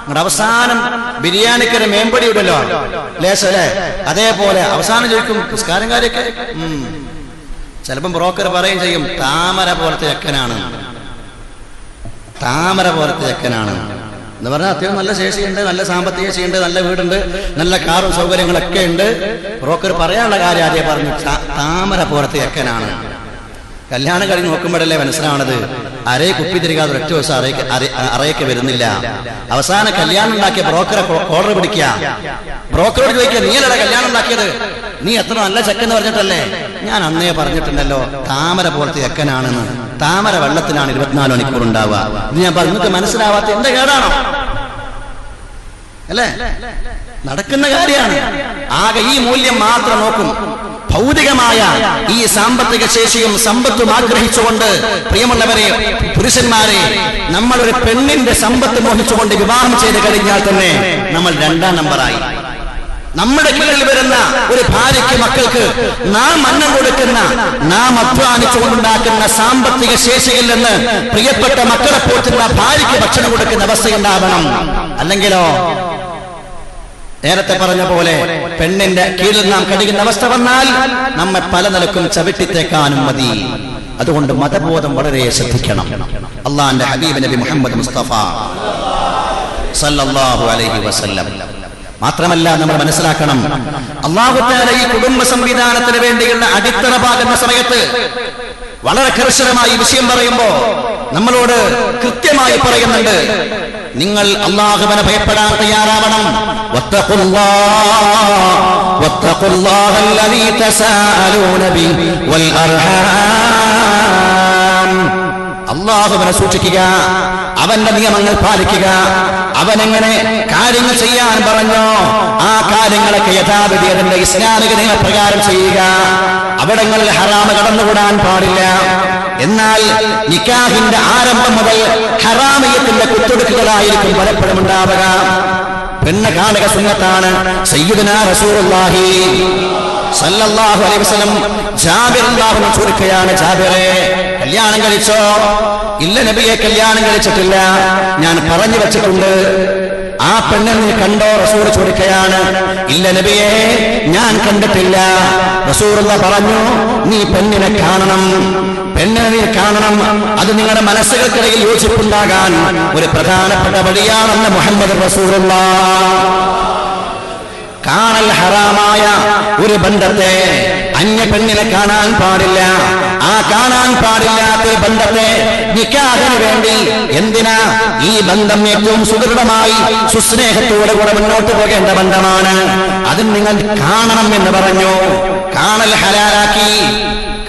നിങ്ങളുടെ അവസാനം ബിരിയാണിക്കൊരു മേമ്പടി ഇടല്ലോ ലേശം അല്ലേ? അതേപോലെ അവസാനം ചോദിക്കും നിസ്കാരംകാരൊക്കെ. ചിലപ്പം ബ്രോക്കർ പറയുകയും ചെയ്യും താമര പോലത്തെ ചെക്കനാണ്, താമര പോലത്തെ ചെക്കനാണ് എന്ന് പറഞ്ഞാൽ അത്യാവശ്യം നല്ല ശേഷിയുണ്ട്, നല്ല സാമ്പത്തിക ശേഷിയുണ്ട്, നല്ല വീടുണ്ട്, നല്ല കാറും സൗകര്യങ്ങളൊക്കെ ഉണ്ട്. ബ്രോക്കർ പറയാനുള്ള കാര്യം ആദ്യം പറഞ്ഞു താമര പോലത്തെ ചെക്കനാണ്. കല്യാണം കഴിഞ്ഞ് നോക്കുമ്പോഴല്ലേ മനസ്സിലാവണത് അരയെ കുപ്പി തിരികാതെ ഒറ്റ ദിവസം അറയൊക്കെ വരുന്നില്ല. അവസാന കല്യാണം ഉണ്ടാക്കിയ ബ്രോക്കറെ കോളർ പിടിക്കുക, ബ്രോക്കറോട് ചോദിക്കുക നീയല്ലടാ കല്യാണം ഉണ്ടാക്കിയത്, നീ എത്ര നല്ല ചെക്കെന്ന് പറഞ്ഞിട്ടല്ലേ? ഞാൻ അന്നേ പറഞ്ഞിട്ടുണ്ടല്ലോ താമര പോലത്തെ ചെക്കനാണെന്ന്. താമര വെള്ളത്തിലാണ് 24 മണിക്കൂർ ഉണ്ടാവുക. ഇത് ഞാൻ പറഞ്ഞിട്ട് മനസ്സിലാവാത്ത എന്റെ കേടാണോ? അല്ലേ? നടക്കുന്ന കാര്യമാണ്. ആകെ ഈ മൂല്യം മാത്രം നോക്കും. ഭൗതികമായ ഈ സാമ്പത്തിക ശേഷിയും സമ്പത്തും ആഗ്രഹിച്ചുകൊണ്ട് പ്രിയമുള്ളവരെ, പുരുഷന്മാരെ, നമ്മളൊരു പെണ്ണിന്റെ സമ്പത്ത് മോഹിച്ചുകൊണ്ട് വിവാഹം ചെയ്ത് കഴിഞ്ഞാൽ തന്നെ നമ്മൾ 2ാം നമ്പറായി. നമ്മുടെ കീഴിൽ വരുന്ന ഒരു ഭാര്യയ്ക്ക്, മക്കൾക്ക് നാം അന്നം കൊടുക്കുന്ന, നാം അധ്വാനിച്ചുകൊണ്ടുണ്ടാക്കുന്ന സാമ്പത്തിക ശേഷിയിൽ നിന്ന് പ്രിയപ്പെട്ട മക്കളെ പോറ്റുന്ന ഭാര്യയ്ക്ക് ഭക്ഷണം കൊടുക്കുന്ന അവസ്ഥയുണ്ടാവണം. അല്ലെങ്കിലോ നേരത്തെ പറഞ്ഞ പോലെ പെണ്ണിന്റെ കീഴിൽ നാം കഴിയുന്ന അവസ്ഥ വന്നാൽ നമ്മെ പല നിലക്കും ചവിട്ടിത്തേക്കാനും മതി. അതുകൊണ്ട് മതബോധം വളരെ ശ്രദ്ധിക്കണം. അള്ളാന്റെ ഹബീബ് നബി മുഹമ്മദ് മുസ്തഫ സല്ലല്ലാഹു അലൈഹി വസല്ലം. മാത്രമല്ല നമ്മൾ മനസ്സിലാക്കണം, അല്ലാഹു തആല ഈ കുടുംബ സംവിധാനത്തിന് വേണ്ടിയുള്ള അടിത്തറ പാകുന്ന സമയത്ത് വളരെ കർശനമായി വിഷയം പറയുമ്പോ നമ്മളോട് കൃത്യമായി പറയുന്നുണ്ട്, നിങ്ങൾ അല്ലാഹുവിനെ ഭയപ്പെടാൻ തയ്യാറാവണം. വത്തഖുല്ലാഹല്ലദീ തസാഅലൂന ബിഹി വൽ അർഹാം. അല്ലാഹുവിനെ സൂക്ഷിക്കുക, അവന്റെ നിയമങ്ങൾ പാലിക്കുക. അവനെങ്ങനെ കാര്യങ്ങൾ ചെയ്യാൻ പറഞ്ഞോ ആ കാര്യങ്ങളൊക്കെ യഥാവിധി അതിന്റെ ഇസ്ലാമിക നിയമപ്രകാരം ചെയ്യുക. അവിടങ്ങളിൽ ഹറാമ് കടന്നുകൂടാൻ പാടില്ല. എന്നാൽ നിക്കാഹിന്റെ ആരംഭം മുതൽ ഹറാമിയത്തിന്റെ കുത്തൊടുക്കുകളായിരിക്കും പലപ്പോഴും ഉണ്ടാവുക. പെണ്ണ് കാണുക സുന്നത്താണ്. സയ്യിദുനാ റസൂലുള്ളാഹി സല്ലല്ലാഹു അലൈഹി വസല്ലം ജാബിർ റളിയല്ലാഹു അൻഹു ചോദിക്കുകയാണ്, ജാബിറേ കല്യാണം കഴിച്ചോ? ഇല്ല നബിയെ, കല്യാണം കഴിച്ചിട്ടില്ല, ഞാൻ പറഞ്ഞു വെച്ചിട്ടുണ്ട്. ആ പെണ്ണെ നീ കണ്ടോ? റസൂൽ ചോദിക്കുകയാണ്. ഇല്ല നബിയെ, ഞാൻ കണ്ടിട്ടില്ല. റസൂലുള്ളാഹി പറഞ്ഞു, നീ പെണ്ണിനെ കാണണം, പെണ്ണിനെ നീ കാണണം. അത് നിങ്ങളുടെ മനസ്സുകൾക്കിടയിൽ യോജിപ്പുണ്ടാകാൻ ഒരു പ്രധാനപ്പെട്ട വഴിയാണെന്ന് മുഹമ്മദ് റസൂലുള്ളാഹി. കാണൽ ഹറാമായ ഒരു ബന്ധത്തെ അന്യ പെണ്ണിനെ കാണാൻ പാടില്ല. ആ കാണാൻ പാടില്ലാത്ത ഒരു ബന്ധത്തെ നിക്കാഹിന് വേണ്ടി എന്തിനാ? ഈ ബന്ധം ഏറ്റവും സുദൃഢമായി സുസ്നേഹത്തോടെ കൂടെ മുന്നോട്ട് പോകേണ്ട ബന്ധമാണ്. അത് നിങ്ങൾ കാണണം എന്ന് പറഞ്ഞു. കാണൽ ഹലാലാക്കി.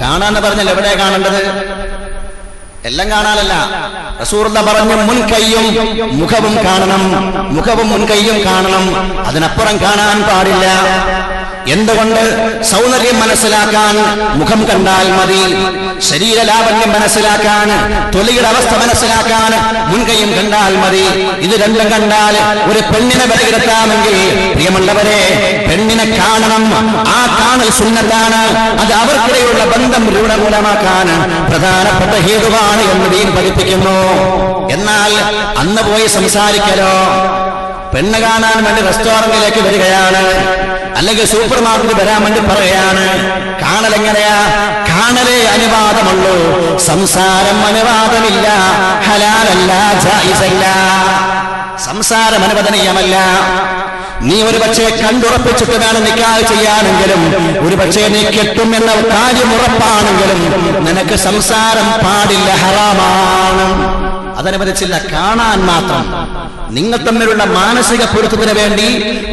കാണാന്ന് പറഞ്ഞാൽ എവിടെ കാണേണ്ടത്? എല്ലാം കാണാനല്ല. റസൂലുള്ളാഹി പറഞ്ഞു, മുൻകൈയും മുഖവും കാണണം, മുഖവും മുൻകൈയും കാണണം, അതിനപ്പുറം കാണാൻ പാടില്ല. എന്തുകൊണ്ട്? സൗന്ദര്യം മനസ്സിലാക്കാൻ മുഖം കണ്ടാൽ മതി. ശരീരലാവണ്യം മനസ്സിലാക്കാൻ, തൊലിയുടെ അവസ്ഥ മനസ്സിലാക്കാൻ മുൻകൈയും കണ്ടാൽ മതി. ഇത് രണ്ടും കണ്ടാൽ ഒരു പെണ്ണിനെ വിലയിരുത്താമെങ്കിൽ പ്രിയമുള്ളവരെ, പെണ്ണിനെ കാണണം. ആ കാണൽ സുന്നത്താണ്. അത് അവർക്കിടയിലുള്ള ബന്ധം രൂഢമൂലമാക്കാൻ പ്രധാനപ്പെട്ട ഹേതുവാണ് എന്ന് ദീൻ പഠിപ്പിക്കുന്നു. എന്നാൽ അന്ന് പോയി സംസാരിക്കലോ, പെണ്ണ് കാണാൻ വേണ്ടി റെസ്റ്റോറന്റിലേക്ക് വരികയാണ്, അല്ലെങ്കിൽ സൂപ്പർ മാർക്കറ്റിൽ വരാൻ വേണ്ടി പറയുകയാണ്. കാണൽ എങ്ങനെയാ? കാണലേ അനുവാദമുള്ളൂ, സംസാരം അനുവാദമില്ല, ഹലാലല്ല, ജായിസല്ല. സംസാരം അനുവദനീയമല്ല. നീ ഒരു പക്ഷേ കണ്ടുറപ്പിച്ചിട്ട് വേണം നിക്കാഹ് ചെയ്യാനെങ്കിലും, ഒരു പക്ഷേ നീ കെട്ടും എന്ന കാര്യം ഉറപ്പാണെങ്കിലും നിനക്ക് സംസാരം പാടില്ല, ഹറാമാണ്. അതനുവദിച്ചില്ല. കാണാൻ മാത്രം, നിങ്ങൾ തമ്മിലുള്ള മാനസിക പൊരുത്തത്തിന് വേണ്ടി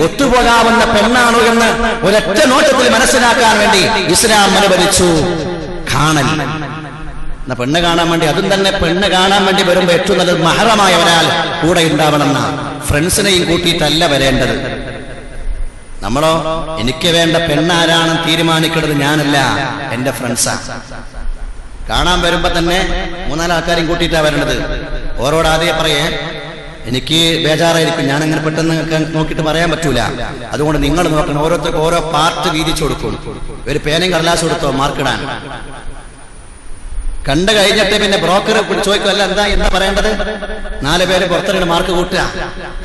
ഒത്തുപോകാവുന്ന പെണ്ണാണോ എന്ന് ഒരൊറ്റ നോട്ടത്തിൽ മനസ്സിലാക്കാൻ വേണ്ടി ഇസ്ലാം അനുവദിച്ചു കാണൽ. പെണ്ണ് കാണാൻ വേണ്ടി, അതും തന്നെ പെണ്ണ് കാണാൻ വേണ്ടി വരുമ്പോ ഏറ്റവും നല്ലത് മഹറമായ ഒരാൾ കൂടെ ഉണ്ടാവണമെന്ന, ഫ്രണ്ട്സിനെയും കൂട്ടിയിട്ടല്ല വരേണ്ടത്. നമ്മളോ എനിക്ക് വേണ്ട പെണ്ണാരാണെന്ന് തീരുമാനിക്കേണ്ടത് ഞാനല്ല, എന്റെ ഫ്രണ്ട്സാ. കാണാൻ വരുമ്പോ തന്നെ 3-4 ആൾക്കാരെയും കൂട്ടിയിട്ടാ വരേണ്ടത്. ഓരോട് ആദ്യം പറയേ, എനിക്ക് ബേജാറായിരിക്കും, ഞാൻ അങ്ങനെ പെട്ടെന്ന് നോക്കിയിട്ട് പറയാൻ പറ്റൂല. അതുകൊണ്ട് നിങ്ങൾ നോക്കണം, ഓരോരുത്തർക്കും ഓരോ പാർട്ട് വീതിച്ചു കൊടുക്കും. ഒരു പേനയും കടലാസ് കൊടുത്തോ മാർക്കിടാൻ. കണ്ടു കഴിഞ്ഞിട്ട് പിന്നെ ബ്രോക്കർ ചോദിക്കും, അല്ല എന്താ പറയേണ്ടത്? 4 പേര് പുറത്തിറങ്ങി മാർക്ക് കൂട്ടുക,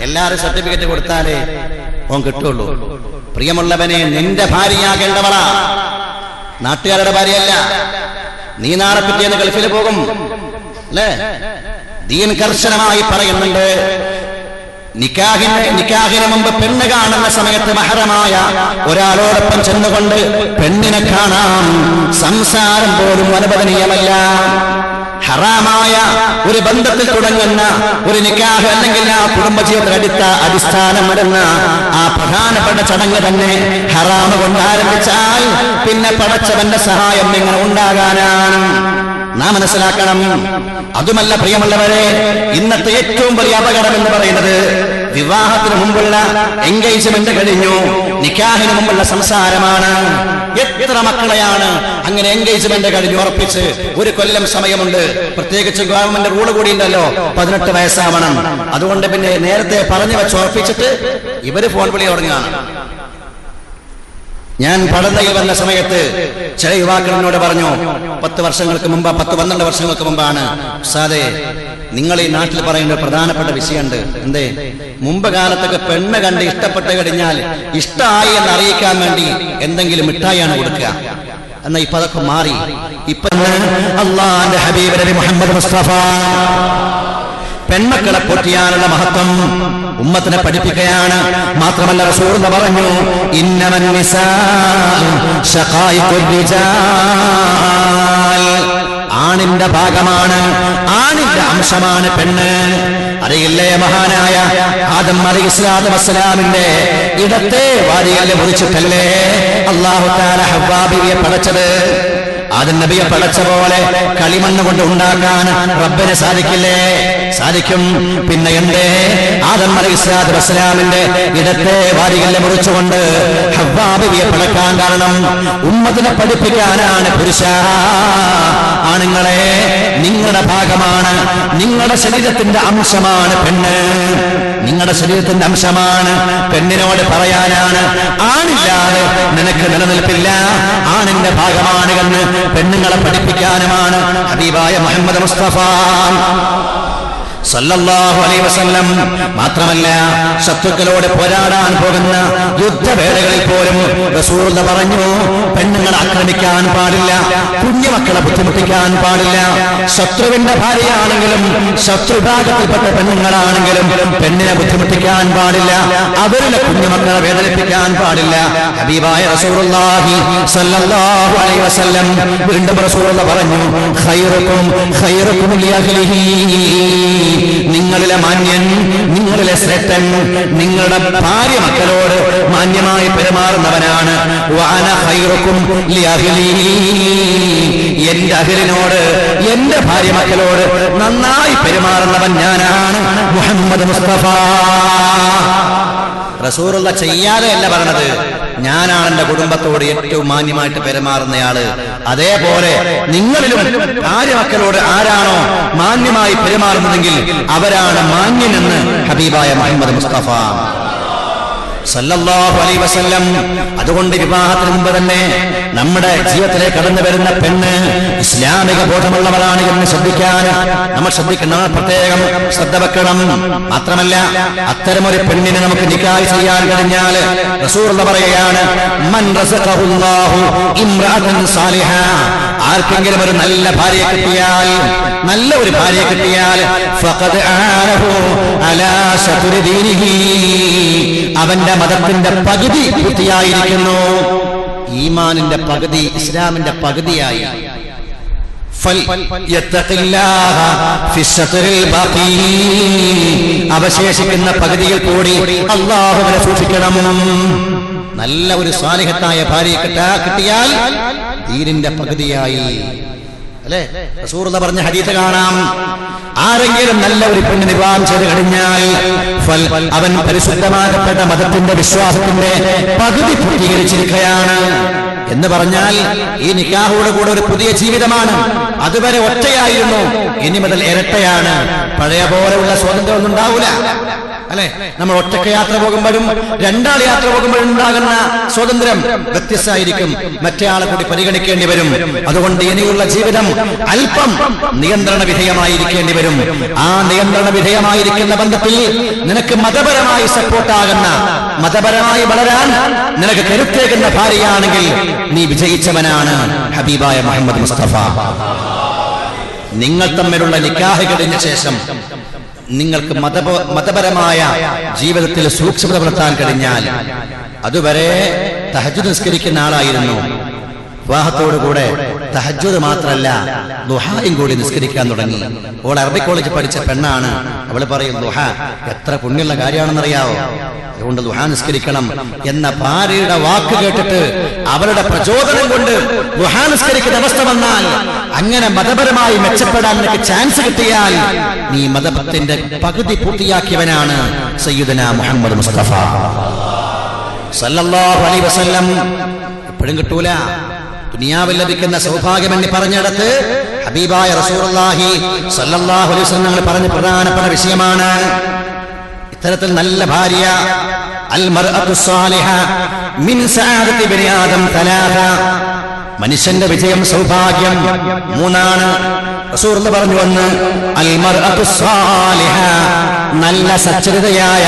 എല്ലാവരും സർട്ടിഫിക്കറ്റ് കൊടുത്താലേ ഓൻ കിട്ടുള്ളൂ. പ്രിയമുള്ളവനെ, നിന്റെ ഭാര്യയാകേണ്ടവളാ, നാട്ടുകാരുടെ ഭാര്യയല്ല. നീ നാളെ പിറ്റേന്ന് ഗൾഫിൽ പോകും അല്ലേ? ദീൻ കർശനമായി പറയുന്നുണ്ട്, നിക്കാഹിന് മുമ്പ് പെണ്ണ് കാണുന്ന സമയത്ത് മഹറമായ ഒരാളോടൊപ്പം ചെന്നുകൊണ്ട് പെണ്ണിനെ കാണാം. സംസാരം പോലും അനുവദനീയമല്ല. ഹറാമായ ഒരു ബന്ധത്തിൽ തുടങ്ങുന്ന ഒരു നിക്കാഹ് അല്ലെങ്കിൽ ആ കുടുംബജീവിതത്തിൽ അടിസ്ഥാനം വരുന്ന ആ പ്രധാനപ്പെട്ട ചടങ്ങ് തന്നെ ഹറാമ് കൊണ്ട് ആരംഭിച്ചാൽ പിന്നെ പടച്ചവന്റെ സഹായം എങ്ങനെ ഉണ്ടാകാനാണ്? നാം മനസ്സിലാക്കണം. അതുമല്ല പ്രിയമുള്ളവരെ, ഇന്നത്തെ ഏറ്റവും വലിയ അപകടം എന്ന് പറയുന്നത് വിവാഹത്തിന് മുമ്പുള്ള എൻഗേജ്മെന്റ് കഴിഞ്ഞു, നിക്കാഹിന് മുമ്പുള്ള സംസാരമാണ്. എത്ര മക്കളെയാണ് അങ്ങനെ എൻഗേജ്മെന്റ് കഴിഞ്ഞു ഉറപ്പിച്ച് 1 കൊല്ലം സമയമുണ്ട്. പ്രത്യേകിച്ച് ഗവൺമെന്റ് റൂള് കൂടി ഉണ്ടല്ലോ, 18 വയസ്സാവണം. അതുകൊണ്ട് പിന്നെ നേരത്തെ പറഞ്ഞു വെച്ച് ഉറപ്പിച്ചിട്ട് ഇവര് ഫോൺ വിളി തുടങ്ങുകയാണ്. ഞാൻ പഠനയിൽ വന്ന സമയത്ത് ചില യുവാക്കൾ എന്നോട് പറഞ്ഞു, 10 വർഷങ്ങൾക്ക് മുമ്പ്, 10-12 വർഷങ്ങൾക്ക് മുമ്പാണ്, ഉസ്താദേ നിങ്ങൾ ഈ നാട്ടിൽ പറയുന്ന ഒരു പ്രധാനപ്പെട്ട വിഷയമുണ്ട്. എന്തേ? മുമ്പ് കാലത്തൊക്കെ പെണ്ണ് കണ്ട് ഇഷ്ടപ്പെട്ട് കഴിഞ്ഞാൽ ഇഷ്ടമായി എന്ന് അറിയിക്കാൻ വേണ്ടി എന്തെങ്കിലും മിഠായിയാണ് കൊടുക്കുക. എന്നാ ഇപ്പൊ അതൊക്കെ മാറി. ഇപ്പൊ അല്ലാഹുവിന്റെ ഹബീബ് നബി മുഹമ്മദ് മുസ്തഫ പെൺമക്കളെ പൊറ്റിയാനുള്ള മഹത്വം ഉമ്മത്തിനെ പഠിപ്പിക്കുകയാണ്. മാത്രമല്ല റസൂൽ പറഞ്ഞു, ഇന്നമൻ നിസാഉ ശഖായിഖുർ റിജാൽ, ആണിന്റെ ഭാഗമാണ്, ആണിന്റെ അംശമാണ് പെണ്ണ്. അറിയില്ലേ, മഹാനായ ആദം അലൈഹിസ്സലാത്തു വസ്സലാമിന്റെ ഇടത്തെ വാരിയല്ലേ മുറിച്ചിട്ടല്ലേ അല്ലാഹു തആല ഹവ്വാ ബിവിയെ പടച്ചത്? ആദം നബിയെ പടച്ച പോലെ കളിമണ്ണ് കൊണ്ട് ഉണ്ടാക്കാൻ റബ്ബിന് സാധിക്കില്ലേ? സാധിക്കും. പിന്നെ എന്തേ ആദം അലൈഹിസ്സലാത്തു വസ്സലാമിന്റെ ഇടത്തെ വാരികല്ല് മുറിച്ചുകൊണ്ട് ഹവ്വാ ബിവിയെ പടക്കാൻ കാരണം? ഉമ്മത്തിനെ പഠിപ്പിക്കാനാണ്. പുരുഷ ആണുങ്ങളെ, നിങ്ങളുടെ ഭാഗമാണ്, നിങ്ങളുടെ ശരീരത്തിന്റെ അംശമാണ് പെണ്ണ്, നിങ്ങളുടെ ശരീരത്തിന്റെ അംശമാണ്. പെണ്ണിനോട് പറയാനാണ്, ആണില്ലാതെ നിനക്ക് നിലനിൽപ്പില്ല, ആണിന്റെ ഭാഗമാണ് എന്ന് പെണ്ണുങ്ങളെ പഠിപ്പിക്കാനുമാണ് ഹബീബായ മുഹമ്മദ് മുസ്തഫ സല്ലല്ലാഹു അലൈഹി വസല്ലം. മാത്രമല്ല, ശത്രുക്കളോട് പോരാടാൻ പോകുന്ന യുദ്ധവേളകളിൽ പോലും റസൂൽ പറഞ്ഞു, പെണ്ണുങ്ങളെ ആക്രമിക്കാൻ പാടില്ല, കുഞ്ഞുമക്കളെ ബുദ്ധിമുട്ടിക്കാൻ പാടില്ല. ശത്രുവിന്റെ ഭാര്യയാണെങ്കിലും ശത്രുഭാഗത്തിൽപ്പെട്ട പെണ്ണുങ്ങളാണെങ്കിലും പെണ്ണിനെ ബുദ്ധിമുട്ടിക്കാൻ പാടില്ല, അവരുടെ കുഞ്ഞുമക്കളെ വേദനിപ്പിക്കാൻ പാടില്ല. ഹബീബായ റസൂലുള്ളാഹി സല്ലല്ലാഹു അലൈഹി വസല്ലം വീണ്ടും റസൂൽ പറഞ്ഞു, ഖൈറുക്കും ഖൈറുക്കും ലിഅഹ്ലിഹി, നിങ്ങളിലെ മാന്യൻ, നിങ്ങളിലെ ശ്രേഷ്ഠൻ നിങ്ങളുടെ ഭാര്യ മക്കളോട് മാന്യമായി പെരുമാറുന്നവനാണ്. വഅന ഖൈറുക്കും ലിഅഹ്ലി, എന്റെ അഹ്ലിനോട്, എന്റെ ഭാര്യ മക്കളോട് നന്നായി പെരുമാറുന്നവൻ ഞാനാണ് മുഹമ്മദ് മുസ്തഫ. റസൂലുള്ള ചെയ്യാതെ അല്ല പറഞ്ഞത്, ഞാനാണ് എന്റെ കുടുംബത്തോട് ഏറ്റവും മാന്യമായിട്ട് പെരുമാറുന്നയാള്. അതേപോലെ നിങ്ങളിലും ഭാര്യ മക്കളോട് ആരാണോ മാന്യമായി പെരുമാറുന്നതെങ്കിൽ അവരാണ് മാന്യനെന്ന് ഹബീബായ മുഹമ്മദ് മുസ്തഫ സല്ലല്ലാഹു അലൈഹി വസല്ലം. അതുകൊണ്ട് വിവാഹത്തിന് മുമ്പ് തന്നെ നമ്മുടെ ജീവിതത്തിലേക്ക് കടന്നു വരുന്ന പെണ്ണ് ഇസ്ലാമിക ബോധമുള്ളവളാണ് എന്ന് ശ്രദ്ധിക്കാൻ നമ്മൾ ശ്രദ്ധിക്കണം, പ്രത്യേകം ശ്രദ്ധ വെക്കണം. മാത്രമല്ല, അത്തരമൊരു പെണ്ണിനെ നമുക്ക് നിക്കാഹ് ചെയ്യാൻ കഴിഞ്ഞാൽ റസൂലുള്ളാഹി പറയുകയാണ്, മൻ റസഖഹുല്ലാഹു ഇംറഅതൻ സാലിഹ, ആർക്കെങ്കിലും ഒരു നല്ല ഭാര്യയെ കിട്ടിയാൽ, നല്ല ഒരു ഭാര്യയെ കിട്ടിയാൽ ഫഖദ് ആനഹു അലാ ശത്രി ദീനിഹി, അവന്റെ മതത്തിന്റെ പകുതി പൂർത്തിയായിരിക്കുന്നു. ഈമാനിന്റെ പകുതി, ഇസ്ലാമിന്റെ പകുതിയായി. അവശേഷിക്കുന്ന പകുതിയിൽ കൂടി അല്ലാഹുവിനെ സൂക്ഷിക്കണം. നല്ല ഒരു സാലിഹത്തായ ഭാര്യയെ കിട്ടിയാൽ ദീനിന്റെ പകുതിയായി. അല്ലേ? റസൂലുള്ളാഹി പറഞ്ഞ ഹദീസ് കാണാം, ആരെങ്കിലും നല്ല ഒരു പെണ്ണിനെ വിവാഹം ചെയ്ത് കഴിഞ്ഞാൽ അവൻ പരിശുദ്ധമാകപ്പെട്ട മതത്തിന്റെ വിശ്വാസത്തിന്റെ പകുതി പൂർത്തീകരിച്ചിരിക്കുകയാണ് എന്ന് പറഞ്ഞാൽ ഈ നിക്കാഹോട് കൂടെ ഒരു പുതിയ ജീവിതമാണ്. അതുവരെ ഒറ്റയായിരുന്നു, ഇനി മുതൽ ഇരട്ടയാണ്. പഴയ പോലെയുള്ള സ്വാതന്ത്ര്യമൊന്നും ഉണ്ടാവൂല. അല്ലെ? നമ്മൾ ഒറ്റയ്ക്ക് യാത്ര പോകുമ്പോഴും രണ്ടാൾ യാത്ര പോകുമ്പോഴും ഉണ്ടാകുന്ന സ്വാതന്ത്ര്യം വ്യത്യസ്തമായിരിക്കും. മറ്റേ ആളെ കൂടി പരിഗണിക്കേണ്ടി വരും. അതുകൊണ്ട് ഇനിയുള്ള ജീവിതം അല്പം നിയന്ത്രണ വിധേയമായിരിക്കേണ്ടി വരും. ആ നിയന്ത്രണ വിധേയമായിരിക്കുന്ന ബന്ധത്തിൽ നിനക്ക് മതപരമായി സപ്പോർട്ടാകുന്ന, മതപരമായി വളരാൻ നിനക്ക് കരുത്തേകുന്ന ഭാര്യയാണെങ്കിൽ നീ വിജയിച്ചവനാണ്. ഹബീബായ മുഹമ്മദ് മുസ്തഫ. നിങ്ങൾ തമ്മിലുള്ള നിക്കാഹ് കഴിഞ്ഞ ശേഷം നിങ്ങൾക്ക് മതപരമായ ജീവിതത്തിൽ സൂക്ഷ്മത പുലർത്താൻ കഴിഞ്ഞാൽ, അതുവരെ തഹജ്ജുദ് നിസ്കരിക്കുന്ന ആളായിരുന്നു, വിവാഹത്തോടുകൂടെ തഹജ്ജുദ് മാത്രമല്ല ദുഹായും കൂടി നിസ്കരിക്കാൻ തുടങ്ങി. അവൾ അറബി കോളേജ് പഠിച്ച പെണ്ണാണ്. അവൾ പറയും, ദുഹ എത്ര പുണ്യമുള്ള കാര്യമാണെന്നറിയാവോ, അതുകൊണ്ട് ദുഹാ നിസ്കരിക്കണം എന്ന ഭാര്യയുടെ വാക്ക് കേട്ടിട്ട് അവരുടെ പ്രചോദനം കൊണ്ട് ദുഹാ നിസ്കരിക്കുന്ന അവസ്ഥ വന്നാൽ, അങ്ങനെ മതപരമായി മെച്ചപ്പെടാൻ നിനക്ക് ചാൻസ് കിട്ടിയാൽ നീ മതത്തിന്റെ പകുതി പൂർത്തിയാക്കിയവനാണ് സയ്യിദുനാ മുഹമ്മദ് മുസ്തഫ സല്ലല്ലാഹു അലൈഹി വസല്ലം. എപ്പോഴും കിട്ടൂല. ദുനിയാവിൽ ലഭിക്കുന്ന സൗഭാഗ്യം എന്ന് പറഞ്ഞിടത്ത് ഹബീബായ റസൂലുള്ളാഹി സല്ലല്ലാഹു അലൈഹി വസല്ലം പറഞ്ഞ പ്രധാനപ്പെട്ട വിഷയമാണ് ഇത്തരത്തിൽ നല്ല ഭാര്യ. അൽ മർഅതു സ്വാലിഹ മിൻ സഅദതി ബനി ആദം തലാഥ, മനുഷ്യന്റെ വിജയം, സൗഭാഗ്യം മൂന്നാണ്. റസൂലുള്ളാഹി പറഞ്ഞു, ഒന്ന് അൽ മർഅതു സ്വാലിഹ, നല്ല സച്ചരിതയായ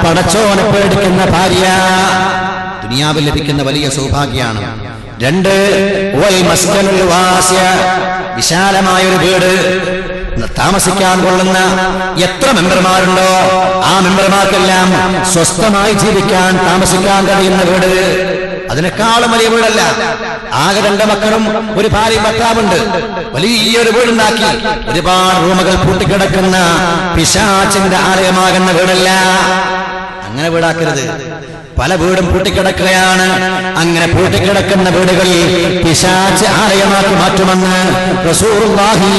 പടച്ചോനെ പേടിക്കുന്ന ഭാര്യ, ദുനിയാവിൽ ലഭിക്കുന്ന വലിയ സൗഭാഗ്യമാണ്. രണ്ട് വൽ മസ്കനുൽ വാസിയ, വിശാലമായ ഒരു വീട്, താമസിക്കാൻ കൊള്ളുന്ന എത്ര മെമ്പർമാരുണ്ടോ ആ മെമ്പർമാർക്കെല്ലാം സ്വസ്ഥമായി ജീവിക്കാൻ, താമസിക്കാൻ കഴിയുന്ന വീട്. അതിനേക്കാളും വലിയ വീടല്ല. ആകെ 2 മക്കളും ഒരു ഭാര്യയും ഭർത്താവുണ്ട്. വലിയൊരു വീടുണ്ടാക്കി ഒരുപാട് റൂമുകൾ പൂട്ടിക്കിടക്കുന്ന പിശാചിന്റെ ആലയമാകുന്ന വീടല്ല. അങ്ങനെ വീടാക്കരുത്. പല വീടും പൂട്ടിക്കിടക്കുകയാണ്. അങ്ങനെ പൂട്ടിക്കിടക്കുന്ന വീടുകളിൽ പിശാച് ആലയമാക്കി മാറ്റുമെന്ന് റസൂലുള്ളാഹി.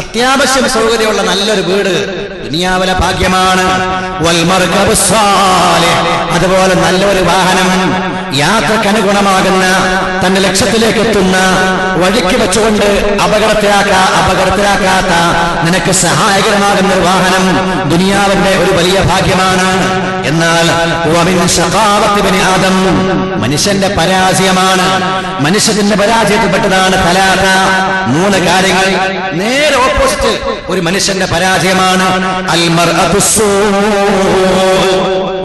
അത്യാവശ്യം സൗകര്യമുള്ള നല്ലൊരു വീട് ദുനിയാവിലെ ഭാഗ്യമാണ്. വൽ മർകബു സ്വാലിഹ്, അതുപോലെ നല്ലൊരു വാഹനം, യാത്രക്ക് അനുഗുണമാകുന്ന, തന്റെ ലക്ഷ്യത്തിലേക്ക് എത്തുന്ന, വഴിക്ക് വെച്ചുകൊണ്ട് അപകടത്തിലാക്കാത്ത, നിനക്ക് സഹായകരമാകുന്ന ഒരു വാഹനം ദുനിയാവിന്റെ ഒരു വലിയ ഭാഗ്യമാണ്. എന്നാൽ ആദം, മനുഷ്യന്റെ പരാജയമാണ്, മനുഷ്യന്റെ പരാജയത്തിൽപ്പെട്ടതാണ് തലാഖ. 3 കാര്യങ്ങൾ നേരെ ഓപ്പോസിറ്റ് ഒരു മനുഷ്യന്റെ പരാജയമാണ്. അൽ മർഅതു സൂ,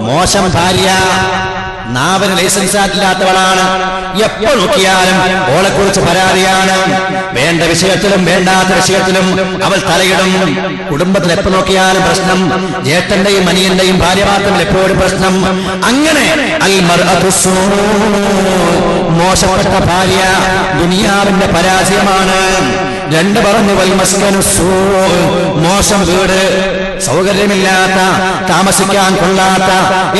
മോശം ഭാര്യ, നാവിന് ലൈസൻസ് ഇല്ലാത്തവളാണ്. എപ്പോ നോക്കിയാലും ഓളെ കുറിച്ച് പരാതിയാണ്. വേണ്ട വിഷയത്തിലും വേണ്ടാത്ത വിഷയത്തിലും അവൾ തലയിടും. കുടുംബത്തിൽ എപ്പോ നോക്കിയാലും പ്രശ്നം. ഏട്ടന്റെയും അനിയന്റെയും ഭാര്യമാർക്കും എപ്പോഴും പ്രശ്നം. അങ്ങനെ അൽ മർഅതു സൂ, മോശപ്പെട്ട ഭാര്യ ദുനിയാവിന്റെ പരാജയമാണ്. 2 പറഞ്ഞു വൽ മസ്കനു സൂ, മോശം വീട്, സൗകര്യമില്ലാത്ത, താമസിക്കാൻ കൊള്ളാത്ത,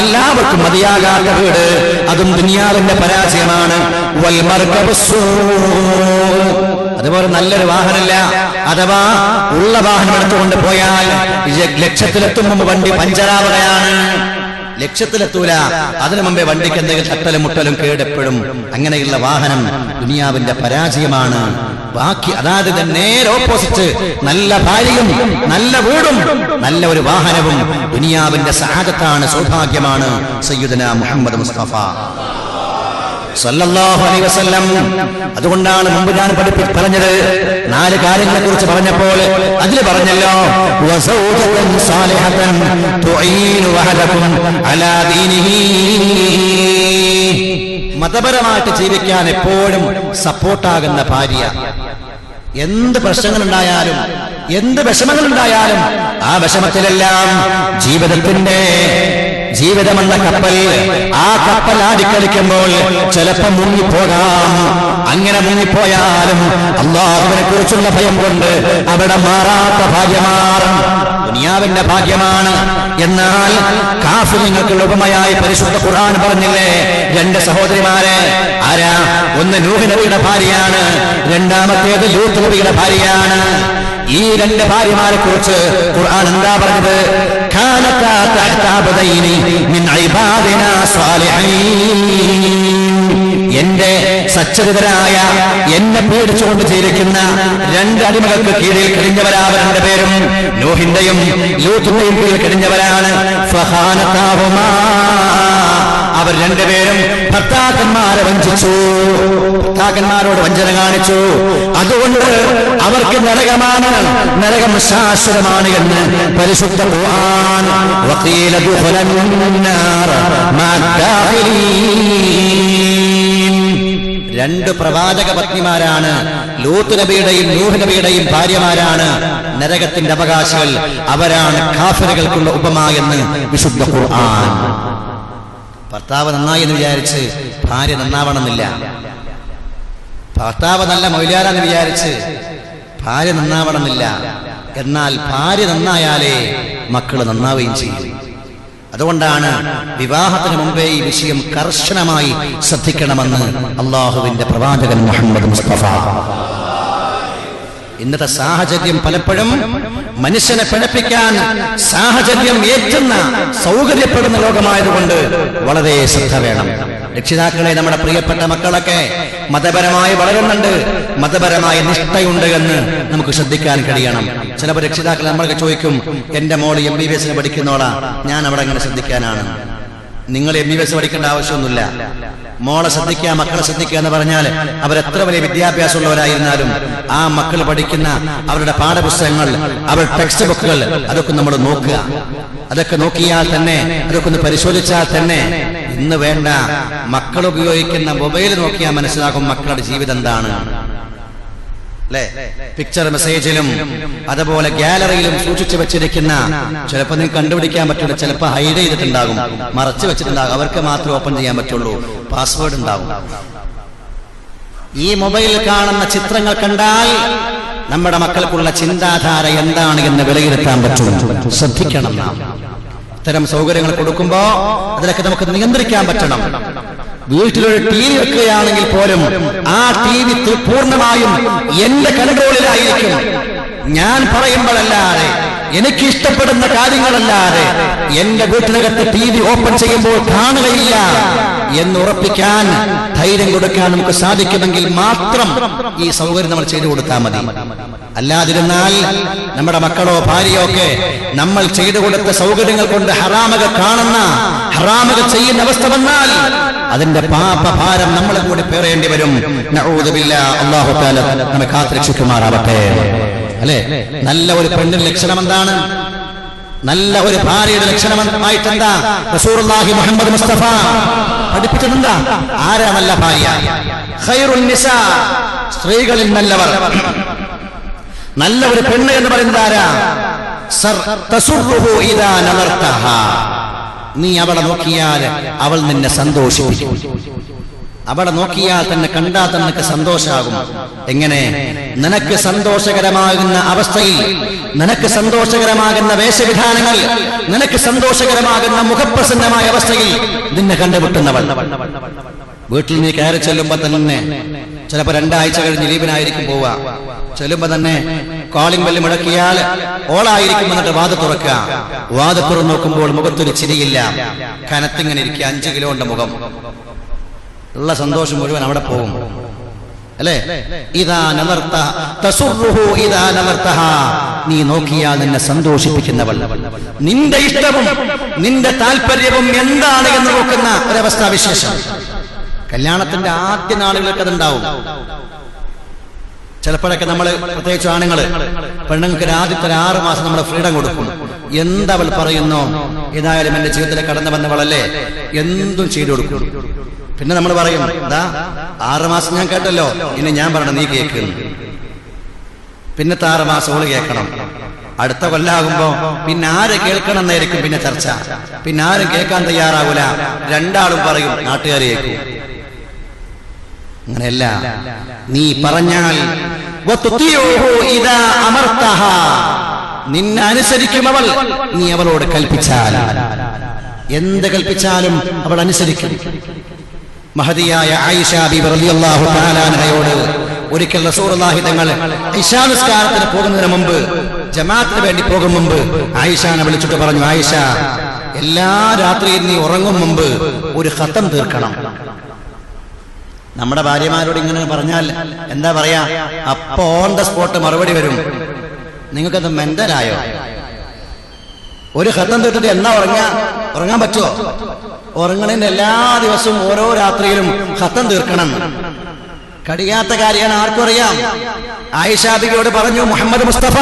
എല്ലാവർക്കും മതിയാകാത്ത വീട്, അതും ദുനിയാവിന്റെ പരാജയമാണ്. വൽ മർകബു സൂ, അതുപോലെ നല്ലൊരു വാഹനമില്ല, അഥവാ ഉള്ള വാഹനം എടുത്തുകൊണ്ട് പോയാൽ ലക്ഷ്യത്തിലെത്തുമ്പോൾ വണ്ടി പഞ്ചറാവുകയാണ്. ലക്ഷ്യത്തിലെത്തൂല, അതിനു മുമ്പേ വണ്ടിക്ക് എന്തെങ്കിലും തട്ടലും മുട്ടലും കേടെപ്പോഴും. അങ്ങനെയുള്ള വാഹനം ദുനിയാവിന്റെ പരാജയമാണ്. ബാക്കി അതായത് നേരെ ഓപ്പോസിറ്റ്, നല്ല ഭാര്യയും നല്ല വീടും നല്ല ഒരു വാഹനവും ദുനിയാവിന്റെ സആദത്താണ്, സൗഭാഗ്യമാണ് സയ്യിദുനാ മുഹമ്മദ് മുസ്തഫ സല്ലല്ലാഹു അലൈഹി വസല്ലം. അതുകൊണ്ടാണ് മുമ്പ് ഞാൻ പറഞ്ഞത് 4 കാര്യങ്ങളെ കുറിച്ച് പറഞ്ഞപ്പോൾ അതിൽ പറഞ്ഞല്ലോ വസൗജതൻ സാലിഹതൻ തുഈനു വഹദകും അലാ ദീനിഹി. മതപരമായിട്ട് ജീവിക്കാൻ എപ്പോഴും സപ്പോർട്ടാകുന്ന ഭാര്യ. എന്ത് പ്രശ്നങ്ങളുണ്ടായാലും എന്ത് വിഷമങ്ങളുണ്ടായാലും ആ വിഷമത്തിലെല്ലാം ജീവിതമെന്ന കപ്പൽ, ആ കപ്പൽ ആടിക്കളിക്കുമ്പോൾ ചിലപ്പോൾ മുങ്ങിപ്പോകാം. അങ്ങനെ മുങ്ങിപ്പോയാലും അല്ലാഹുവിനെ കുറിച്ചുള്ള ഭയം കൊണ്ട് അവിടെ മാറാത്ത ഭാഗ്യമാർ ദുനിയാവിന്റെ ഭാഗ്യമാണ്. എന്നാൽ കാഫിറുകൾക്കുള്ള ഉപമയായി പരിശുദ്ധ ഖുർആൻ പറഞ്ഞില്ലേ 2 സഹോദരിമാരെ. ആരാ? ഒന്ന് നൂഹ് നബിയുടെ ഭാര്യയാണ്, രണ്ടാമത്തേത് ലൂത്ത് നബിയുടെ ഭാര്യയാണ്. ഈ 2 ഭാര്യമാരെ കുറിച്ച് ഖുർആൻ എന്താ പറഞ്ഞത്? കാനതാ തഹ്ത അബ്ദൈനി മിൻ ഇബാദിനാ സ്വാലിഹീൻ. എന്റെ സച്ചരിതരായ, എന്നെ പേടിച്ചുകൊണ്ട് ജീവിക്കുന്ന 2 അടിമകൾക്ക് കീഴിൽ കഴിഞ്ഞവരാവർ 2 പേരും നൂഹിന്റെയും ലൂത്തിന്റെയും കീഴിൽ കഴിഞ്ഞവരാണ്. ഫഖാനതാഹുമാ, അവർ 2 പേരും ഭർത്താക്കന്മാരെ വഞ്ചിച്ചു, ഭർത്താക്കന്മാരോട് വഞ്ചന കാണിച്ചു. അതുകൊണ്ട് അവർക്ക് നരകമാണ്, നരകം ശാശ്വതമാണ് എന്ന് പരിശുദ്ധ ഖുർആൻ. വഖീല ദുഖുലൻ നാർ മഅദ്ദാഖിലീൻ. 2 പ്രവാചക പത്നിമാരാണ്, ലൂത്ത് നബിയുടെയും നൂഹ് നബിയുടെയും ഭാര്യമാരാണ് നരകത്തിന്റെ അവകാശികൾ. അവരാണ് കാഫിറുകൾക്കുള്ള ഉപമ എന്ന് വിശുദ്ധ ഖുർആൻ. ഭർത്താവ് നന്നായി എന്ന് വിചാരിച്ച് ഭാര്യ നന്നാവണമെന്നില്ല. ഭർത്താവ് നല്ല മൗലിയാരാന്ന് വിചാരിച്ച് ഭാര്യ നന്നാവണമെന്നില്ല. എന്നാൽ ഭാര്യ നന്നായാലേ മക്കള് നന്നാവുകയും ചെയ്യും. അതുകൊണ്ടാണ് വിവാഹത്തിന് മുമ്പേ ഈ വിഷയം കർശനമായി ശ്രദ്ധിക്കണമെന്ന് അള്ളാഹുവിന്റെ പ്രവാചകൻ മുഹമ്മദ് മുസ്തഫ. ഇന്നത്തെ സാഹചര്യം പലപ്പോഴും മനുഷ്യനെ പിഴപ്പിക്കാൻ സാഹചര്യം ഏറ്റുന്ന സൗകര്യപ്പെടുന്ന ലോകമായതുകൊണ്ട് വളരെ ശ്രദ്ധ വേണം. രക്ഷിതാക്കളെ, നമ്മുടെ പ്രിയപ്പെട്ട മക്കളൊക്കെ മതപരമായി വളരുന്നുണ്ട്, മതപരമായ നിഷ്ഠയുണ്ട് എന്ന് നമുക്ക് ശ്രദ്ധിക്കാൻ കഴിയണം. ചിലപ്പോൾ രക്ഷിതാക്കൾ നമ്മളൊക്കെ ചോദിക്കും, എന്റെ മോള് MBBS പഠിക്കുന്നോളാ, ഞാൻ അവിടെ എങ്ങനെ ശ്രദ്ധിക്കാനാണ്? നിങ്ങൾ MBBS പഠിക്കേണ്ട ആവശ്യമൊന്നുമില്ല. മോളെ ശ്രദ്ധിക്കുക, മക്കളെ ശ്രദ്ധിക്കുക എന്ന് പറഞ്ഞാൽ അവരെത്ര വലിയ വിദ്യാഭ്യാസമുള്ളവരായിരുന്നാലും ആ മക്കൾ പഠിക്കുന്ന അവരുടെ പാഠപുസ്തകങ്ങൾ, അവരുടെ ടെക്സ്റ്റ് ബുക്കുകൾ, അതൊക്കെ നമ്മൾ നോക്കുക. അതൊക്കെ നോക്കിയാൽ തന്നെ, അതൊക്കെ ഒന്ന് പരിശോധിച്ചാൽ തന്നെ ഇന്ന് വേണ്ട മക്കൾ ഉപയോഗിക്കുന്ന മൊബൈൽ നോക്കിയാൽ മനസ്സിലാകും മക്കളുടെ ജീവിതം എന്താണ്. അല്ലെ? പിക്ചർ മെസ്സേജിലും അതുപോലെ ഗാലറിയിലും സൂക്ഷിച്ചു വെച്ചിരിക്കുന്ന, ചിലപ്പോൾ നിങ്ങൾക്ക് കണ്ടുപിടിക്കാൻ പറ്റില്ല, ചിലപ്പോൾ ഹൈഡ് ചെയ്തിട്ടുണ്ടാകും, മറച്ചു വെച്ചിട്ടുണ്ടാകും, അവർക്ക് മാത്രം ഓപ്പൺ ചെയ്യാൻ പറ്റുള്ളൂ, പാസ്വേഡ് ഉണ്ടാകും. ഈ മൊബൈലിൽ കാണുന്ന ചിത്രങ്ങൾ കണ്ടാൽ നമ്മുടെ മക്കൾക്കുള്ള ചിന്താധാര എന്താണ് എന്ന് വിലയിരുത്താൻ പറ്റും. ശ്രദ്ധിക്കണം. നാം ഇത്തരം സൗകര്യങ്ങൾ കൊടുക്കുമ്പോ അതിലൊക്കെ നമുക്ക് നിയന്ത്രിക്കാൻ പറ്റണം. വീട്ടിലൊരു TV വെക്കുകയാണെങ്കിൽ പോലും ആ TV പൂർണ്ണമായും എന്റെ കൺട്രോളിലായിരിക്കും. ഞാൻ പറയുമ്പോഴല്ലാതെ, എനിക്ക് ഇഷ്ടപ്പെടുന്ന കാര്യങ്ങളല്ലാതെ എന്റെ വീട്ടിനകത്ത് TV ഓപ്പൺ ചെയ്യുമ്പോൾ കാണുകയില്ല എന്ന് ഉറപ്പിക്കാൻ, ധൈര്യം കൊടുക്കാൻ നമുക്ക് സാധിക്കുമെങ്കിൽ മാത്രം ഈ സൗകര്യം നമ്മൾ ചെയ്തു കൊടുത്താൽ മതി. അല്ലാതിരുന്നാൽ നമ്മുടെ മക്കളോ ഭാര്യയോ ഒക്കെ നമ്മൾ ചെയ്തു കൊടുത്ത സൗകര്യങ്ങൾ കൊണ്ട് ഹറാമകൾ കാണുന്ന, ഹറാമകൾ ചെയ്യുന്ന അവസ്ഥ വന്നാൽ അതിന്റെ പാപഭാരം നമ്മളെ കൂടി പേറേണ്ടി വരും. നഊദു ബില്ലാഹ്. അല്ലാഹു തആല നമ്മെ കാത്തുരക്ഷിക്കുമാറാവട്ടെ. അല്ലെ? നല്ല ഒരു പെണ്ണിന്റെ ലക്ഷണം എന്താണ്? നല്ല ഒരു ഭാര്യയുടെ ലക്ഷണമായിട്ട് എന്താ റസൂലുള്ളാഹി മുഹമ്മദ് മുസ്തഫ പഠിപ്പിച്ചതെന്താ? ആരാ നല്ല ഭാര്യ? ഖൈറുൻ നിസാ, സ്ത്രീകളിൽ നല്ലവർ. നല്ല ഒരു പെണ്ണ് എന്ന് പറയുന്നത് ആരാ? തസുറുഹു ഇദാ നദർതഹാ, നീ അവളെ നോക്കിയാൽ അവൾ നിന്നെ സന്തോഷിപ്പിക്കും. അവിടെ നോക്കിയാൽ തന്നെ, കണ്ടാൽ തന്നെ നിനക്ക് സന്തോഷമാകും. എങ്ങനെ? നിനക്ക് സന്തോഷകരമാകുന്ന അവസ്ഥയിൽ, നിനക്ക് സന്തോഷകരമാകുന്ന വേഷവിധാനങ്ങൾ, നിനക്ക് സന്തോഷകരമാകുന്ന മുഖപ്രസന്നമായ അവസ്ഥയിൽ നിന്നെ കണ്ടുമുട്ടുന്നവൾ. വീട്ടിൽ നീ കയറി ചെല്ലുമ്പോ തന്നെ, ചിലപ്പോ 2 ആഴ്ച കഴിഞ്ഞ് ലീവിനായിരിക്കും പോവുക, ചെല്ലുമ്പോ തന്നെ കോളിംഗ് ബെല്ല് മുടക്കിയാൽ ഓളായിരിക്കും എന്നിട്ട് വാത് തുറക്കുക. വാത് തുറന്ന് നോക്കുമ്പോൾ മുഖത്തൊരു ചിരിയില്ല, കനത്തിങ്ങനെ ഇരിക്കുക, 5 കിലോ ഉണ്ട് മുഖം. ഉള്ള സന്തോഷം മുഴുവൻ അവിടെ പോകും. അല്ലേ? ഇദാ നദർത തസുറുഹു ഇദാ നദർതഹ, നീ നോക്കിയാൽ നിന്നെ സന്തോഷിപ്പിക്കുന്നവൾ, നിന്റെ ഇഷ്ടവും നിന്റെ താല്പര്യവും എന്താണ് എന്ന് നോക്കുന്ന ഒരവസ്ഥാവിശേഷം. കല്യാണത്തിന്റെ ആദ്യ നാളുകൾക്ക് അതുണ്ടാവും. ചിലപ്പോഴൊക്കെ നമ്മൾ, പ്രത്യേകിച്ച് ആണുങ്ങള്, പെണ്ണുങ്ങൾക്ക് ആദ്യത്തെ 6 മാസം നമ്മൾ ഫ്രീഡം കൊടുക്കും. എന്തവൾ പറയുന്നോ, ഏതായാലും എന്റെ ജീവിതത്തിൽ കടന്നു വന്നവളല്ലേ, എന്തും ചെയ്തു കൊടുക്കും. പിന്നെ നമ്മൾ പറയും, എന്താ 6 മാസം ഞാൻ കേട്ടല്ലോ, ഇനി ഞാൻ പറയണം നീ കേൾക്കുന്നു. പിന്നത്തെ 6 മാസം ഓള് കേൾക്കണം. അടുത്ത കൊല്ലാകുമ്പോ പിന്നെ ആര് കേൾക്കണം എന്നായിരിക്കും പിന്നെ ചർച്ച. പിന്നെ ആരും കേൾക്കാൻ തയ്യാറാവൂല, രണ്ടാളും പറയും നാട്ടുകാരെ കേൾക്കും. അങ്ങനെയല്ല, നീ പറഞ്ഞാൽ നിന്നെ അനുസരിക്കും അവൾ, നീ അവളോട് കൽപ്പിച്ചാൽ, എന്ത് കൽപ്പിച്ചാലും അവൾ അനുസരിക്കും. മഹദിയായ ആയിഷ ബീബി റളിയല്ലാഹു തആല അൻഹയോട് ഒരിക്കൽ റസൂലുള്ളാഹി തങ്ങൾ ഇശാ നിസ്കാരത്തിന് പോകുന്നതിന് മുമ്പ്, ജമാഅത്തിന് വേണ്ടി പോകും മുമ്പ് ആയിഷാനെ വിളിച്ചിട്ട് പറഞ്ഞു, ആയിഷ, എല്ലാ രാത്രിയും നീ ഉറങ്ങും മുമ്പ് ഒരു ഖത്തം തീർക്കണം. നമ്മുടെ ഭാര്യമാരോട് ഇങ്ങനെ പറഞ്ഞാൽ എന്താ പറയാ, അപ്പൊ ഓൺ ദ സ്പോട്ട് മറുപടി വരും, നിങ്ങൾക്കത് മെന്റലായോ? ഒരു ഖത്തം തീർത്തിട്ട് എന്നാ ഉറങ്ങാൻ പറ്റുമോ? ഉറങ്ങണേന്റെ എല്ലാ ദിവസവും ഓരോ രാത്രിയിലും ഖത്തം തീർക്കണം. കഴിയാത്ത കാര്യമാണ്, ആർക്കും അറിയാം. ആയിഷ ബിവിയോട് പറഞ്ഞു മുഹമ്മദ് മുസ്തഫ,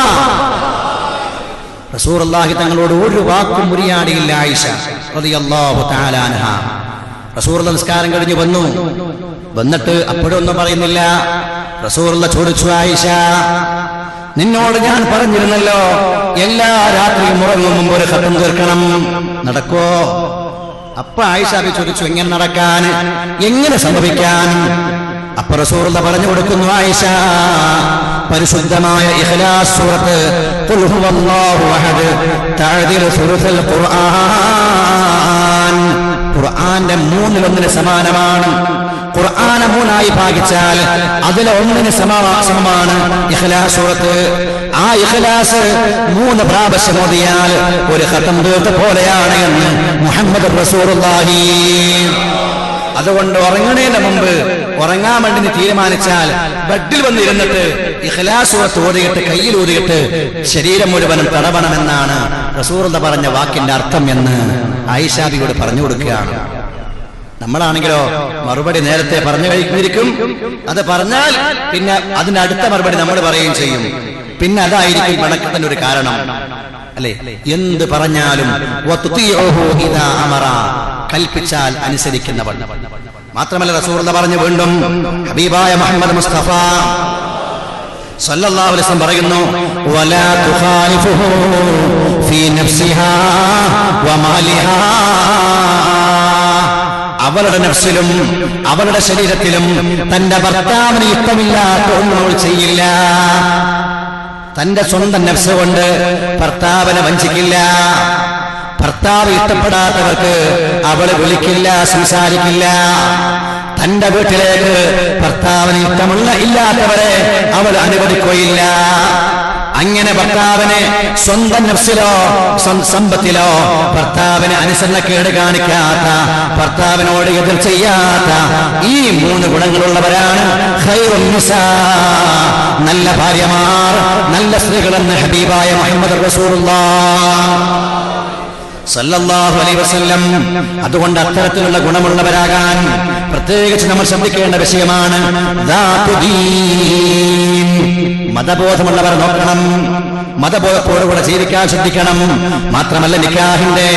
റസൂലുള്ളാഹി തങ്ങളോട് ഒരു വാക്കും മുറിയാടിയില്ല ആയിഷ റളിയല്ലാഹു തആല അൻഹ. റസൂലുള്ള നിസ്കാരം കഴിഞ്ഞു വന്നിട്ട് അപ്പോഴൊന്നും പറയുന്നില്ല. റസൂലുള്ള ചോദിച്ചു, ആയിഷ, നിന്നോട് ഞാൻ പറഞ്ഞിരുന്നല്ലോ എല്ലാ രാത്രിയും ഉറങ്ങും മുമ്പ് ഒരു ഖത്തം തീർക്കണം, നടക്കോ? അപ്പൊ ആയിഷ ബി ചോദിച്ചു, എങ്ങനെ നടക്കാൻ, എങ്ങനെ സംഭവിക്കാൻ? അപ്പൊ റസൂലുള്ള പറഞ്ഞു കൊടുക്കുന്നു, ആയിഷ, പരിശുദ്ധമായ ഇഖ്ലാസ് സൂറത്ത് ഖുൽ ഹുവല്ലാഹു അഹദ് തഅദിലു സുലുസുൽ ഖുർആൻ, ഖുർആന്റെ 1/3 സമാനമാണ്. ഖുർആനെ 3ആയി ഭാഗിച്ചാൽ അതിലെ 1 സമമാണ് ഇഖ്ലാസ് സൂറത്ത്. ആ ഇഖ്ലാസ് 3 പ്രാവശ്യം ഓതിയാൽ ഒരു ഖത്തം തീർത്ത പോലെയാണ് എന്ന് മുഹമ്മദ് റസൂലുള്ളാഹി. അതുകൊണ്ട് ഉറങ്ങണേന്റെ മുമ്പ്, ഉറങ്ങാൻ വേണ്ടി നീ തീരുമാനിച്ചാൽ ബെഡിൽ വന്നിരുന്നിട്ട് ഇഖ്ലാസ് സൂറത്ത് ഓതിയിട്ട് കയ്യിൽ ഊതിയിട്ട് ശരീരം മുഴുവനും തടവണമെന്നാണ് റസൂലുള്ള പറഞ്ഞ വാക്കിന്റെ അർത്ഥം എന്ന് ആയിഷ ബിവിയോട് പറഞ്ഞു കൊടുക്കുകയാണ്. നമ്മളാണെങ്കിലോ മറുപടി നേരത്തെ പറഞ്ഞു കഴിക്കുന്നിരിക്കും. അത് പറഞ്ഞാൽ പിന്നെ അതിന്റെ അടുത്ത മറുപടി നമ്മൾ പറയുകയും ചെയ്യും. പിന്നെ അതായിരിക്കും പിണക്കത്തിന്റെ ഒരു കാരണം, അല്ലെ? എന്ത് പറഞ്ഞാലും കൽപ്പിച്ചാൽ അനുസരിക്കുന്നവൾ. മാത്രമല്ല റസൂലുള്ള പറഞ്ഞു വീണ്ടും, ഹബീബായ മുഹമ്മദ് മുസ്തഫ സല്ലല്ലാഹു അലൈഹി വസല്ലം പറയുന്നു, വലാ തുഖാലിഫുഹു ഫീ നഫ്സിഹാ വമാലിഹാ, അവളുടെ നഫ്സിലും അവളുടെ ശരീരത്തിലും തന്റെ ഭർത്താവിന് ഇഷ്ടമില്ലാത്ത ഒന്നും അവൾ ചെയ്യില്ല. തന്റെ സ്വന്തം നഫ്സ് കൊണ്ട് ഭർത്താവിനെ വഞ്ചിക്കില്ല. ഭർത്താവ് ഇഷ്ടപ്പെടാത്തവർക്ക് അവള് വിളിക്കില്ല, സംസാരിക്കില്ല. തന്റെ വീട്ടിലേക്ക് ഭർത്താവിന് ഇല്ലാത്തവരെ അവൾ അനുവദിക്കുകയില്ല. അങ്ങനെ ഭർത്താവിനെ സ്വന്തം നഫ്സിലോ സമ്പത്തിലോ ഭർത്താവിന് അനുസരണക്കേട് കാണിക്കാത്ത, ഭർത്താവിനോട് എതിർ ചെയ്യാത്ത ഈ 3 ഗുണങ്ങളുള്ളവരാണ് ഖൈറുൻ നിസാ, നല്ല ഭാര്യമാർ, നല്ല സ്ത്രീകളെന്ന് ഹബീബായ മുഹമ്മദ് റസൂലുള്ളാഹി സല്ലല്ലാഹു അലൈഹി വസല്ലം. അതുകൊണ്ട് അത്തരത്തിലുള്ള ഗുണമുള്ളവരാകാൻ പ്രത്യേകിച്ച് നമ്മൾ ശ്രദ്ധിക്കേണ്ട വിഷയമാണ്. മതബോധമുള്ളവർ നോക്കണം, മതബോധത്തോടുകൂടെ ജീവിക്കാൻ ശ്രദ്ധിക്കണം. മാത്രമല്ല, നിക്കാഹിന്റെ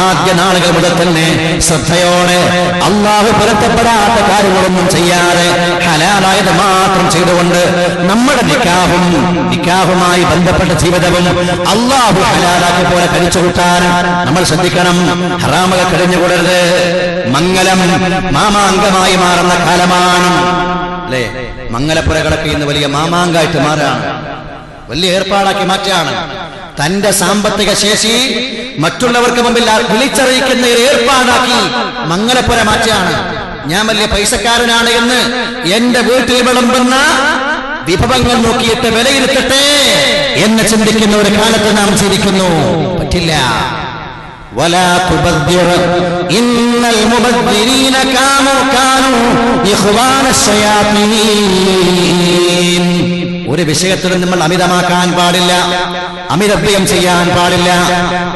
ആദ്യ നാളുകൾ മുതൽ തന്നെ ശ്രദ്ധയോടെ അള്ളാഹു പൊരുത്തപ്പെടാത്ത കാര്യങ്ങളൊന്നും ചെയ്യാതെ ഹലാലായത് മാത്രം ചെയ്തുകൊണ്ട് നമ്മുടെ നിക്കാഹുമായി ബന്ധപ്പെട്ട ജീവിതവും അള്ളാഹു ഹലാലാക്കിയ പോലെ കഴിച്ചുകൂട്ടാൻ നമ്മൾ ശ്രദ്ധിക്കണം. ഹറാമുകൾ കഴിഞ്ഞുകൂടരുത്. മംഗലം മാമാങ്കമായി മാറുന്ന കാലമാണ്, അല്ലേ? മംഗലപ്പുരകളൊക്കെ ഇന്ന് വലിയ മാമാങ്കായിട്ട് മാറാണ്, വലിയ ഏർപ്പാടാക്കി മാറ്റാണ്. തന്റെ സാമ്പത്തിക ശേഷി മറ്റുള്ളവർക്ക് മുമ്പിൽ വിളിച്ചറിയിക്കുന്ന ഏർപ്പാടാക്കി മംഗലപ്പുര മാറ്റാണ്. ഞാൻ വലിയ പൈസക്കാരനാണ് എന്ന് എന്റെ വീട്ടിൽ വിളമ്പുന്ന വിഭവങ്ങൾ നോക്കിയിട്ട് വിലയിരുത്തട്ടെ എന്ന് ചിന്തിക്കുന്ന ഒരു കാലത്ത് നാം ജീവിക്കുന്നു. പറ്റില്ല. ولا تبذر إن المبذرين كانوا إخوان الشياطين. ഒരു വിഷയത്തിലും നമ്മൾ അമിതമാക്കാൻ പാടില്ല, അമിതവ്യയം ചെയ്യാൻ പാടില്ല.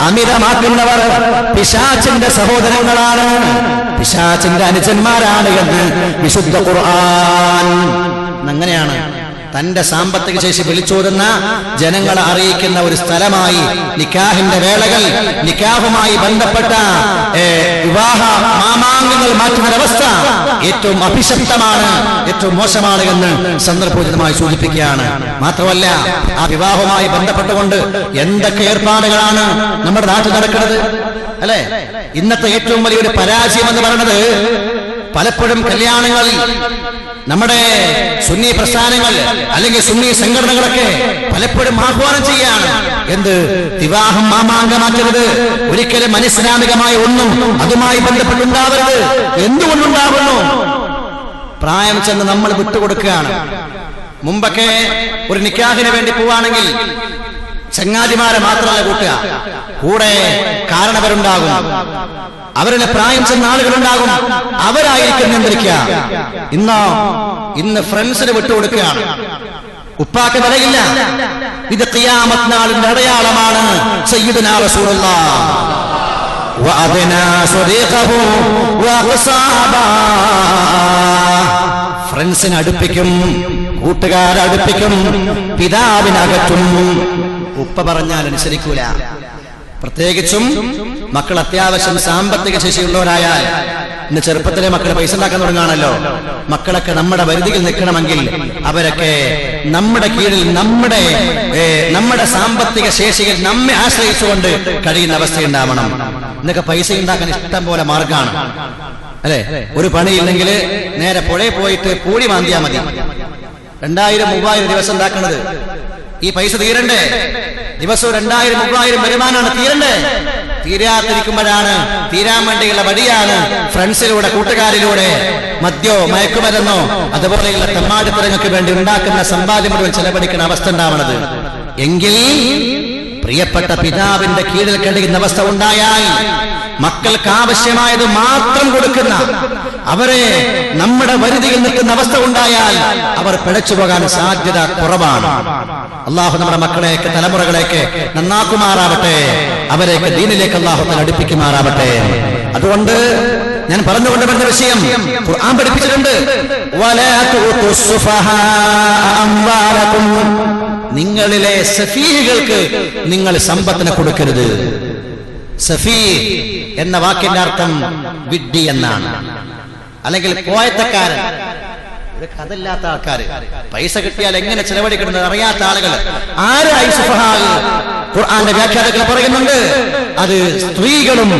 അമിതമാക്കുന്നവർ പിശാചിന്റെ സഹോദരങ്ങളാണ്, പിശാചിന്റെ അനുജന്മാരാണ് എന്ന് വിശുദ്ധ ഖുർആൻ. അങ്ങനെയാണ് തന്റെ സാമ്പത്തിക ശേഷി വിളിച്ചോതുന്ന ജനങ്ങളെ അറിയിക്കുന്ന ഒരു സ്ഥലമായി നിക്കാഹിന്റെ വേളകൾ, നിക്കാഹുമായി ബന്ധപ്പെട്ട വിവാഹ മാമാങ്കങ്ങൾ മാറ്റുന്ന അവസ്ഥ ഏറ്റവും അഭിശപ്തമാണ്, ഏറ്റവും മോശമാണ് എന്ന് സന്ദർഭോചിതമായി സൂചിപ്പിക്കുകയാണ്. മാത്രമല്ല, ആ വിവാഹവുമായി ബന്ധപ്പെട്ടുകൊണ്ട് എന്തൊക്കെ ഏർപ്പാടുകളാണ് നമ്മുടെ നാട്ടിൽ നടക്കുന്നത് അല്ലെ? ഇന്നത്തെ ഏറ്റവും വലിയൊരു പരാജയം എന്ന് പറയുന്നത് പലപ്പോഴും കല്യാണങ്ങളിൽ നമ്മുടെ സുന്നി പ്രസ്ഥാനങ്ങൾ അല്ലെങ്കിൽ സുന്നി സംഘടനകളൊക്കെ പലപ്പോഴും ആഹ്വാനം ചെയ്യാണ്. എന്ത്? വിവാഹം മാമാങ്കമാക്കരുത്, ഒരിക്കലും അനിസ്ലാമികമായ ഒന്നും അതുമായി ബന്ധപ്പെട്ടുണ്ടാവരുത്. എന്തുകൊണ്ടുണ്ടാവുന്നു? പ്രായം ചെന്ന് നമ്മൾ വിട്ടുകൊടുക്കുകയാണ്. മുമ്പൊക്കെ ഒരു നിക്കാഹിന് വേണ്ടി പോവാണെങ്കിൽ ചങ്ങാതിമാരെ മാത്രമല്ല കൂട്ടുക, കൂടെ കാരണവരുണ്ടാകും, അവരുടെ പ്രായം ചെന്ന ആളുകളുണ്ടാകും, അവരായിരിക്കും നിയന്ത്രിക്കുക. ഇന്ന് ഫ്രണ്ട്സിന് വിട്ടുകൊടുക്കുകയാണ്. ഉപ്പാക്ക് വിലയില്ല. ഇത് ഖിയാമത്ത് നാളിന്റെ അടയാളമാണ്. സയ്യിദുനാ റസൂലുള്ളാഹ് വഅദ്നാ സ്വദീഖഹു വഖസാബാ. ഫ്രണ്ട്സിനെ അടുപ്പിക്കും, കൂട്ടുകാരെ അടുപ്പിക്കും, പിതാവിനകറ്റും. ഉപ്പ പറഞ്ഞാൽ അനുസരിക്കൂല. പ്രത്യേകിച്ചും മക്കൾ അത്യാവശ്യം സാമ്പത്തിക ശേഷിയുള്ളവരായാൽ, ഇന്ന് ചെറുപ്പത്തിലെ മക്കൾ പൈസ ഉണ്ടാക്കാൻ തുടങ്ങുകയാണല്ലോ. മക്കളൊക്കെ നമ്മുടെ പരിധിയിൽ നിൽക്കണമെങ്കിൽ അവരൊക്കെ നമ്മുടെ കീഴിൽ, നമ്മുടെ സാമ്പത്തിക ശേഷിയിൽ നമ്മെ ആശ്രയിച്ചുകൊണ്ട് കഴിയുന്ന അവസ്ഥയുണ്ടാവണം. ഇന്നൊക്കെ പൈസ ഉണ്ടാക്കാൻ ഇഷ്ടം പോലെ മാർഗമാണ് അല്ലെ? ഒരു പണിയില്ലെങ്കിൽ നേരെ പുഴയിൽ പോയിട്ട് പൂഴി മാന്തിയാ മതി. 2000-3000 ദിവസം ഉണ്ടാക്കുന്നത്. ഈ പൈസ തീരണ്ടേ? ദിവസവും 2000-3000 വരുമാനമാണ് തീരണ്ടേ? തീരാതിരിക്കുമ്പോഴാണ്, തീരാൻ വേണ്ടിയുള്ള വഴിയാണ് ഫ്രണ്ട്സിലൂടെ, കൂട്ടുകാരിലൂടെ മദ്യോ മയക്കുമരുന്നോ അതുപോലെയുള്ള തെമ്മാടിത്തരങ്ങൾക്ക് വേണ്ടി ഉണ്ടാക്കുന്ന സമ്പാദ്യം മുഴുവൻ ചെലവഴിക്കുന്ന അവസ്ഥ ഉണ്ടാവണത്. എങ്കിൽ പ്രിയപ്പെട്ട പിതാവിന്റെ കീഴിൽ കഴിയുന്ന അവസ്ഥ ഉണ്ടായാൽ, മക്കൾക്ക് ആവശ്യമായത് മാത്രം കൊടുക്കുന്ന, അവരെ നമ്മുടെ വരുതിയിൽ നിൽക്കുന്ന അവസ്ഥ ഉണ്ടായാൽ അവർ പിഴച്ചു പോകാൻ സാധ്യത കുറവാണ്. അള്ളാഹു നമ്മുടെ മക്കളെയൊക്കെ, തലമുറകളെയൊക്കെ നന്നാക്കുമാറാവട്ടെ, അവരെയൊക്കെ ദീനിലേക്ക് അള്ളാഹു അടുപ്പിക്കുമാറാവട്ടെ. അതുകൊണ്ട് ഞാൻ പറഞ്ഞുകൊണ്ട് പറഞ്ഞ വിഷയം ഖുർആൻ പഠിപ്പിച്ചിട്ടുണ്ട്. നിങ്ങളിലെ സഫീഹുകൾക്ക് നിങ്ങൾ സമ്പത്തിനെ കൊടുക്കരുത്. സഫീഹ് എന്ന വാക്കിന്റെ അർത്ഥം വിഡ്ഢി എന്നാണ്, അല്ലെങ്കിൽ പോയത്തക്കാരൻ. അതല്ലാത്ത ആൾക്കാര്, പൈസ കിട്ടിയാൽ എങ്ങനെ ചെലവഴിക്കണമെന്ന് അറിയാത്ത ആളുകൾ ആരായി സുഫഹാ? ഖുർആന്റെ വ്യാഖ്യാതാക്കൾ പറയുന്നുണ്ട്, അത് സ്ത്രീകളും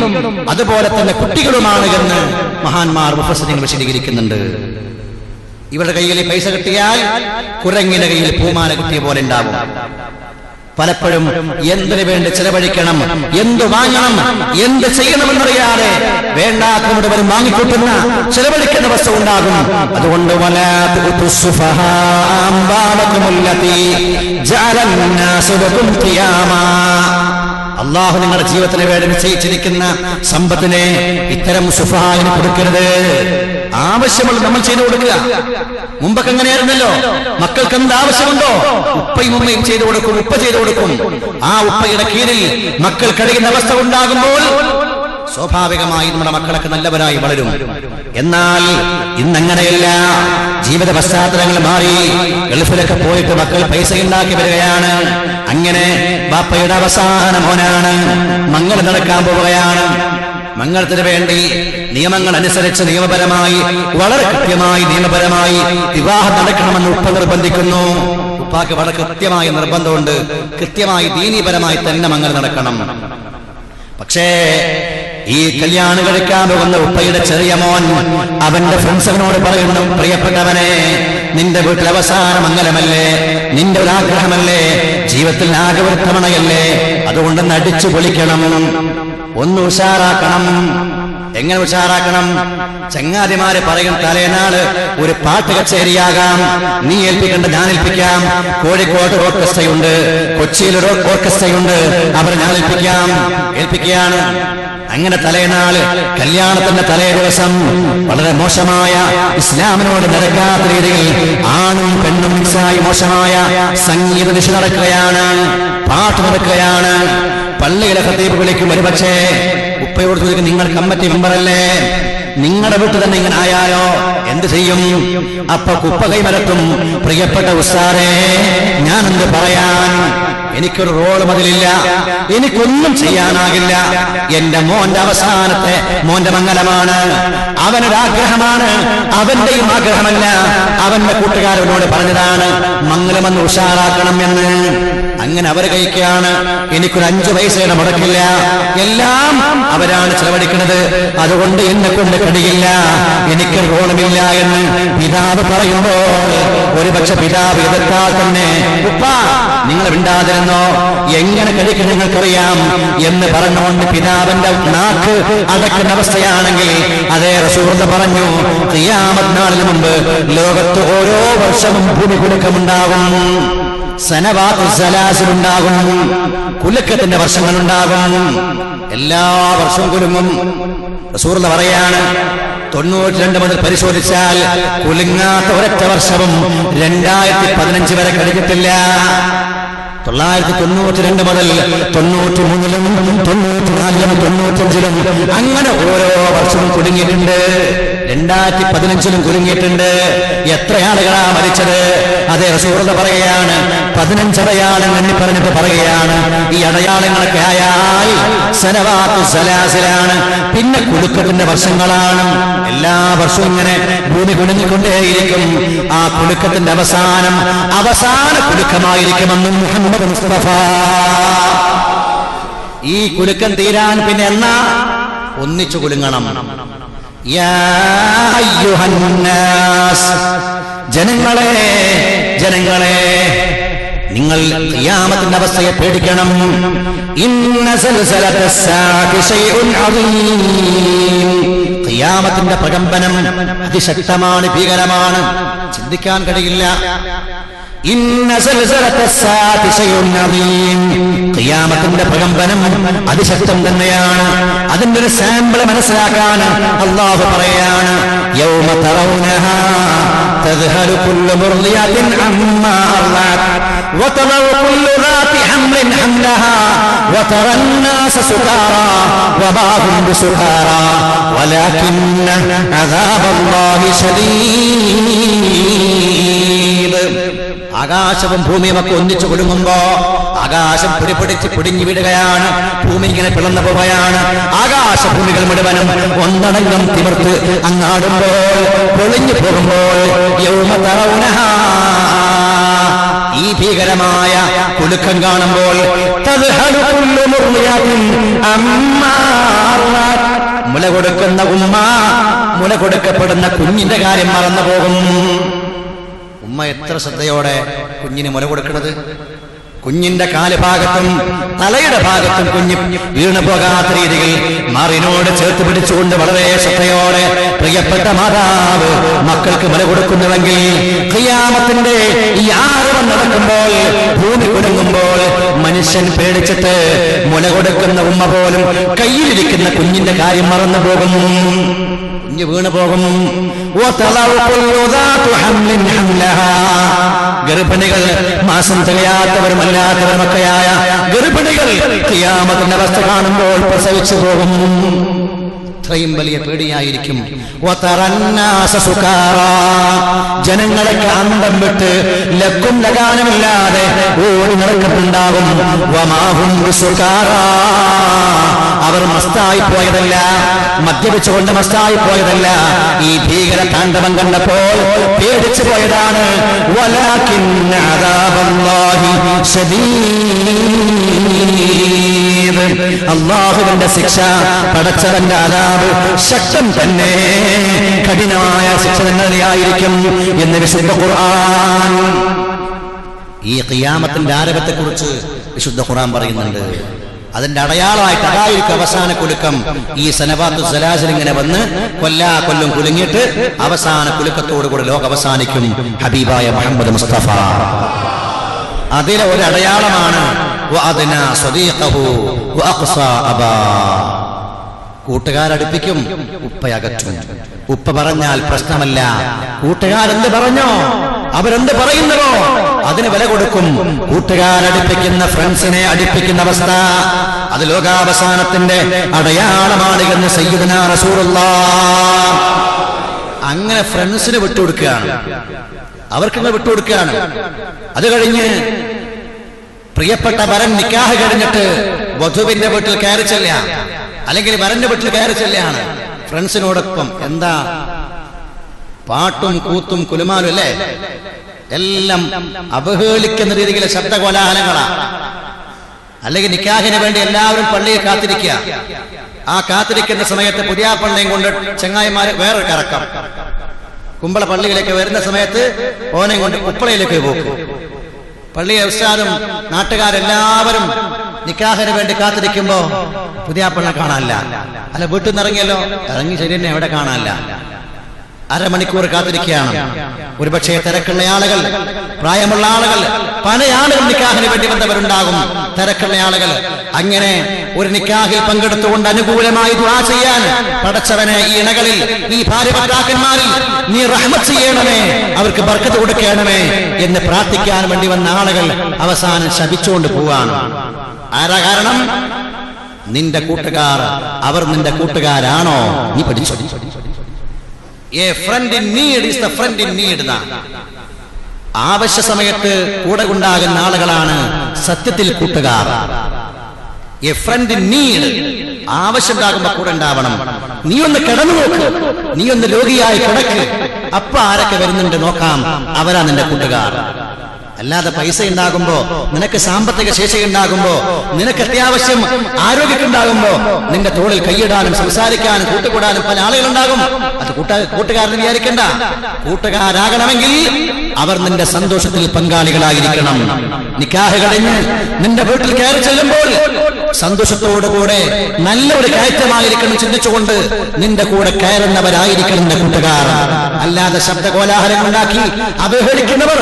അതുപോലെ തന്നെ കുട്ടികളുമാണ് എന്ന് മഹാന്മാർ മുഫസ്സിറുകൾ വിശദീകരിക്കുന്നുണ്ട്. ഇവരുടെ കയ്യിൽ പൈസ കിട്ടിയാൽ കുരങ്ങിന്റെ കയ്യിൽ പൂമാല കിട്ടിയ പോലെ ഉണ്ടാവും. പലപ്പോഴും എന്തിനു വേണ്ടി ചെലവഴിക്കണം, എന്ത് വാങ്ങണം, എന്ത് ചെയ്യണമെന്നറിയാതെ വേണ്ടാത്തവരുടെ വരും വാങ്ങിക്കൂട്ടുന്ന ചെലവഴിക്കുന്ന അവസ്ഥ ഉണ്ടാകും. അതുകൊണ്ട് അള്ളാഹു നിങ്ങളുടെ ജീവിതത്തിന് വേണ്ടി നിശ്ചയിച്ചിരിക്കുന്ന സമ്പത്തിനെ ഇത്തരം സുഫഹായിന് കൊടുക്കരുത്. ആവശ്യമുള്ള നമ്മൾ ചെയ്തു കൊടുക്കുക. മുമ്പൊക്കെ എങ്ങനെയായിരുന്നല്ലോ, മക്കൾക്ക് എന്ത് ആവശ്യമുണ്ടോ ഉപ്പയും ഉമ്മയും ചെയ്തു കൊടുക്കും, ഉപ്പ ചെയ്തു കൊടുക്കും. ആ ഉപ്പയുടെ കീഴിൽ മക്കൾ കഴിയുന്ന അവസ്ഥ ഉണ്ടാകുമ്പോൾ സ്വാഭാവികമായി നമ്മുടെ മക്കളൊക്കെ നല്ലവരായി വളരും. എന്നാൽ ഇന്നങ്ങനെയല്ല. ജീവിത പശ്ചാത്തലങ്ങൾ മാറി, ഗൾഫിലൊക്കെ പോയിട്ട് മക്കൾ പൈസ ഉണ്ടാക്കി വരികയാണ്. അങ്ങനെ ബാപ്പയുടെ അവസാന മോനാണ്, മംഗൾ നടക്കാൻ പോവുകയാണ്. മംഗളത്തിന് വേണ്ടി നിയമങ്ങൾ അനുസരിച്ച് നിയമപരമായി, വളരെ കൃത്യമായി നിയമപരമായി വിവാഹം നടക്കണമെന്ന് ഉപ്പ നിർബന്ധിക്കുന്നു. ഉപ്പാക്ക് വളരെ കൃത്യമായ നിർബന്ധമുണ്ട്, കൃത്യമായി ദീനീപരമായി തന്നെ മംഗൾ നടക്കണം. പക്ഷേ ഈ കല്യാണം കഴിക്കാൻ പോകുന്ന ഉപ്പയുടെ ചെറിയ മോൻ അവന്റെ ഫ്രണ്ട്സിനോട് പറയുന്നു, പ്രിയപ്പെട്ടവനെ, നിന്റെ വീട്ടിൽ അവസാന മംഗലമല്ലേ, നിന്റെ ഒരു ആഗ്രഹമല്ലേ, ജീവിതത്തിൽ ആകെ ഒരു തവണയല്ലേ, അതുകൊണ്ട് അടിച്ചു പൊളിക്കണം, ഒന്ന് ഉഷാറാക്കണം. എങ്ങനെ ഉഷാറാക്കണം? ചങ്ങാതിമാരെ പറയും, തലേനാള് ഒരു പാട്ട് കച്ചേരിയാകാം, നീ ഏൽപ്പിക്കേണ്ട ഞാൻ ഏൽപ്പിക്കാം. കോഴിക്കോട് ഓർക്കസ്ട്രയുണ്ട്, കൊച്ചിയിൽ ഒരു ഓർക്കസ്ട്രയുണ്ട്, അവർ ഞാൻ ഏൽപ്പിക്കുകയാണ്. അങ്ങനെ തലേനാള് കല്യാണത്തിന്റെ തലേ ദിവസം വളരെ മോശമായ, ഇസ്ലാമിനോട് നിരക്കാത്ത രീതിയിൽ ആണും പെണ്ണും മിക്സായി മോശമായ സംഗീത ദിശ നടക്കുകയാണ്, പാട്ട് നടക്കുകയാണ്. പള്ളിയിലെ ഖതീബ് വിളിക്കും, ഒരുപക്ഷേ ഉപ്പയോട് ചോദിക്കും, നിങ്ങൾ കമ്മിറ്റി മെമ്പറല്ലേ, നിങ്ങളുടെ വീട്ടിൽ തന്നെ ഇങ്ങനെ ആയാലോ, എന്ത് ചെയ്യും? അപ്പൊ കുപ്പ കൈമരത്തും, പ്രിയപ്പെട്ട ഉസ്താദേ ഞാൻ എന്ത് പറയാൻ, എനിക്കൊരു റോള് മതിലില്ല, എനിക്കൊന്നും ചെയ്യാനാകില്ല. എന്റെ മോന്റെ അവസാനത്തെ മോന്റെ മംഗലമാണ്, അവനൊരു ആഗ്രഹമാണ്, അവന്റെയും ആഗ്രഹമല്ല, അവന്റെ കൂട്ടുകാരനോട് പറഞ്ഞതാണ് മംഗലമെന്ന് ഉഷാറാക്കണം എന്ന്. അങ്ങനെ അവർ കഴിക്കുകയാണ്. എനിക്കൊരു 5 പൈസയുടെ മുടക്കില്ല, എല്ലാം അവരാണ് ചെലവഴിക്കുന്നത്, അതുകൊണ്ട് എന്നെ കൊണ്ട് കഴിയില്ല, എനിക്ക് റോളുമില്ല എന്ന് പിതാവ് പറയുമ്പോൾ ഒരുപക്ഷെ പിതാവ് എതിർത്താൽ തന്നെ, ഉപ്പ നിങ്ങൾ മിണ്ടാതിരുന്നോ, എങ്ങനെ കഴിക്കും നിങ്ങൾക്കറിയാം എന്ന് പറഞ്ഞുകൊണ്ട് പിതാവിന്റെ നാക്ക് അടക്കുന്ന അവസ്ഥയാണെങ്കിൽ, അതേ റസൂൽ പറഞ്ഞു, ഖിയാമത്ത് നാളിന് മുമ്പ് ലോകത്ത് ഓരോ വർഷവും ഭൂമി കുലുക്കമുണ്ടാകും, സനവാത്ത് സലാസിലുണ്ടാകും, കുലുക്കത്തിന്റെ വർഷങ്ങളുണ്ടാകും, എല്ലാ വർഷവും കുലുങ്ങും. റസൂൽ പറയാണ്, 92 മുതൽ പരിശോധിച്ചാൽ കുലുങ്ങാത്ത ഒരൊറ്റ വർഷവും 2015 വരെ കഴിഞ്ഞിട്ടില്ല. 992 മുതൽ 93-ലും 94-ലും 95-ലും അങ്ങനെ ഓരോ വർഷവും കുടുങ്ങിയിട്ടുണ്ട്. 2015-ലും കുടുങ്ങിയിട്ടുണ്ട്. എത്ര ആളുകളാ മരിച്ചത്? അതേ റസൂൽ പറയുകയാണ്, 15 അടയാളങ്ങൾ എണ്ണി പറഞ്ഞിട്ട് പറയുകയാണ്, ഈ അടയാളങ്ങളൊക്കെ ആയാൽ സനവാത്ത് സലാസിലാണ്, പിന്നെ കുലുക്കത്തിന്റെ വർഷങ്ങളാണ്. എല്ലാ വർഷവും ഇങ്ങനെ ഭൂമി കുലുങ്ങിക്കൊണ്ടേയിരിക്കും. ആ കുലുക്കത്തിന്റെ അവസാന കുലുക്കമായിരിക്കുമെന്നും മുഹമ്മദ് മുസ്തഫ. ഈ കുലുക്കം തീരാൻ പിന്നെ എന്നാ? ഒന്നിച്ചു കുലുങ്ങണം. യാ അയ്യുഹന്നാസ്, ജനങ്ങളെ നിങ്ങൾ ഖിയാമത്തിന്റെ അവസ്ഥയെ പേടിക്കണം. ഇന്ന സൽസലത്തസ്സാഅതി ശൈഉൻ അദീം, ഖിയാമത്തിന്റെ പ്രകമ്പനം അതിശക്തമാണ്, ഭീകരമാണ്, ചിന്തിക്കാൻ കഴിയില്ല. ഇന്ന സൽസലത്തസ്സാഅതി ശൈഉൻ അദീം, ഖിയാമത്തിന്റെ പ്രകമ്പനം അതിശക്തം തന്നെയാണ്. അതിന്റെ ഒരു സാമ്പിൾ മനസ്സിലാക്കാൻ അല്ലാഹു പറയാണ്, യൗമ തറൗനഹാ തദ്ഹലു കുല്ലു മുർദിയത്തിൻ അമ്മാ അർളഅത് വതറു കുല്ലു ദാതി ഹംലിൻ ഹംലഹാ വതറ الناس സുകാറാ വമാ ഹും ബിസുകാറാ വലാകിന്ന അദാബല്ലാഹി ശദീദ്. ആകാശവും ഭൂമിയും ഒക്കെ ഒന്നിച്ചു കുടുങ്ങുമ്പോ ആകാശം പിടിഞ്ഞു വീടുകയാണ്, ഭൂമി ഇങ്ങനെ പിളർന്നു പോവുകയാണ്. ആകാശഭൂമികൾ മുഴുവനും ഒന്നടങ്കം തിമിർത്ത് അങ്ങാടുമ്പോൾ, പൊളിഞ്ഞു പോകുമ്പോൾ, യൗമ തറൗനഹാ, ഈ ഭീകരമായ കുലുക്കം കാണുമ്പോൾ, തദ്ഹലു കുല്ലു മുർദിയത്തിൻ അമ്മാ അർളഅത്, മുല കൊടുക്കുന്ന ഉമ്മ മുല കൊടുക്കപ്പെടുന്ന കുഞ്ഞിന്റെ കാര്യം മറന്നു പോകും. ഉമ്മ എത്ര ശ്രദ്ധയോടെ കുഞ്ഞിന് മുല കൊടുക്കുന്നത്. കുഞ്ഞിന്റെ കാലുഭാഗത്തും തലയുടെ ഭാഗത്തും കുഞ്ഞ് വീണു പോകാത്ത രീതിയിൽ മാറിനോട് ചേർത്ത് പിടിച്ചുകൊണ്ട് വളരെ ശ്രദ്ധയോടെ പ്രിയപ്പെട്ട മാതാവ് മക്കൾക്ക് മുല കൊടുക്കുന്നുവെങ്കിൽ, ഖിയാമത്തിന്റെ ഈ ആരവം നടക്കുമ്പോൾ, ഭൂമി കുലുങ്ങുമ്പോൾ, മനുഷ്യൻ പേടിച്ചിട്ട് മുല കൊടുക്കുന്ന ഉമ്മ പോലും കയ്യിലിരിക്കുന്ന കുഞ്ഞിന്റെ കാര്യം മറന്നു പോകും, കുഞ്ഞ് വീണു പോകും. ഗർഭിണികൾ, മാസം തികയാത്തവരുമല്ലാത്തവരുമൊക്കെയായ ഗർഭിണികൾ ഖിയാമത്തിന്റെ അവസ്ഥ കാണുമ്പോൾ പ്രസവിച്ചു പോകും. ഇത്രയും വലിയ പേടിയായിരിക്കും. ജനങ്ങളൊക്കെ അന്തം വിട്ട് ലക്കും ലഗാനമില്ലാതെ ഓടി നടക്കുന്നുണ്ടാകും. അവർ മസ്തായി പോയതല്ല, മദ്യപിച്ചുകൊണ്ട് മസ്തായി പോയതല്ല, ഈ ഭീകര താണ്ഡവം കണ്ടപ്പോൾ പേടിച്ചു പോയതാണ്. വലാകിന്ന അദാബല്ലാഹി ശദീദ്, അല്ലാഹുവിന്റെ ശിക്ഷ, പടച്ചവന്റെ അദാബ് ശക്തം തന്നെ, കഠിനമായ ശിക്ഷ തന്നെയായിരിക്കും എന്ന് വിശുദ്ധ ഖുർആൻ. ഈ ഖിയാമത്തിന്റെ ആരംഭത്തെക്കുറിച്ച് വിശുദ്ധ ഖുർആൻ പറയുന്നുണ്ട്. അതിന്റെ അടയാളമായിട്ട് അതായിരിക്കും അവസാന കുലുക്കം. ഈ സനവാത്തു സലാസിൽ ഇങ്ങനെ വന്ന് കൊല്ലും കുലുങ്ങിയിട്ട് അവസാന കുലുക്കത്തോടുകൂടി ലോകം അവസാനിക്കും. ഹബീബായ മുഹമ്മദ് മുസ്തഫ അതിലെ ഒരു അടയാളമാണ് കൂട്ടുകാരടുപ്പിക്കും, ഉപ്പയകറ്റും. ഉപ്പ പറഞ്ഞാൽ പ്രശ്നമല്ല, കൂട്ടുകാരെന്ത് പറഞ്ഞോ അവരെന്ത് പറയുന്നവോ അതിന് വില കൊടുക്കും. കൂട്ടുകാരടുപ്പിക്കുന്ന ഫ്രണ്ട്സിനെ അടുപ്പിക്കുന്ന അവസ്ഥ അത് ലോകാവസാനത്തിന്റെ അടയാളമാണ് എന്ന് സയ്യിദുനാ റസൂലുള്ളാഹ്. അങ്ങനെ ഫ്രണ്ട്സിന് വിട്ടുകൊടുക്കുകയാണ്, അവർക്കിങ്ങനെ വിട്ടുകൊടുക്കുകയാണ്. അത് കഴിഞ്ഞ് പ്രിയപ്പെട്ട വരൻ നിക്കാഹ് കഴിഞ്ഞിട്ട് വധുവിന്റെ വീട്ടിൽ കയറി ചെല്ലുക, അല്ലെങ്കിൽ വരന്റെ വീട്ടിൽ കയറി ചെല്ലുകയാണ് ഫ്രണ്ട്സിനോടൊപ്പം. എന്താ പാട്ടും കൂത്തും കുലുമാലും അല്ലേ, എല്ലാം അവഹേളിക്കുന്ന രീതിയിലെ ശബ്ദകോലാഹലങ്ങളാ. അല്ലെങ്കിൽ നിക്കാഹിന് വേണ്ടി എല്ലാവരും പള്ളിയിൽ കാത്തിരിക്കുക. ആ കാത്തിരിക്കുന്ന സമയത്ത് പുതിയാപ്പള്ളിയും കൊണ്ട് ചങ്ങായിമാര് വേറൊരു കറക്കം. കുമ്പള പള്ളിയിലേക്ക് വരുന്ന സമയത്ത് ഓനെയും കൊണ്ട് ഉപ്പളയിലേക്ക് പോകും. പള്ളിയെ ഉസ്താദും നാട്ടുകാരെല്ലാവരും നിക്കാഹിന് വേണ്ടി കാത്തിരിക്കുമ്പോ പുതിയാപ്പള്ളിനെ കാണാനില്ല. അല്ല, വീട്ടിൽ നിന്ന് ഇറങ്ങിയല്ലോ, ഇറങ്ങി ശരി തന്നെ, എവിടെ കാണാനില്ല. അരമണിക്കൂർ കാത്തിരിക്കുകയാണ്. ഒരുപക്ഷെ തിരക്കുള്ള ആളുകൾ, പ്രായമുള്ള ആളുകൾ, പല ആളുകൾ നിക്കാഹിന് വേണ്ടി വന്നവരുണ്ടാകും. തിരക്കുള്ള ആളുകൾ അങ്ങനെ ഒരു നിക്കാഹിൽ പങ്കെടുത്തുകൊണ്ട് അനുകൂലമായി ദുആ ചെയ്യാൻ, പടച്ചവനെ ഈ ഇണകളിൽ, ഈ ഭാര്യഭർത്താക്കന്മാരിൽ നീ റഹ്മത്ത് ചെയ്യണമേ, അവർക്ക് ബർക്കത്ത് കൊടുക്കണമേ എന്ന് പ്രാർത്ഥിക്കാൻ വേണ്ടി വന്ന ആളുകൾ അവസാനം ശപിച്ചുകൊണ്ട് പോവാണ്. ആരാ കാരണം? നിന്റെ കൂട്ടുകാർ. അവർ നിന്റെ കൂട്ടുകാരാണോ? നീ പഠിച്ചോ. A friend in need is the friend in need. ആവശ്യ സമയത്ത് കൂടെ ഉണ്ടാകുന്ന ആളുകളാണ് സത്യത്തിൽ കൂട്ടുകാർ. A friend in need, ആവശ്യം ഉണ്ടാകുമ്പോ കൂടെ ഉണ്ടാവണം. നീ ഒന്ന് കിടന്നു നോക്ക്, നീ ഒന്ന് രോഗിയായി കിടക്ക്, അപ്പൊ ആരൊക്കെ വരുന്നുണ്ട് നോക്കാം, അവരാ നിന്റെ കൂട്ടുകാർ. അല്ലാതെ പൈസ ഉണ്ടാകുമ്പോ, നിനക്ക് സാമ്പത്തിക ശേഷി ഉണ്ടാകുമ്പോ, നിനക്ക് അത്യാവശ്യം ആരോഗ്യമുണ്ടാകുമ്പോ നിന്റെ തോളിൽ കൈയിടാനും സംസാരിക്കാനും കൂട്ടുകൂടാനും പല ആളുകളുണ്ടാകും. അത് കൂട്ടുകാരന് വിചാരിക്കണ്ട. കൂട്ടുകാരാകണമെങ്കിൽ അവർ നിന്റെ സന്തോഷത്തിൽ പങ്കാളികളായിരിക്കണം. നിക്കാഹ് കഴിഞ്ഞ് നിന്റെ വീട്ടിൽ കയറി ചെല്ലുമ്പോൾ സന്തോഷത്തോടുകൂടെ നല്ലൊരു കയറ്റമായിരിക്കണം ചിന്തിച്ചുകൊണ്ട് നിന്റെ കൂടെ കയറുന്നവരായിരിക്കണം നിന്റെ കൂട്ടുകാർ. അല്ലാതെ ശബ്ദകോലാഹലം ഉണ്ടാക്കി അവഹേളിക്കുന്നവർ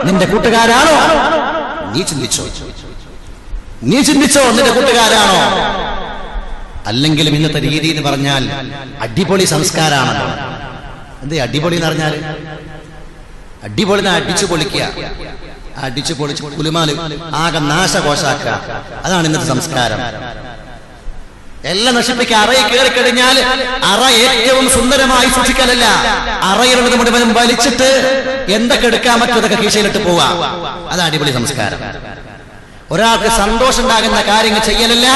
നിന്റെ കൂട്ടുകാരാണോ? നീ ചിന്തിച്ചോ നിന്റെ കൂട്ടുകാരാണോ? അല്ലെങ്കിലും ഇന്നത്തെ രീതി എന്ന് പറഞ്ഞാൽ അടിപൊളി സംസ്കാരമാണല്ലോ. എന്ത് അടിപൊളി എന്ന് പറഞ്ഞാൽ? അടിപൊളി അടിച്ചു പൊളിക്കുക, അടിച്ചു പൊളിച്ച് കുലുമാല് ആകെ നാശകോശാക്കുക. അതാണ് ഇന്നത്തെ സംസ്കാരം. എല്ലാം നശിപ്പിക്കുക. അറയിൽ കയറി കഴിഞ്ഞാൽ അറ ഏറ്റവും സുന്ദരമായി സൂക്ഷിക്കലല്ല, അറയിലുള്ളത് മുഴുവനും വലിച്ചിട്ട് എന്തൊക്കെ എടുക്കാൻ പറ്റുന്നതൊക്കെ കീശയിലിട്ട് പോവാ. അത് അടിപൊളി സംസ്കാരം. ഒരാൾക്ക് സന്തോഷം ഉണ്ടാകുന്ന കാര്യങ്ങൾ ചെയ്യലല്ല,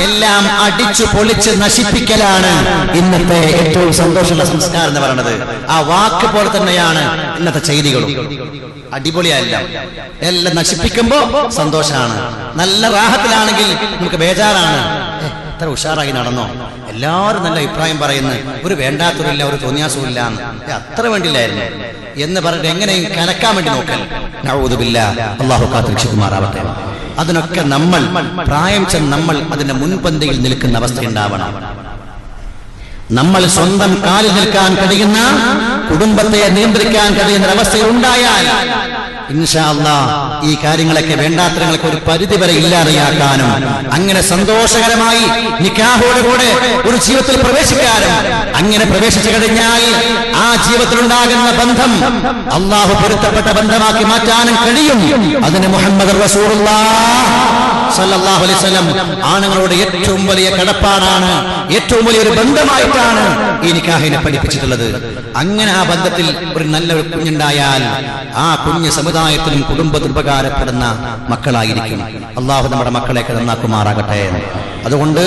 എല്ലാം അടിച്ചു പൊളിച്ച് നശിപ്പിക്കലാണ് ഇന്നത്തെ ഏറ്റവും സന്തോഷമുള്ള സംസ്കാരം എന്ന് പറയുന്നത്. ആ വാക്ക് പോലെ തന്നെയാണ് ഇന്നത്തെ ചെയ്തികളും. അടിപൊളിയല്ല, എല്ലാം നശിപ്പിക്കുമ്പോ സന്തോഷമാണ്. നല്ല റാഹത്തിലാണെങ്കിൽ നമുക്ക് ബേജാറാണ്. എത്ര ഉഷാറായി നടന്നോ, എല്ലാവരും നല്ല അഭിപ്രായം പറയുന്നു, ഒരു വേണ്ടാത്തവരില്ല, ഒരു തോന്നിയാസമില്ല, അത്ര വേണ്ടില്ലായിരുന്നു എന്ന് പറഞ്ഞിട്ട് എങ്ങനെയും കലക്കാൻ വേണ്ടി നോക്കൽ. നഊദു ബില്ലാഹ്, അല്ലാഹു കാത്തുരക്ഷിക്കുമാറാവട്ടെ. അതിനൊക്കെ നമ്മൾ പ്രായം ചെന്ന് നമ്മൾ അതിന്റെ മുൻപന്തിയിൽ നിൽക്കുന്ന അവസ്ഥ ഉണ്ടാവണം. നമ്മൾ സ്വന്തം കാലിൽ നിൽക്കാൻ കഴിയുന്ന, കുടുംബത്തെ നിയന്ത്രിക്കാൻ കഴിയുന്ന അവസ്ഥയിൽ ഉണ്ടായാൽ ഇൻഷാ അല്ലാഹ് ഈ കാര്യങ്ങളൊക്കെ വേണ്ടാത്തരങ്ങൾക്ക് ഒരു പരിധി വരെ ഇല്ലാതെയാക്കാനും അങ്ങനെ സന്തോഷകരമായി നിക്കാഹോടുകൂടെ ഒരു ജീവിതത്തിൽ പ്രവേശിക്കാനും, അങ്ങനെ പ്രവേശിച്ചു കഴിഞ്ഞാൽ ആ ജീവിതത്തിലുണ്ടാകുന്ന ബന്ധം അല്ലാഹു പൊരുത്തപ്പെട്ട ബന്ധമാക്കി മാറ്റാനും കഴിയും. അതിന് മുഹമ്മദ് റസൂലുള്ളാഹി സ്വല്ലല്ലാഹു അലൈഹി വസല്ലം ആണുങ്ങളോട് ഏറ്റവും വലിയ കടപ്പാടാണ്, ഏറ്റവും വലിയൊരു ബന്ധമായിട്ടാണ് ഈ നിക്കാഹിനെ പഠിപ്പിച്ചിട്ടുള്ളത്. അങ്ങനെ ആ ബന്ധത്തിൽ ഒരു നല്ലൊരു കുഞ്ഞുണ്ടായാൽ ആ കുഞ്ഞ് സമുദായത്തിനും കുടുംബത്തിനും ഉപകാരപ്പെടുന്ന മക്കളായിരിക്കും. അല്ലാഹു നമ്മുടെ മക്കളെയൊക്കെ നന്നാക്കുമാറാകട്ടെ. അതുകൊണ്ട്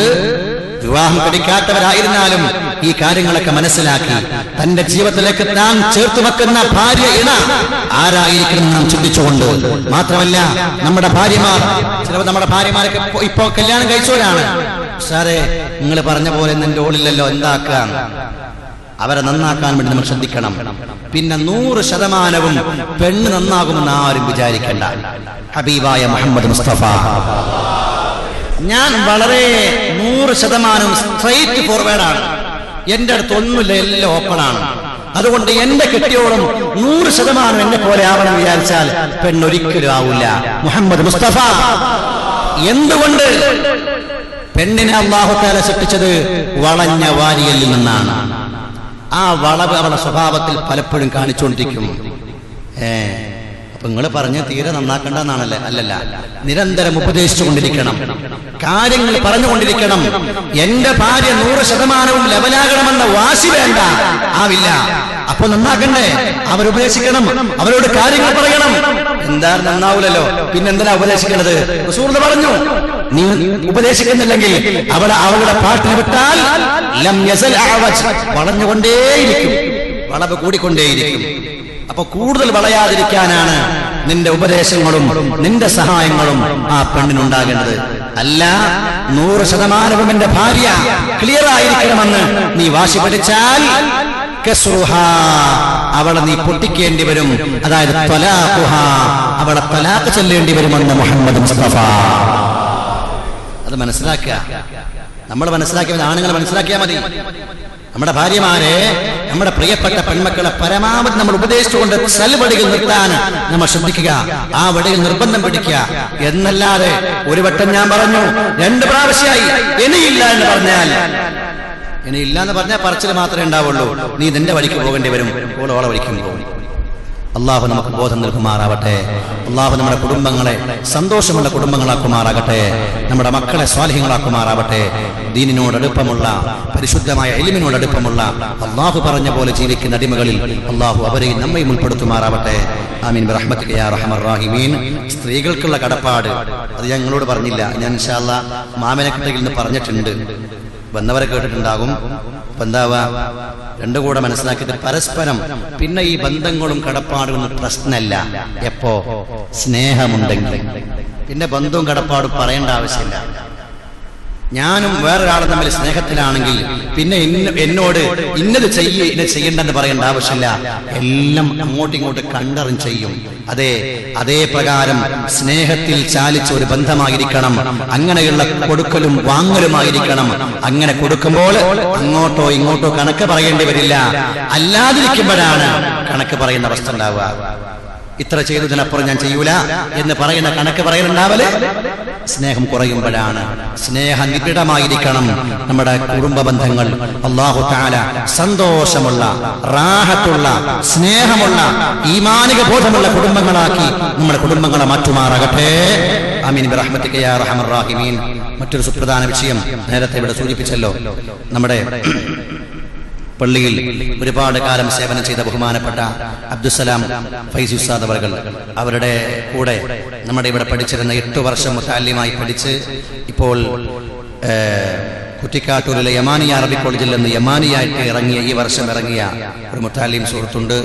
വിവാഹം കഴിക്കാത്തവരായിരുന്നാലും ഈ കാര്യങ്ങളൊക്കെ മനസ്സിലാക്കി തന്റെ ജീവിതത്തിലേക്ക് താൻ ചേർത്ത് വെക്കുന്ന ഭാര്യ ഇണ ആരായിരിക്കണം നാം ചിന്തിച്ചുകൊണ്ട്, മാത്രമല്ല നമ്മുടെ ഭാര്യമാർ, ചിലപ്പോൾ നമ്മുടെ ഭാര്യമാരൊക്കെ ഇപ്പോ കല്യാണം കഴിച്ചവരാണ്. സാറേ നിങ്ങൾ പറഞ്ഞ പോലെ നിന്റെ ഓളില്ലല്ലോ, എന്താക്കാൻ? അവരെ നന്നാക്കാൻ വേണ്ടി നമ്മൾ ശ്രദ്ധിക്കണം. പിന്നെ 100% പെണ്ണ് നന്നാകുമെന്ന് ആരും വിചാരിക്കേണ്ട. ഹബീബായ മുഹമ്മദ് മുസ്തഫ ഞാൻ വളരെ 100% സ്ട്രൈറ്റ് ഫോർവേഡാണ്. എന്റെ അടുത്ത് ഒന്നുമില്ല, എല്ലാം ഓപ്പണാണ്. അതുകൊണ്ട് എന്റെ കെട്ടിയോളം 100% എന്നെ പോലെ ആവണം വിചാരിച്ചാൽ പെണ്ണൊരിക്കലും ആവില്ല. മുഹമ്മദ് മുസ്തഫ. എന്തുകൊണ്ട്? പെണ്ണിനെ അല്ലാഹു തആല സൃഷ്ടിച്ചത് വളഞ്ഞ വാരിയലിൽ നിന്നാണ്. ആ വളവ് അവളുടെ സ്വഭാവത്തിൽ പലപ്പോഴും കാണിച്ചുകൊണ്ടിരിക്കും. അപ്പൊ നിങ്ങൾ പറഞ്ഞ് തീരെ നന്നാക്കണ്ടെന്നാണല്ലേ? അല്ലല്ല, നിരന്തരം ഉപദേശിച്ചുകൊണ്ടിരിക്കണം, കാര്യങ്ങൾ പറഞ്ഞുകൊണ്ടിരിക്കണം. എന്റെ ഭാര്യ 100% ലെവലാകണമെന്ന വാശി വേണ്ട, ആവില്ല. അപ്പൊ നന്നാക്കണ്ടേ? അവരുപദേശിക്കണം, അവരോട് കാര്യങ്ങൾ പറയണം. എന്തായാലും നന്നാവൂലല്ലോ, പിന്നെന്തിനാ ഉപദേശിക്കേണ്ടത്? റസൂൽ പറഞ്ഞു, നീ ഉപദേശിക്കുന്നില്ലെങ്കിൽ അവളുടെ പാട്ടിന് വിട്ടാൽ ലം യസൽ അഅവജ്, വളഞ്ഞുകൊണ്ടേയിരിക്കും, വളവ് കൂടിക്കൊണ്ടേയിരിക്കും. അപ്പൊ കൂടുതൽ വളയാതിരിക്കാനാണ് നിന്റെ ഉപദേശങ്ങളും നിന്റെ സഹായങ്ങളും ആ പെണ്ണിനുണ്ടാകേണ്ടത്. അല്ല 100% എന്റെ ഭാര്യ ക്ലിയർ ആയിരിക്കണമെന്ന് നീ വാശി പിടിച്ചാൽ അവളെ നീ പൊട്ടിക്കേണ്ടി വരും. അതായത് അവളെ തലാഖ് ചൊല്ലേണ്ടി വരുമെന്ന് മുഹമ്മദ് മുസ്തഫ. അത് മനസ്സിലാക്കുക. നമ്മൾ മനസ്സിലാക്കിയ ആണുങ്ങൾ മനസ്സിലാക്കിയാൽ മതി. നമ്മുടെ ഭാര്യമാരെ, നമ്മുടെ പ്രിയപ്പെട്ട പെൺമക്കളെ പരമാവധി നമ്മൾ ഉപദേശിച്ചുകൊണ്ട് സൽവടികൾ നിർത്താൻ നമ്മൾ ശ്രദ്ധിക്കുക. ആ വടികൾ നിർബന്ധം പിടിക്കുക എന്നല്ലാതെ ഒരു വട്ടം ഞാൻ പറഞ്ഞു, 2 പ്രാവശ്യമായി ഇനിയില്ല എന്ന് പറഞ്ഞാൽ, ഇനിയില്ല എന്ന് പറഞ്ഞാൽ പറച്ചിൽ മാത്രമേ ഉണ്ടാവുള്ളൂ. നീ നിന്റെ വഴിക്ക് പോകേണ്ടി വരും, ഓളോളെ വഴിക്കും പോകും. അള്ളാഹു നമുക്ക് ബോധം നൽകുമാറാവട്ടെ. അള്ളാഹു നമ്മുടെ കുടുംബങ്ങളെ സന്തോഷമുള്ള കുടുംബങ്ങളാക്കുമാറാകട്ടെ. നമ്മുടെ മക്കളെ സ്വാലിഹ്യങ്ങളാക്കുമാറാവട്ടെ. ദീനിനോട് അടുപ്പമുള്ള, പരിശുദ്ധമായ ഇൽമിനോട് അടുപ്പമുള്ള, അള്ളാഹു പറഞ്ഞ പോലെ ജീവിക്കുന്ന അടിമകളിൽ അള്ളാഹു അവരെയും നമ്മയും ഉൾപ്പെടുത്തുമാറാവട്ടെ. ആമീൻ ബിറഹ്മതിക യാ അർഹമർ റഹീമീൻ. സ്ത്രീകൾക്കുള്ള കടപ്പാട് അത് ഞങ്ങളോട് പറഞ്ഞില്ല. ഞാൻ ഇൻഷാ അല്ലാഹ് മാമനക്കിട്ടയിൽ നിന്ന് പറഞ്ഞിട്ടുണ്ട്, വന്നവരെ കേട്ടിട്ടുണ്ടാകും. അപ്പൊ എന്താവാ, രണ്ടു കൂടെ മനസ്സിലാക്കിയിട്ട് പരസ്പരം പിന്നെ ഈ ബന്ധങ്ങളും കടപ്പാടുകളും പ്രശ്നമല്ല. എപ്പോ സ്നേഹമുണ്ടെങ്കിൽ പിന്നെ ബന്ധവും കടപ്പാടും പറയേണ്ട ആവശ്യമില്ല. ഞാനും വേറൊരാളും തമ്മിൽ സ്നേഹത്തിലാണെങ്കിൽ പിന്നെ എന്നോട് ഇന്നത് ചെയ്യണ്ടെന്ന് പറയേണ്ട ആവശ്യമില്ല. എല്ലാം അങ്ങോട്ടും ഇങ്ങോട്ട് കണ്ടറിഞ്ഞ് ചെയ്യും. അതേ പ്രകാരം സ്നേഹത്തിൽ ചാലിച്ച ഒരു ബന്ധമായിരിക്കണം. അങ്ങനെയുള്ള കൊടുക്കലും വാങ്ങലുമായിരിക്കണം. അങ്ങനെ കൊടുക്കുമ്പോൾ അങ്ങോട്ടോ ഇങ്ങോട്ടോ കണക്ക് പറയേണ്ടി വരില്ല. അല്ലാതിരിക്കുമ്പോഴാണ് കണക്ക് പറയുന്ന അവസ്ഥ ഉണ്ടാവുക. ഇത്ര ചെയ്തതിനപ്പുറം ഞാൻ ചെയ്യൂല എന്ന് പറയുന്ന കണക്ക് പറയുന്നുണ്ടാവല് സ്നേഹം കുറയുമ്പോഴാണ്. സ്നേഹം നിബിഡമായിരിക്കണം നമ്മുടെ കുടുംബ ബന്ധങ്ങൾ. അല്ലാഹു തആല സന്തോഷമുള്ള, റാഹത്തുള്ള, സ്നേഹമുള്ള, ഈമാനിക ബോധമുള്ള കുടുംബങ്ങളാക്കി നമ്മുടെ കുടുംബങ്ങളെ മാറ്റുമാറാകട്ടെ. ആമീൻ ബിറഹ്മതിക യാ അർഹമർ റഹീമീൻ. മറ്റൊരു സുപ്രധാന വിഷയം നേരത്തെ ഇവിടെ സൂചിപ്പിച്ചല്ലോ. നമ്മുടെ പള്ളിയിൽ ഒരുപാട് കാലം സേവനം ചെയ്ത ബഹുമാനപ്പെട്ട അബ്ദുസ്സലാം ഫൈസി ഉസ്താദ് അവർകൾ, അവരുടെ കൂടെ നമ്മുടെ ഇവിടെ പഠിച്ചിരുന്ന 8 വർഷം മുതല്ലിമായി പഠിച്ച് ഇപ്പോൾ കുറ്റിക്കാട്ടൂരിലെ യമാനിയ അറബി കോളേജിൽ നിന്ന് യമാനിയായിട്ട് ഈ വർഷം ഇറങ്ങിയ ഒരു മുത്തല്ലിം സുഹൃത്തുണ്ട്.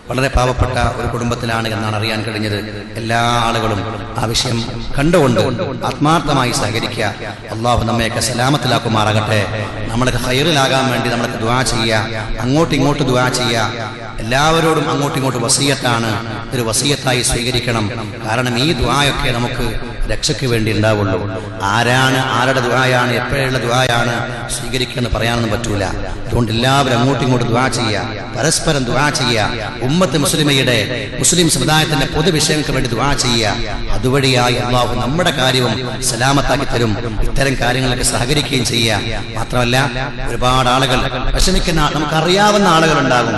വളരെ പാവപ്പെട്ട ഒരു കുടുംബത്തിലാണ് എന്നാണ് അറിയാൻ കഴിഞ്ഞത്. എല്ലാ ആളുകളും ആ വിഷയം കണ്ടുകൊണ്ട് ആത്മാർത്ഥമായി സഹകരിക്കുക. അള്ളാഹു നമ്മയൊക്കെ സലാമത്തിലാക്കുമാറാകട്ടെ. നമ്മൾക്ക് ഖൈറിലാകാൻ വേണ്ടി നമ്മൾക്ക് ദുആ ചെയ്യുക, അങ്ങോട്ടും ഇങ്ങോട്ട് ദുആ ചെയ്യുക. എല്ലാവരോടും അങ്ങോട്ടും ഇങ്ങോട്ട് വസിയത്താണ്, ഒരു വസിയത്തായി സ്വീകരിക്കണം. കാരണം ഈ ദുആയൊക്കെ നമുക്ക് രക്ഷയ്ക്ക് വേണ്ടി ഉണ്ടാവുള്ളൂ. ആരുടെ ദുആയാണ്, എപ്പോഴുള്ള ദുആയാണ് സ്വീകരിക്കുന്നത് പറയാനൊന്നും പറ്റൂല. അതുകൊണ്ട് എല്ലാവരും അങ്ങോട്ടും ഇങ്ങോട്ട് ദുആ ചെയ്യുക, പരസ്പരം ദുആ ചെയ്യുക. ഉമ്മത്ത് മുസ്ലിമയുടെ, മുസ്ലിം സമുദായത്തിന്റെ പൊതുവിഷയങ്ങൾക്ക് വേണ്ടി ദുആ ചെയ്യുക. അതുവഴിയായി അല്ലാഹു നമ്മുടെ കാര്യവും സലാമത്താക്കി തരും. ഇത്തരം കാര്യങ്ങളൊക്കെ സഹകരിക്കുകയും ചെയ്യുക. മാത്രമല്ല, ഒരുപാട് ആളുകൾ വിഷമിക്കുന്ന, നമുക്കറിയാവുന്ന ആളുകളുണ്ടാകും,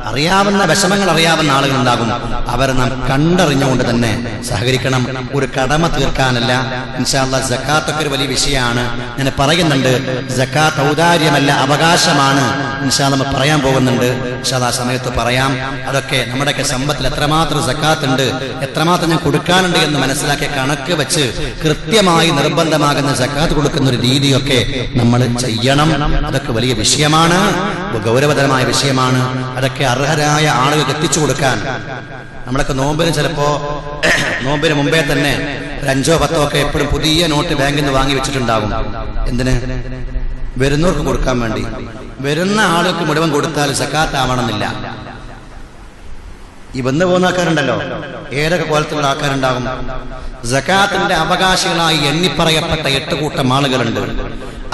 അറിയാവുന്ന വിഷമങ്ങൾ അറിയാവുന്ന ആളുകളുണ്ടാകും. അവരെ നാം കണ്ടറിഞ്ഞുകൊണ്ട് തന്നെ സഹകരിക്കണം. ഒരു കടമ തീർക്കാനല്ല. ഇൻഷാ അല്ലാഹ് സക്കാത്തൊക്കെ ഒരു വലിയ വിഷയമാണ്. ഞാൻ പറയുന്നുണ്ട്, സക്കാത്ത് ഔദാര്യമല്ല, അവകാശമാണ്. ഇൻഷാ അല്ലാഹ് നമ്മൾ പറയാൻ പോകുന്നുണ്ട്. ഇൻഷാ അല്ലാഹ് ആ സമയത്ത് പറയാം. അതൊക്കെ നമ്മുടെയൊക്കെ സമ്പത്തിൽ എത്രമാത്രം സക്കാത്ത് ഉണ്ട്, എത്രമാത്രം ഞാൻ കൊടുക്കാനുണ്ട് എന്ന് മനസ്സിലാക്കിയ കണക്ക് വെച്ച് കൃത്യമായി നിർബന്ധമാകുന്ന സക്കാത്ത് കൊടുക്കുന്ന ഒരു രീതിയൊക്കെ നമ്മൾ ചെയ്യണം. അതൊക്കെ വലിയ വിഷയമാണ്, ഗൗരവതരമായ വിഷയമാണ്. അതൊക്കെ അർഹരായ ആളുകൾക്ക് എത്തിച്ചു കൊടുക്കാൻ. നമ്മളൊക്കെ നോമ്പിന് ചിലപ്പോ നോമ്പിന് മുമ്പേ തന്നെ ഒരു 5 or 10 ഒക്കെ എപ്പോഴും പുതിയ നോട്ട് ബാങ്കിൽ നിന്ന് വാങ്ങി വെച്ചിട്ടുണ്ടാകും. എന്തിന്? വരുന്നവർക്ക് കൊടുക്കാൻ വേണ്ടി. വരുന്ന ആൾക്ക് മുഴുവൻ കൊടുത്താൽ സക്കാത്ത് ആവണമെന്നില്ല. ഈ വന്നു പോകുന്ന ആൾക്കാരുണ്ടല്ലോ, ഏതൊക്കെ കോലത്തിലുള്ള ആൾക്കാരുണ്ടാകും. സകാത്തിന്റെ അവകാശികളായി എണ്ണിപ്പറയപ്പെട്ട 8 കൂട്ടം ആളുകളുണ്ട്.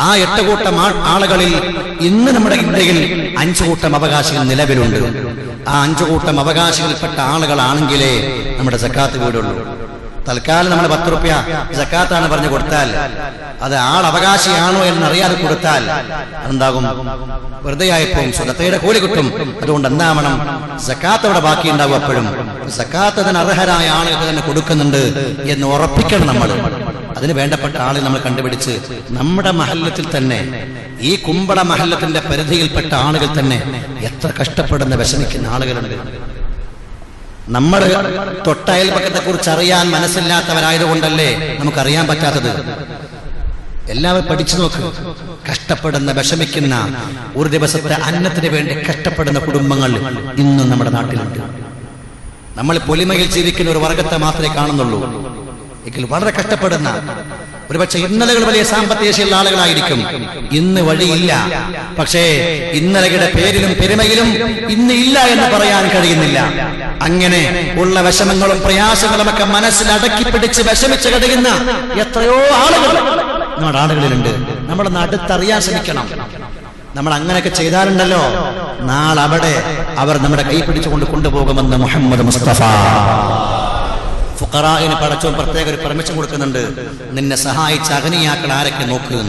ആ 8 കൂട്ടം ആളുകളിൽ ഇന്ന് നമ്മുടെ ഇന്ത്യയിൽ 5 കൂട്ടം അവകാശികൾ നിലവിലുണ്ട്. ആ 5 കൂട്ടം അവകാശികളിൽപ്പെട്ട ആളുകളാണെങ്കിലേ നമ്മുടെ സക്കാത്ത് വീടുള്ളൂ. തൽക്കാലം നമ്മൾ 10 രൂപ സക്കാത്താണ് പറഞ്ഞു കൊടുത്താൽ, അത് അവകാശിയാണോ എന്നറിയാതെ കൊടുത്താൽ എന്താകും? വെറുതെ ആയിപ്പോവും, സ്വതത്തയുടെ കൂലി കിട്ടും. അതുകൊണ്ട് എന്താവണം? സക്കാത്ത് അവിടെ ബാക്കി ഉണ്ടാവും. എപ്പോഴും സക്കാത്ത് അതിന് അർഹരായ ആളുകൾക്ക് തന്നെ കൊടുക്കുന്നുണ്ട് എന്ന് ഉറപ്പിക്കണം നമ്മൾ. അതിന് വേണ്ടപ്പെട്ട ആളെ നമ്മൾ കണ്ടുപിടിച്ച് നമ്മുടെ മഹല്ലത്തിൽ തന്നെ, ഈ കുമ്പള മഹല്ലത്തിന്റെ പരിധിയിൽപ്പെട്ട ആളുകൾ തന്നെ എത്ര കഷ്ടപ്പെടുന്ന വിഷമിക്കുന്ന ആളുകളുണ്ട്. നമ്മൾ തൊട്ടയൽപക്കത്തെ കുറിച്ച് അറിയാൻ മനസ്സില്ലാത്തവരായതുകൊണ്ടല്ലേ നമുക്കറിയാൻ പറ്റാത്തത്. എല്ലാവരും പഠിച്ചു നോക്ക്. കഷ്ടപ്പെടുന്ന വിഷമിക്കുന്ന, ഒരു ദിവസത്തെ അന്നത്തിന് വേണ്ടി കഷ്ടപ്പെടുന്ന കുടുംബങ്ങൾ ഇന്നും നമ്മുടെ നാട്ടിലുണ്ട്. നമ്മൾ പൊലിമയിൽ ജീവിക്കുന്ന ഒരു വർഗത്തെ മാത്രമേ കാണുന്നുള്ളൂ. എങ്കിൽ വളരെ കഷ്ടപ്പെടുന്ന, ഒരുപക്ഷെ ഇന്നലകൾ വലിയ സാമ്പത്തിക ശേഷിയുള്ള ആളുകളായിരിക്കും, ഇന്ന് വഴിയില്ല. പക്ഷേ ഇന്നലകളുടെ പേരിലും പെരുമയിലും ഇന്ന് ഇല്ല എന്ന് പറയാൻ കഴിയുന്നില്ല. അങ്ങനെ ഉള്ള വിഷമങ്ങളും പ്രയാസങ്ങളും ഒക്കെ മനസ്സിൽ അടക്കി പിടിച്ച് വിഷമിച്ച് കഴിയുന്ന എത്രയോ ആളുകൾ നമ്മുടെ ആളുകളിലുണ്ട്. നമ്മളൊന്ന് അടുത്തറിയാൻ ശ്രമിക്കണം. നമ്മൾ അങ്ങനെയൊക്കെ ചെയ്താലുണ്ടല്ലോ, നാളെ അവിടെ അവർ നമ്മുടെ കൈ പിടിച്ചുകൊണ്ട് കൊണ്ടുപോകുമെന്ന് മുഹമ്മദ് മുസ്തഫ. ഫുഖറായിന് പടച്ചോൻ പ്രത്യേക ഒരു പെർമിഷൻ കൊടുക്കുന്നുണ്ട്. നിന്നെ സഹായിച്ച അഗ്നിയാക്കൾ ആരൊക്കെ നോക്ക്,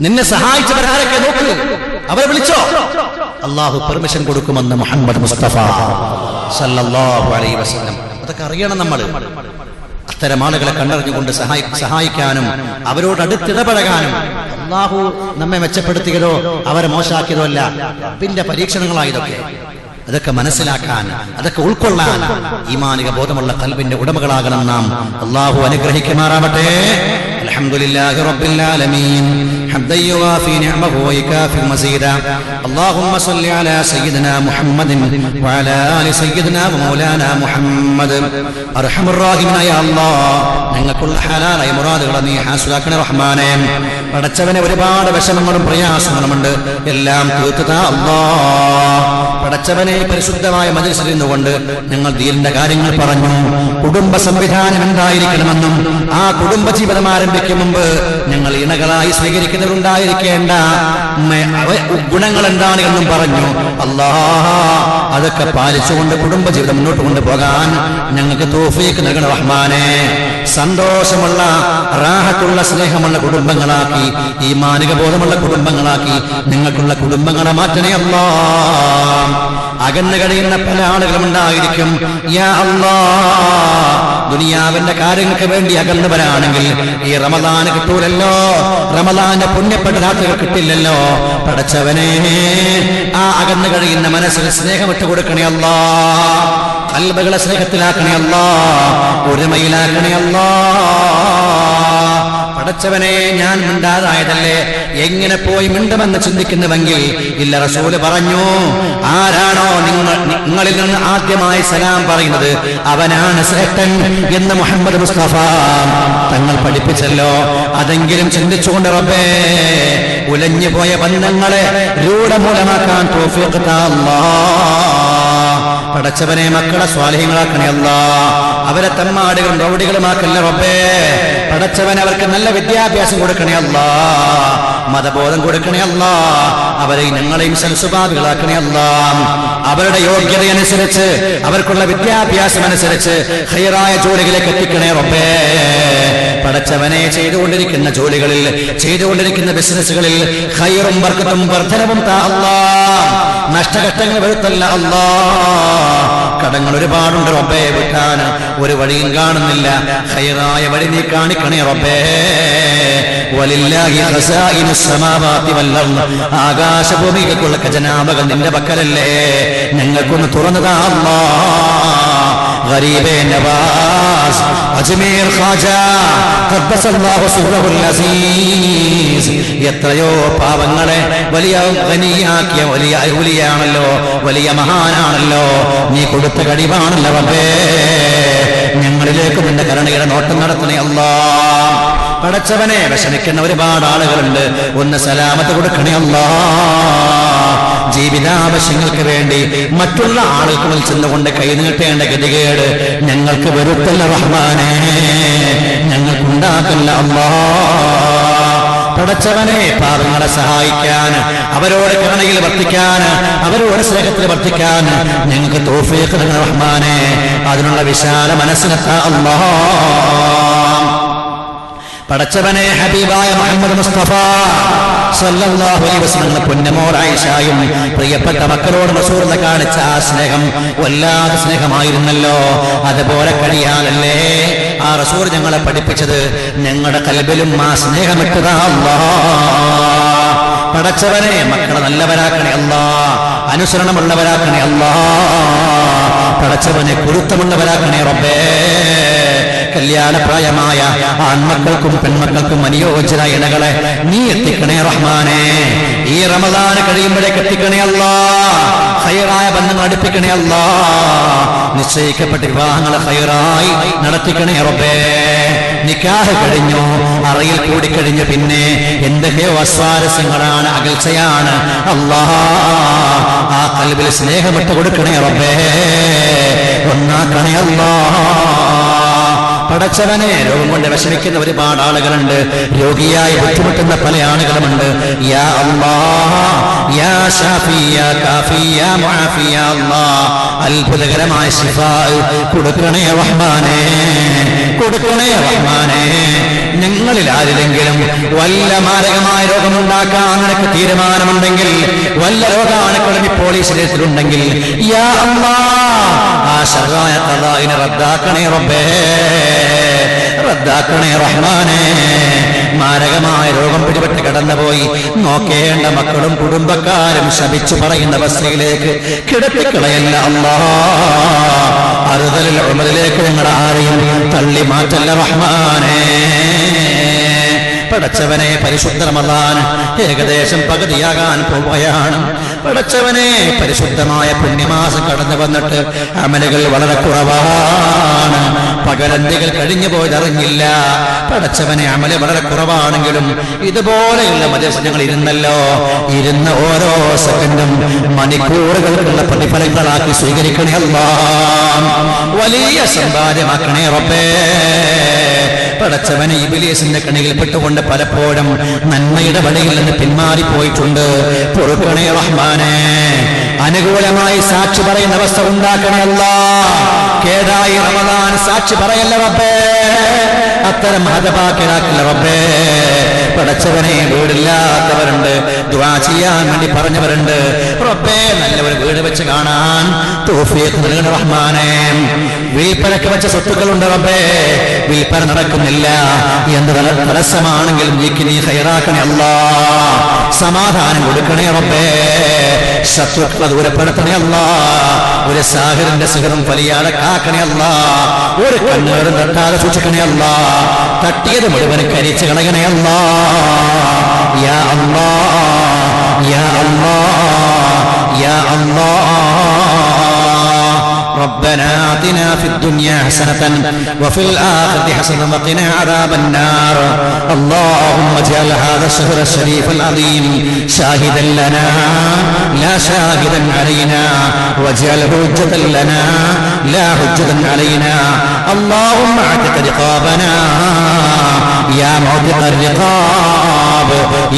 നിന്നെ സഹായിച്ചവരാരൊക്കെ നോക്ക്, അവരെ വിളിച്ചോ. അള്ളാഹു പെർമിഷൻ കൊടുക്കുമെന്ന് മുഹമ്മദ് മുസ്തഫ സല്ലല്ലാഹു അലൈഹി വസല്ലം. അതൊക്കെ അറിയണം നമ്മൾ. അത്തരം ആളുകളെ കണ്ടറിഞ്ഞുകൊണ്ട് സഹായിക്കാനും അവരോട് അടുത്തിടപഴകാനും. അള്ളാഹു നമ്മെ മെച്ചപ്പെടുത്തിയതോ അവരെ മോശമാക്കിയതോ അല്ല, റബ്ബിന്റെ പരീക്ഷണങ്ങളായതൊക്കെ. അതൊക്കെ മനസ്സിലാക്കാൻ, അതൊക്കെ ഉൾക്കൊള്ളാൻ ഈമാനിക ബോധമുള്ള ഖൽബിന്റെ ഉടമകളാകണം നാം. അല്ലാഹു അനുഗ്രഹിക്കുമാറാവട്ടെ. അൽഹംദുലില്ലാഹി റബ്ബിൽ ആലമീൻ ഹംദൻ യുവാഫി നിഅമഹു വയുകാഫി മസീദാ. അല്ലാഹുമ്മ സ്വല്ലി അലാ സയ്യിദിനാ മുഹമ്മദിൻ വഅലാ ആലി സയ്യിദിനാ മൗലാനാ മുഹമ്മദ്. അർഹമർ റഹീമായ അല്ലാഹ്, ഞങ്ങൾക്കുള്ള ഹലാലായ മുറാദുകളെ നീ ഹാസിലാക്കണേ റഹ്മാനേ. പടച്ചവനെ ഒരുപാട് വിഷമങ്ങളും പ്രയാസങ്ങളുമുണ്ട്, എല്ലാം തീർത്തുതാ അല്ലാഹ്. പടച്ചവനെ പരിശുദ്ധമായ മജ്‌ലിസിൽ നിന്നുകൊണ്ട് ഞങ്ങൾ ദീനിന്റെ കാര്യങ്ങൾ പറഞ്ഞു. കുടുംബ സംവിധാനം എന്തായിരിക്കണമെന്നും ആ കുടുംബ ജീവിതം ആരംഭിക്കും മുമ്പ് ഞങ്ങൾ ഇണകളായി സ്വീകരിക്കുന്നവരുണ്ടായിരിക്കേണ്ട ഗുണങ്ങൾ എന്താണ് എന്നും പറഞ്ഞു. അല്ലാഹ് അതൊക്കെ പാലിച്ചുകൊണ്ട് കുടുംബജീവിതം മുന്നോട്ട് കൊണ്ടുപോകാൻ ഞങ്ങൾക്ക് തൗഫീഖ് നൽകണം റഹ്മാനേ. സന്തോഷമുള്ള, റാഹത്തുള്ള, സ്നേഹമുള്ള കുടുംബങ്ങളാക്കി, ഈമാനിക ബോധമുള്ള കുടുംബങ്ങളാക്കി നിങ്ങൾക്കുള്ള കുടുംബങ്ങളെ മാറ്റണേ അല്ലാഹ്. അകന്നു കഴിയുന്ന പല ആളുകളും ഉണ്ടായിരിക്കും. യാ അല്ലാഹ്, ദുനിയാവിന്റെ കാര്യങ്ങൾക്ക് വേണ്ടി അകന്നവരാണെങ്കിൽ ഈ റമദാന് കിട്ടൂലല്ലോ, റമദാന്റെ പുണ്യപ്പെട്ട രാത്രികൾ കിട്ടില്ലല്ലോ. പടച്ചവനെ, ആ അകന്നു കഴിയുന്ന മനസ്സിൽ സ്നേഹം ഇട്ട് കൊടുക്കണേ അല്ലാഹ്. ഖൽബുകളെ സ്നേഹത്തിലാക്കണേ അല്ലാഹ്, ഒരുമയിലാക്കണേ അല്ലാഹ്. പടച്ചവനെ, ഞാൻ മിണ്ടാതായതല്ലേ, എങ്ങനെ പോയി മിണ്ടുമെന്ന് ചിന്തിക്കുന്നുവെങ്കിൽ ഇല്ല. റസൂല് പറഞ്ഞു, ആരാണോ നിങ്ങളിൽ നിന്ന് ആദ്യമായി സലാം പറയുന്നത് അവനാണ് ശ്രേഷ്ഠൻ എന്ന് മുഹമ്മദ് മുസ്തഫ തങ്ങൾ പഠിപ്പിച്ചല്ലോ. അതെങ്കിലും ചിന്തിച്ചുകൊണ്ട് റബ്ബേ, ഉലഞ്ഞു പോയ ബന്ധങ്ങളെ രൂഢമൂലമാക്കാൻ തൗഫീഖ് താ അല്ലാഹ്. പടച്ചവനെ, മക്കളെ സ്വാലിഹീങ്ങളാക്കണേ അല്ലാഹ്. അവരെ തമ്മാടികളും റൗഡികളുമാക്കല്ലേ റബ്ബേ. പടച്ചവൻ, അവർക്ക് നല്ല വിദ്യാഭ്യാസം കൊടുക്കണേ അല്ലാഹ്, മതബോധം കൊടുക്കണേ അല്ലാഹ്. അവരെ ഞങ്ങളെയും സൽസ്വഭാവികളാക്കണേ അല്ലാഹ്. അവരുടെ യോഗ്യതയനുസരിച്ച്, അവർക്കുള്ള വിദ്യാഭ്യാസം അനുസരിച്ച് ഖൈറായ ജോലികളിലേക്ക് എത്തിക്കണേ റബ്ബേ. പടച്ചവനെ, ചെയ്തുകൊണ്ടിരിക്കുന്ന ജോലികളിൽ, ചെയ്തുകൊണ്ടിരിക്കുന്ന ബിസിനസ്സുകളിൽ ഖൈറും ബർക്കത്തും വർധനവും താ അല്ലാഹ്. നഷ്ടകഷ്ടങ്ങൾ വരുത്തല്ല അല്ലാഹ്. കടങ്ങൾ ഒരുപാടുണ്ട് റബ്ബേ, വിട്ടാൻ ഒരു വഴിയും കാണുന്നില്ല. ഖൈറായ വഴി നീ കാണിക്കണേ റബ്ബേ. വലില്ലാഹി ഖസായിനുസ് സമാവാതി വൽ അർദ്, ആകാശഭൂമികൾക്കുള്ള ഖജനാവകൾ നിന്റെ പക്കലല്ലേ, ഞങ്ങൾക്കൊന്ന് തുറന്നതാ അല്ലാഹ്. ഗരീബേ നവാസ് അജ്മീർ ഖാജ ഖദ്ദസല്ലാഹു സിർറഹുൽ അസീസ്, എത്രയോ പാവങ്ങളെ വലിയ ഖനിയാക്കിയ വലിയ ഔലിയാണല്ലോ, വലിയ മഹാനാണല്ലോ, നീ കൊടുത്ത കഴിവാണല്ലോ റബ്ബേ. ഞങ്ങളിലേക്ക് നിന്റെ കരുണയുടെ നോട്ടം നടത്തണേ അല്ലാഹ്. പടച്ചവനെ, വിഷമിക്കുന്ന ഒരുപാട് ആളുകളുണ്ട്, ഒന്ന് സലാമത്ത് കൊടുക്കണേ അല്ലാഹ്. ജീവിതാവശ്യങ്ങൾക്ക് വേണ്ടി മറ്റുള്ള ആളുകളിൽ ചെന്നുകൊണ്ട് കൈനീട്ടേണ്ട ഗതികേട് ഞങ്ങൾക്ക് വരുത്തല്ല റഹ്മാനേ, ഞങ്ങൾക്കുണ്ടാക്കല്ല അല്ലാഹ്. പടച്ചവനെ, പാവങ്ങളെ സഹായിക്കാൻ, അവരോട് കരുണയിൽ വർത്തിക്കാൻ, അവരോട് സ്നേഹത്തിൽ വർത്തിക്കാൻ ഞങ്ങൾക്ക് തൗഫീഖ് നൽകണം റഹ്മാനേ. അതിനുള്ള വിശാല മനസ്സിനെത്താ അല്ലാഹ്. പടച്ചവനെ, ഹബീബായ മുഹമ്മദ് മുസ്തഫ സല്ലല്ലാഹു അലൈഹി വസല്ലം പൊന്നമോൾ ആയിഷയും പ്രിയപ്പെട്ട മക്കളോട് റസൂൽ കാണിച്ച ആ സ്നേഹം വല്ലാതെ സ്നേഹമായിരുന്നല്ലോ. അതുപോലെ കഴിയാനല്ലേ ആ റസൂൽ ഞങ്ങളെ പഠിപ്പിച്ചത്. ഞങ്ങളുടെ കൽബിലും ആ സ്നേഹമിട്ടതാ അല്ലാഹ്. പടച്ചവനെ, മക്കളെ നല്ലവരാക്കണേ അല്ലാഹ്, അനുസരണമുള്ളവരാക്കണേ അല്ലാഹ്. പടച്ചവനെ, കുരുത്തമുള്ളവരാക്കണേ റബ്ബേ. കല്യാണപ്രായമായ ആൺമക്കൾക്കും പെൺമക്കൾക്കും അനുയോജ്യരായ ഇണകളെ നീ എത്തിക്കണേ റഹ്മാനേ. ഈ റമദാൻ കഴിയുമ്പോഴേക്ക് എത്തിക്കണേ അല്ലാഹ്. ഖൈറായ ബന്ധങ്ങൾ അടുപ്പിക്കണേ അല്ലാഹ്. നിശ്ചയിക്കപ്പെട്ട വിവാഹങ്ങളെ ഖൈറായി നടത്തിക്കണേ റബ്ബേ. നിക്കാഹ് കഴിഞ്ഞു, അറയിൽ കൂടിക്കഴിഞ്ഞു, പിന്നെ എന്തൊക്കെയോ അസ്വാരസ്യങ്ങളാണ്, അകൽച്ചയാണ് അല്ലാഹ്. ആ ഖൽബിൽ സ്നേഹമിട്ട് കൊടുക്കണേ റബ്ബേ, ഒന്നാക്കണേ അല്ലാഹ്. പടച്ചവനെ, രോഗം കൊണ്ട് വിഷമിക്കുന്ന ഒരുപാട് ആളുകളുണ്ട്, രോഗിയായി ബുദ്ധിമുട്ടുന്ന പല ആളുകളുമുണ്ട്. യാ അല്ലാഹ്, യാ ഷാഫി, യാ കാഫി, യാ മുആഫി, യാ അല്ലാഹ്, അത്ഭുതകരമായ ശിഫാ കൊടുക്കണേ റഹ്മാനേ, കൊടുക്കണേ റഹ്മാനേ. ഞങ്ങളിൽ ആരിലെങ്കിലും വല്ല മാരകമായ രോഗമുണ്ടാക്കാൻ നിനക്ക് തീരുമാനമുണ്ടെങ്കിൽ, വല്ല രോഗാണുക്കളും ഇപ്പോൾ ഈ ശരീരത്തിലുണ്ടെങ്കിൽ, യാ അല്ലാഹ്, ആ ശർറായ ഖദാഇനെ റദ്ദാക്കണേ റബ്ബേ, റദ്ദാക്കണേ റഹ്മാനേ. മാരകമായ രോഗം പിടിപെട്ട് കടന്നുപോയി നോക്കേണ്ട മക്കളും കുടുംബക്കാരും ശപിച്ചു പറയുന്ന അവസ്ഥയിലേക്ക് കിടത്തിക്കളയല്ല അല്ലാഹ്. അറുതലിൽ ഉമറിലേക്ക് ഞങ്ങൾ ആരെയും തള്ളി മാറ്റല്ല റഹ്മാനേ. പടച്ചവനെ, പരിശുദ്ധ റമദാൻ ഏകദേശം പകുതിയാകാൻ പോവുകയാണ്. പടച്ചവനെ, പരിശുദ്ധമായ പുണ്യമാസം കടന്നു വന്നിട്ട് അമലുകൾ വളരെ കുറവാണ്. പകലന്തികൾ കഴിഞ്ഞു പോയതറിഞ്ഞില്ല. പടച്ചവനെ, അമല് വളരെ കുറവാണെങ്കിലും ഇതുപോലെയുള്ള മജലിസുകൾ ഇരുന്നല്ലോ, ഇരുന്ന ഓരോ സെക്കൻഡും മണിക്കൂറുകൾക്കുള്ള പ്രതിഫലങ്ങളാക്കി സ്വീകരിക്കണേ അല്ലാഹ്. വലിയ സമ്പാദ്യമാക്കണേ റബ്ബേ. പടച്ചവനെ, ഇബ്ലീസിന്റെ കണിയിൽ പെട്ടുകൊണ്ട് പലപ്പോഴും നന്മയുടെ വഴിയിൽ നിന്ന് പിന്മാറിപ്പോയിട്ടുണ്ട്. പൊറുക്കണേ റഹ്മാനേ. അനുകൂലമായി സാക്ഷി പറയുന്ന അവസ്ഥ ഉണ്ടാക്കണേ അല്ലാഹ്. കേടായി റമദാൻ സാക്ഷി പറയല്ല റബ്ബേ, അത്തരം ഹതഭാഗ്യരാക്കില്ല റബ്ബേ. പടച്ചവനെ, വീടില്ലാത്തവരുണ്ട്, ദുആ ചെയ്യാൻ വേണ്ടി പറഞ്ഞവരുണ്ട് റബ്ബേ. നല്ലൊരു വീട് വെച്ച് കാണാൻ തൗഫീഖ് നൽകണേ റഹ്മാനേ. വിൽപ്പനക്ക് വെച്ച സ്വത്തുക്കളുണ്ട് റബ്ബേ, വിൽപ്പന നടക്കുന്നില്ല. എന്ത് തടസ്സമാണെങ്കിലും നീ ഖൈറാക്കണേ അല്ലാഹ്. സമാധാനം കൊടുക്കണേ റബ്ബേ. ശത്രുക്കളെ ദൂരപ്പെടുത്തണേ അല്ലാഹ്. ഒരു സാഹിറിന്റെ സിഹറും വലിയാടെ കാക്കണേ അല്ലാഹ്. ഒരു കണ്ണേറും തട്ടാതെ സൂക്ഷിക്കണേ അല്ലാഹ്. തട്ടിയത് മുഴുവൻ കരിച്ചു കളയണേ അല്ലാഹ്. യാ അല്ലാഹ്, യാ അല്ലാഹ്, യാ അല്ലാഹ്. ربنا آتنا في الدنيا حسنة وفي الآخرة حسنة وقنا عذاب النار. اللهم اجعل هذا الشهر الشريف العظيم شاهدا لنا لا شاهدا علينا، واجعله حجة لنا لا حجة علينا. اللهم اعتق رقابنا يا معتق الرقاب،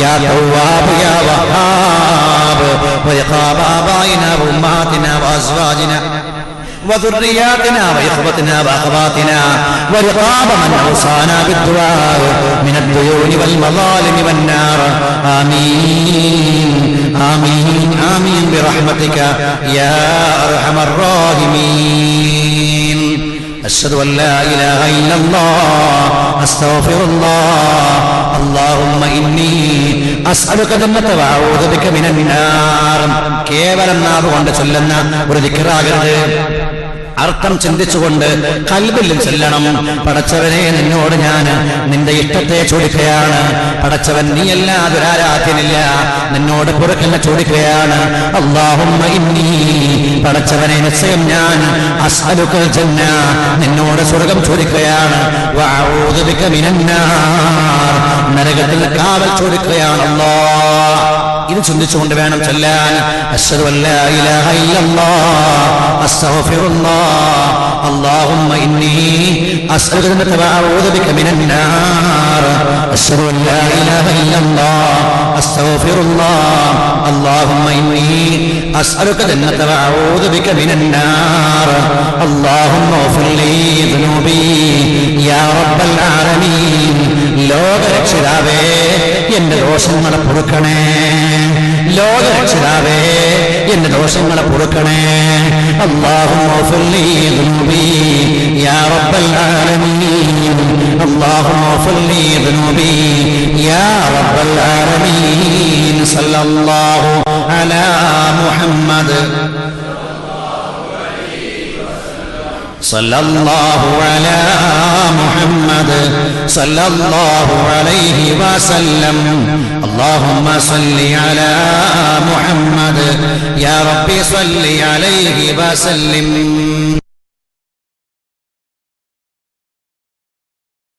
يا تواب يا وهاب، ورقاب آبائنا وأمهاتنا وأزواجنا وذرياتنا وإخوتنا وأخواتنا، ورقاب من أوصانا بالدعاء من الديون والمظالم والنار. آمين آمين آمين برحمتك يا أرحم الراحمين. أشهد أن لا إله إلا الله، أستغفر الله. اللهم إني أسألك الجنة وأعوذ بك من النار. കേവലം നാവ് കൊണ്ട് ചൊല്ലുന്ന ഒരു ദിക്റാകരുത്, അർത്ഥം ചിന്തിച്ചുകൊണ്ട് ഖൽബിൽ ചെല്ലണം. പടച്ചവനെ, നിന്നോട് ഞാൻ നിന്റെ ഇഷ്ടത്തെ ചോദിക്കുകയാണ്. പടച്ചവൻ, നീയല്ലാതെ ഒരാരാധ്യനില്ല, നിന്നോട് പുറക്കുന്ന ചോദിക്കുകയാണ്. അല്ലാഹുമ്മ ഇന്നി, പടച്ചവനെ, നിശ്ചയം ഞാൻ അസ്അലുക്കൽ ജന്ന, നിന്നോട് സ്വർഗം ചോദിക്കുകയാണ്. വഅഊദു ബിക മിനന്നാർ, നരകത്തിൽ കാവൽ ചോദിക്കുകയാണ്. അല്ലാഹ്, ഇത് ചിന്തിച്ചുകൊണ്ട് വേണം ചൊല്ലാൻ. അശ്ഹദു അല്ലാ ഇലാഹ ഇല്ലല്ലാഹ് അസ്തഗ്ഫിറുല്ലാഹ് അല്ലാഹുമ്മ ഇന്നി അസ്അലുക വഅഊദു ബിക മിനൻ നാർ. അശ്ഹദു അല്ലാ ഇലാഹ ഇല്ലല്ലാഹ് അസ്തഗ്ഫിറുല്ലാഹ് അല്ലാഹുമ്മ ഇന്നി അസ്അലുക ജന്നത വഅഊദു ബിക മിനൻ നാർ. അല്ലാഹുമ്മ ഗ്ഫിർ ലീ ദുനൂബി യാ റബ്ബൽ ആലമീൻ. ലോകരക്ഷിതാവേ, എന്റെ ദോഷങ്ങളെ പൊറുക്കണേ. ലോകരക്ഷിതാവേ, എന്റെ ദോഷങ്ങളെ പൊറുക്കണേ. അല്ലാഹുമ്മ ഗ്ഫിർ ലീ ദുനൂബി യാ റബ്ബൽ ആലമീൻ. അല്ലാഹുമ്മ ഗ്ഫിർ ലീ ദുനൂബി യാ റബ്ബൽ ആലമീൻ. സല്ലല്ലാഹു അലാ മുഹമ്മദ് സല്ലല്ലാഹു അലാ മുഹമ്മദ് സല്ലല്ലാഹു അലൈഹി വസല്ലം. അല്ലാഹുമ്മ സല്ലി അലാ മുഹമ്മദ് യാ റബ്ബി സല്ലി അലൈഹി വസല്ലം.